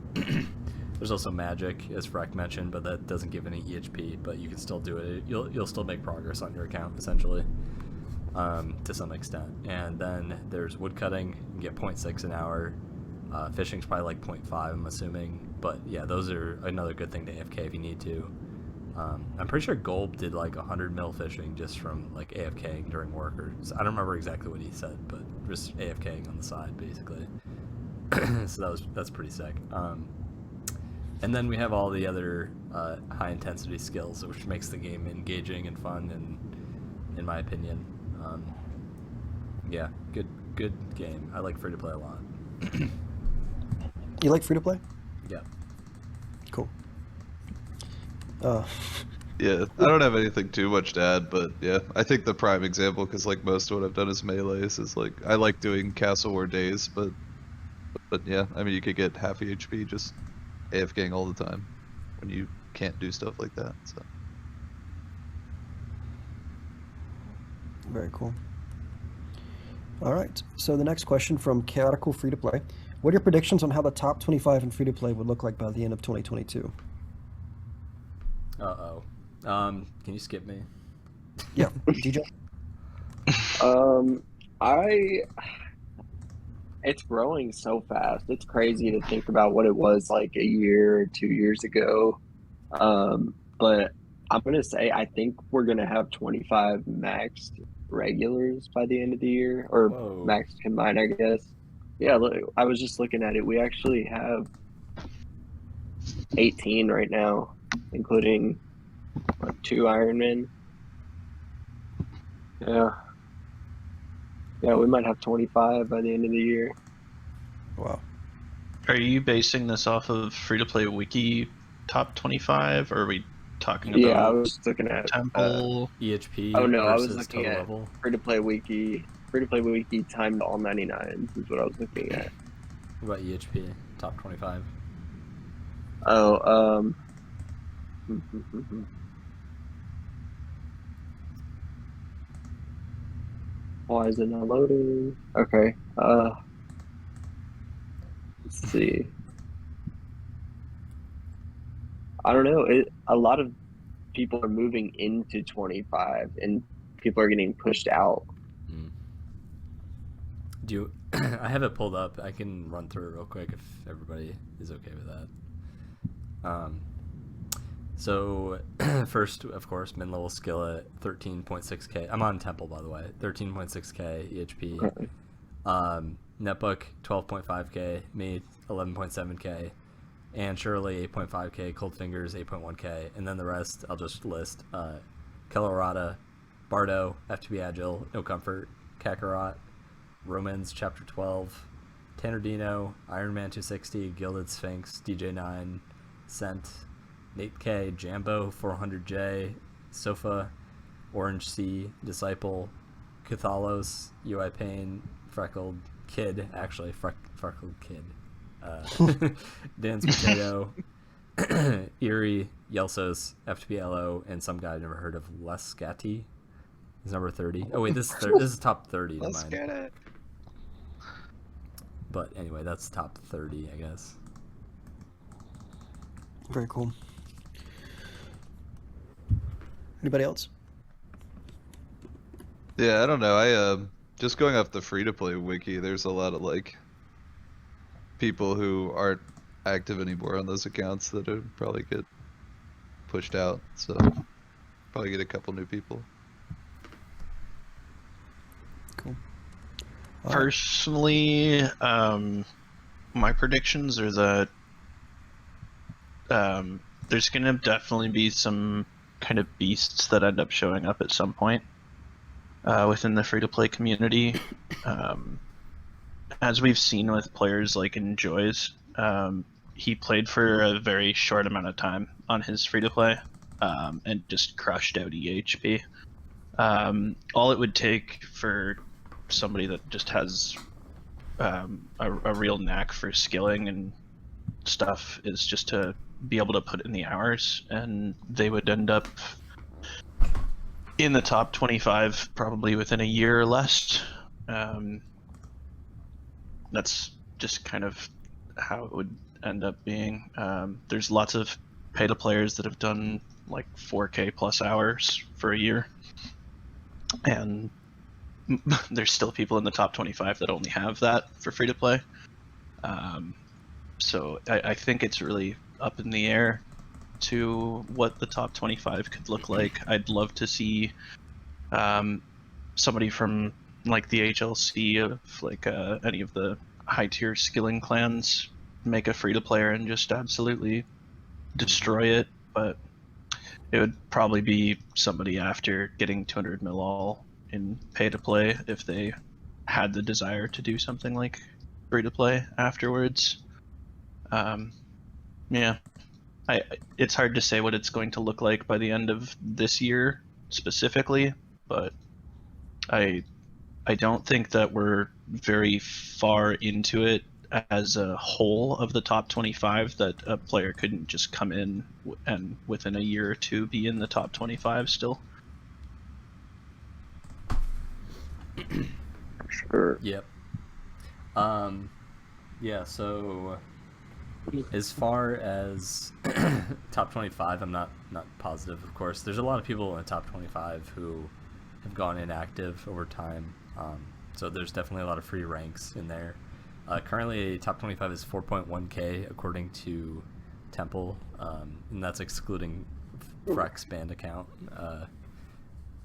There's also magic, as Freck mentioned, but that doesn't give any EHP, but you can still do it. You'll still make progress on your account, essentially, to some extent. And then there's woodcutting, you can get 0.6 an hour. Fishing's probably like 0.5, I'm assuming. But yeah, those are another good thing to AFK if you need to. I'm pretty sure Golb did like 100 mil fishing just from like AFKing during work, or I don't remember exactly what he said, but just AFKing on the side, basically. So that's pretty sick. And then we have all the other high intensity skills, which makes the game engaging and fun, and in my opinion, yeah, good game. I like free to play a lot. You like free to play? Yeah. Cool. Yeah, I don't have anything too much to add, but yeah, I think the prime example, because like most of what I've done is melees, is like I like doing Castle War days, but yeah, I mean you could get half HP just AFKing all the time when you can't do stuff like that. So Very cool. All right. So the next question from Chaotical Free to Play: what are your predictions on how the top 25 in free to play would look like by the end of 2022? Uh-oh. Can you skip me? Yeah, DJ. It's growing so fast. It's crazy to think about what it was like a year or 2 years ago. But I'm gonna say I think we're gonna have 25 maxed regulars by the end of the year, or Whoa. maxed combined, I guess. Yeah, look, I was just looking at it. We actually have 18 right now, including 2 Ironmen. Yeah, we might have 25 by the end of the year. Wow. Are you basing this off of free-to-play wiki top 25, or are we talking about Yeah, I was looking at temple? EHP oh no, I versus was looking total at level? free to play wiki timed all 99s is what I was looking at. What about EHP? Top 25? Oh, why is it not loading? Okay, let's see. I don't know. A lot of people are moving into 25, and people are getting pushed out. Do you? I have it pulled up. I can run through it real quick if everybody is okay with that. So first, of course, mid-level skill at 13.6k. I'm on Temple, by the way. 13.6k EHP. Okay. Netbook 12.5k. Me 11.7k. And Shirley 8.5k. Cold Fingers 8.1k. And then the rest I'll just list. Colorado, Bardo, FtP Agile, No Comfort, Kakarot, Romans Chapter 12, Tanardino, Ironman 260, Gilded Sphinx, DJ9, Scent, Nate K, Jambo 400J, Sofa, Orange C, Disciple, Quthalos, UI Pain, Freckled Kid, actually, Freckled Kid, Dan's Potato, Erie, Yelsos, FTPLO, and some guy I've never heard of, Lescati. He's number 30. Oh wait, this is top 30 to let's mine. get it. But anyway, that's top 30, I guess. Very cool. Anybody else? Yeah, I don't know. I just going off the free-to-play wiki, there's a lot of like people who aren't active anymore on those accounts that would probably get pushed out. So probably get a couple new people. Cool. Personally, my predictions are that there's going to definitely be some kind of beasts that end up showing up at some point within the free-to-play community. As we've seen with players like Enjoys, he played for a very short amount of time on his free-to-play and just crushed out EHP. All it would take for somebody that just has a real knack for skilling and stuff is just to be able to put in the hours, and they would end up in the top 25 probably within a year or less. That's just kind of how it would end up being. There's lots of pay to players that have done like 4K plus hours for a year, and there's still people in the top 25 that only have that for free to play. So I think it's really up in the air to what the top 25 could look like. I'd love to see somebody from like the HLC of like any of the high tier skilling clans make a free to player and just absolutely destroy it, but it would probably be somebody after getting 200 mil all in pay to play if they had the desire to do something like free to play afterwards. Yeah, it's hard to say what it's going to look like by the end of this year specifically, but I don't think that we're very far into it as a whole of the top 25 that a player couldn't just come in and within a year or two be in the top 25 still. Sure. Yep. Yeah, so as far as top 25, I'm not positive, of course. There's a lot of people in the top 25 who have gone inactive over time. So there's definitely a lot of free ranks in there. Currently, top 25 is 4.1k according to Temple, and that's excluding Freck's band account.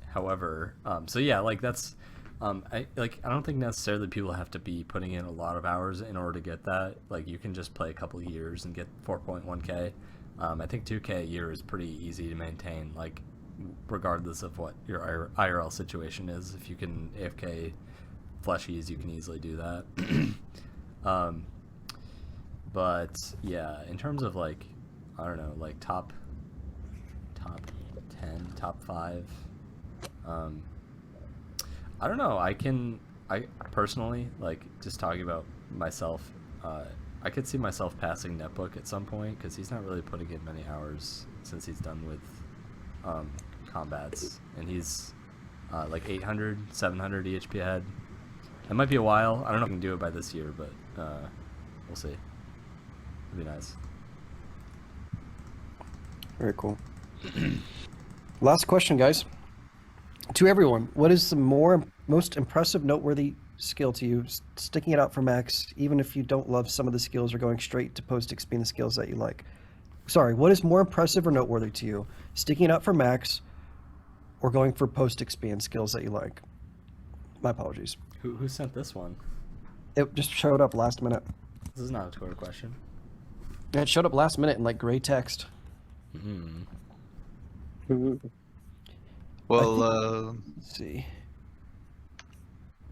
However, so yeah, like that's, I don't think necessarily people have to be putting in a lot of hours in order to get that. Like you can just play a couple of years and get 4.1k. I think 2k a year is pretty easy to maintain, like regardless of what your IRL situation is. If you can AFK fleshies, you can easily do that. But yeah, in terms of like, I don't know, like top 10, top 5, I don't know. I personally, like, just talking about myself, I could see myself passing Netbook at some point because he's not really putting in many hours since he's done with combats, and he's like 800, 700 EHP ahead. It might be a while. I don't know if I can do it by this year, but we'll see. It'd be nice. Very cool. Last question, guys. To everyone, what is the most impressive, noteworthy skill to you? Sticking it out for max, even if you don't love some of the skills, or going straight to post-expand the skills that you like. Sorry, what is more impressive or noteworthy to you? Sticking it out for max, or going for post-expand skills that you like? My apologies. Who sent this one? It just showed up last minute. This is not a Twitter question. It showed up last minute in like gray text. Well, Let's see.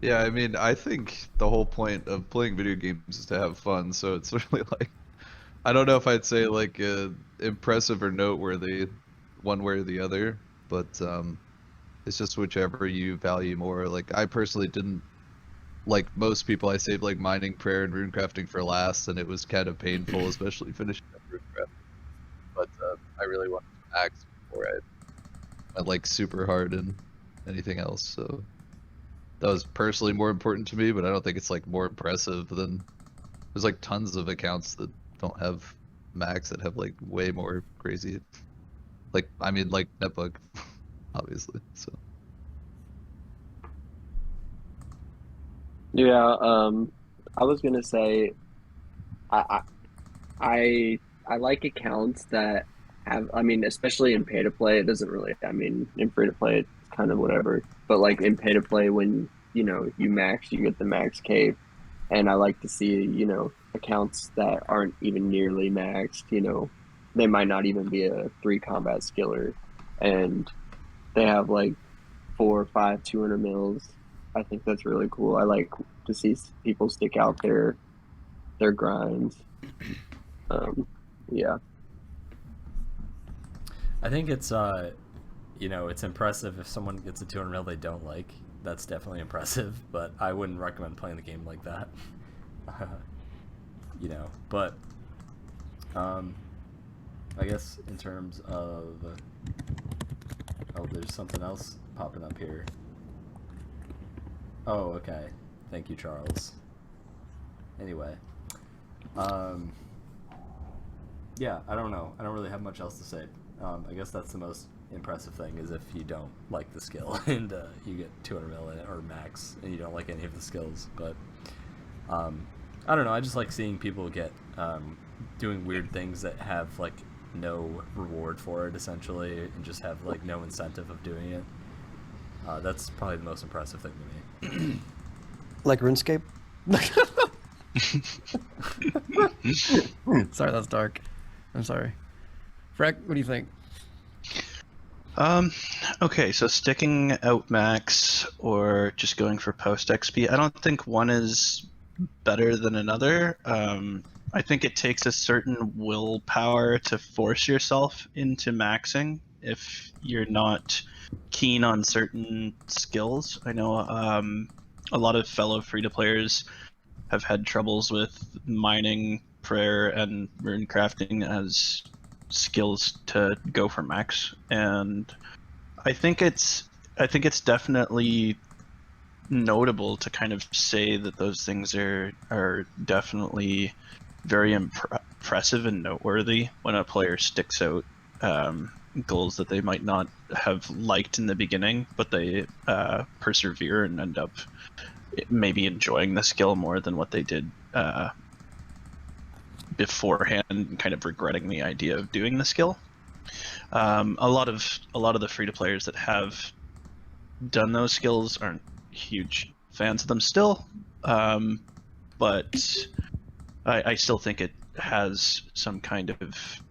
yeah, I mean, I think the whole point of playing video games is to have fun, so it's really like, I don't know if I'd say like impressive or noteworthy one way or the other, but it's just whichever you value more. Like, I personally didn't, like most people, I saved like mining, prayer, and runecrafting for last, and it was kind of painful, especially finishing up runecraft. But I really wanted to max before I went like super hard in anything else, so that was personally more important to me. But I don't think it's like more impressive than, there's like tons of accounts that don't have max that have like way more crazy, like, I mean, like Netbook, obviously. So Yeah, I was gonna say, I like accounts that have, I mean, especially in pay to play, it doesn't really, I mean, in free to play, it's kind of whatever. But like in pay to play, when, you know, you max, you get the max cape. And I like to see, you know, accounts that aren't even nearly maxed, you know, they might not even be a 3 combat skiller, and they have like 4 or 5 200 mils. I think that's really cool. I like to see people stick out their grinds. Yeah. I think it's you know, it's impressive if someone gets a 200 mil they don't like. That's definitely impressive, but I wouldn't recommend playing the game like that. You know, but I guess in terms of, oh, there's something else popping up here. Oh, okay. Thank you, Charles. Anyway, yeah, I don't know. I don't really have much else to say. I guess that's the most impressive thing, is if you don't like the skill and you get 200 mil in it, or max, and you don't like any of the skills. But I don't know. I just like seeing people get doing weird things that have like no reward for it, essentially, and just have like no incentive of doing it. That's probably the most impressive thing to me. Like RuneScape? Sorry, that's dark. I'm sorry. Freck, what do you think? Okay, so sticking out max or just going for post XP, I don't think one is better than another. I think it takes a certain willpower to force yourself into maxing if you're not keen on certain skills. I know a lot of fellow free-to-players have had troubles with mining, prayer, and runecrafting as skills to go for max, and I think it's definitely notable to kind of say that those things are definitely very impressive and noteworthy when a player sticks out goals that they might not have liked in the beginning, but they persevere and end up maybe enjoying the skill more than what they did beforehand, and kind of regretting the idea of doing the skill. A lot of the free-to-players that have done those skills aren't huge fans of them still, but I still think it has some kind of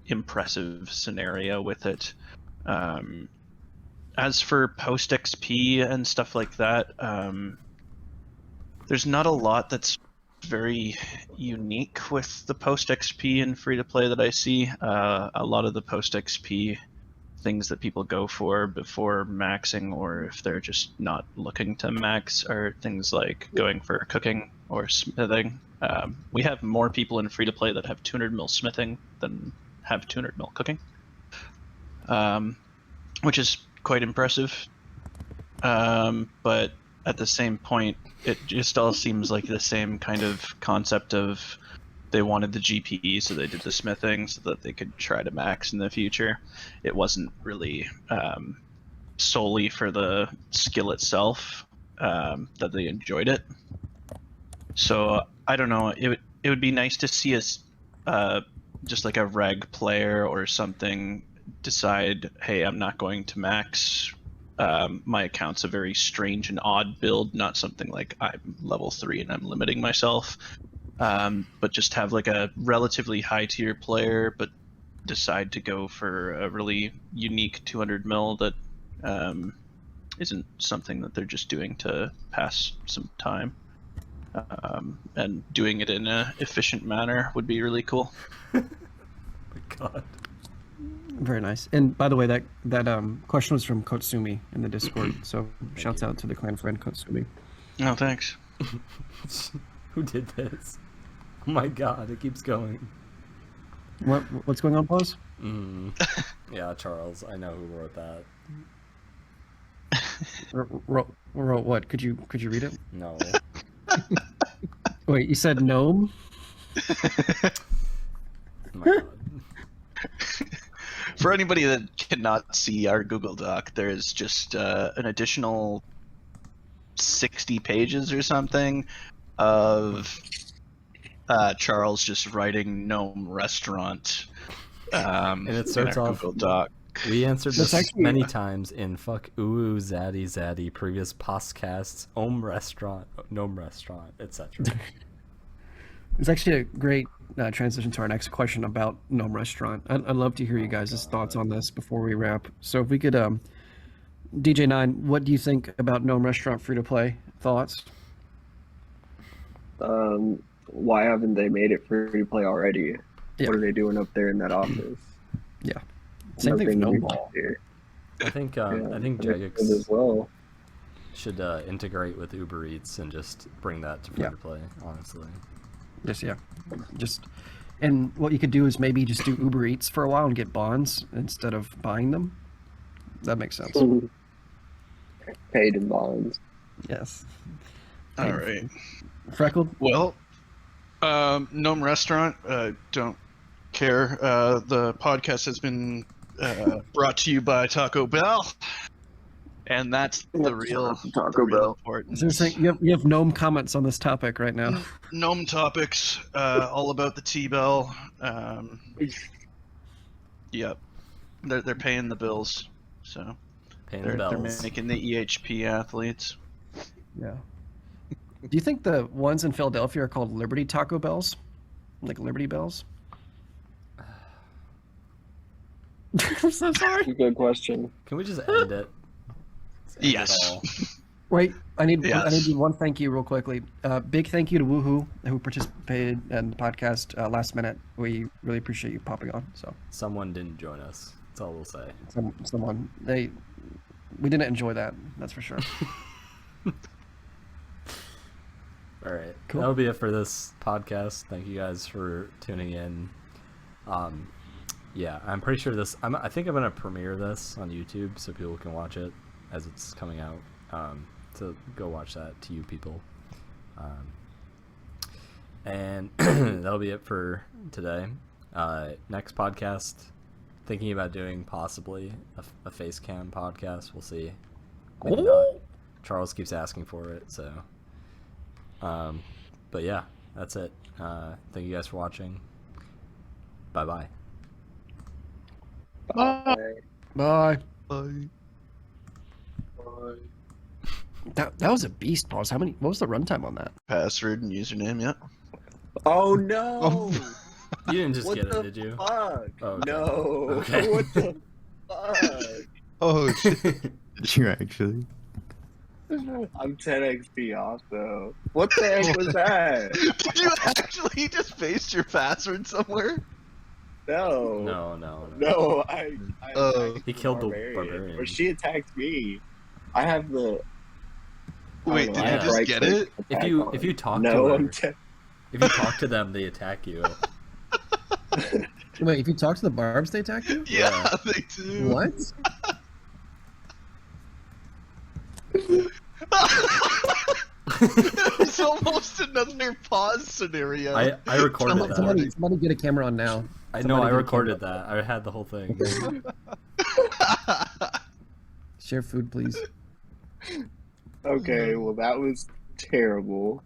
impressive scenario with it. As for post XP and stuff like that, there's not a lot that's very unique with the post XP and free to play that I see. A lot of the post XP things that people go for before maxing, or if they're just not looking to max, are things like going for cooking or smithing. We have more people in free to play that have 200 mil smithing than have 200 mil cooking, which is quite impressive. But at the same point, it just all seems like the same kind of concept of they wanted the GPE, so they did the smithing so that they could try to max in the future. It wasn't really solely for the skill itself that they enjoyed it. So I don't know. It would be nice to see us just like a reg player or something decide, hey, I'm not going to max. My account's a very strange and odd build, not something like I'm level 3 and I'm limiting myself, but just have like a relatively high tier player, but decide to go for a really unique 200 mil that isn't something that they're just doing to pass some time. And doing it in an efficient manner would be really cool. My God. Very nice. And by the way, that question was from Kotsumi in the Discord. So shouts out to the clan friend Kotsumi. Oh, thanks. Who did this? Oh my God, it keeps going. What's going on, Pawz? Yeah, Charles. I know who wrote that. Wrote what? Could you read it? No. Wait, you said gnome? Oh my God. For anybody that cannot see our Google Doc, there's just an additional 60 pages or something of Charles just writing gnome restaurant And it starts in our off. Google Doc. We answered That's this actually- many times in fuck ooh zaddy zaddy previous podcasts, restaurant, gnome restaurant, etc. It's actually a great transition to our next question about Gnome Restaurant. I'd love to hear you guys' thoughts on this before we wrap. So if we could, DJ9, what do you think about Gnome Restaurant free-to-play? Thoughts? Why haven't they made it free to play already? Yeah. What are they doing up there in that office? Yeah. Same thing for Gnome Nothing Ball. here. I think Yeah, Jagex as well. should integrate with Uber Eats and just bring that to free to play. Honestly. And what you could do is maybe just do Uber Eats for a while and get bonds instead of buying them. That makes sense. Paid in bonds. Yes. All right. Freckled? Well, Gnome Restaurant, don't care. The podcast has been brought to you by Taco Bell, and that's the real Taco Bell. important. So you have Gnome comments on this topic right now. Gnome topics, all about the T-Bell. Yep, they're paying the bills, so Paying the they're bells. making the EHP athletes. Yeah. Do you think the ones in Philadelphia are called Liberty Taco Bells? Like Liberty Bells? I'm so sorry. Good question. Can we just end it? Just end it Yes. all. Wait, I need Yes. to do one thank you real quickly. Big thank you to Woohoo who participated in the podcast last minute. We really appreciate you popping on. So Someone didn't join us. That's all we'll say. someone we didn't enjoy that. That's for sure. All right. Cool. That'll be it for this podcast. Thank you guys for tuning in. Yeah, I'm pretty sure I think I'm gonna premiere this on YouTube so people can watch it as it's coming out. So go watch that to you people. And that'll be it for today. Next podcast, thinking about doing possibly a face cam podcast. We'll see. Maybe not. Charles keeps asking for it, so. But yeah, that's it. Thank you guys for watching. Bye-bye. Bye. Bye. Bye. That was a beast, Pawz. What was the runtime on that? Password and username, yeah. Oh no! You didn't just What get the it, did you? fuck? Oh, okay. No. Okay. What the fuck? Oh shit. Did you actually? I'm 10xp off though. What the heck was that? Did you actually just paste your password somewhere? No. No. No, I attacked He killed the barbarian. barbarian. Or she attacked me. I have the. I Wait, don't did know, I you have just right get click it? If attack you on. if you talk No, to I'm her, if you talk to them, they attack you. Wait, if you talk to the barbs, they attack you? Yeah, they do. What? It's almost another pause scenario. I recorded that. Somebody get a camera on now. I know. I Somebody get a recorded camera. that. I had the whole thing. Share food, please. Okay, well that was terrible.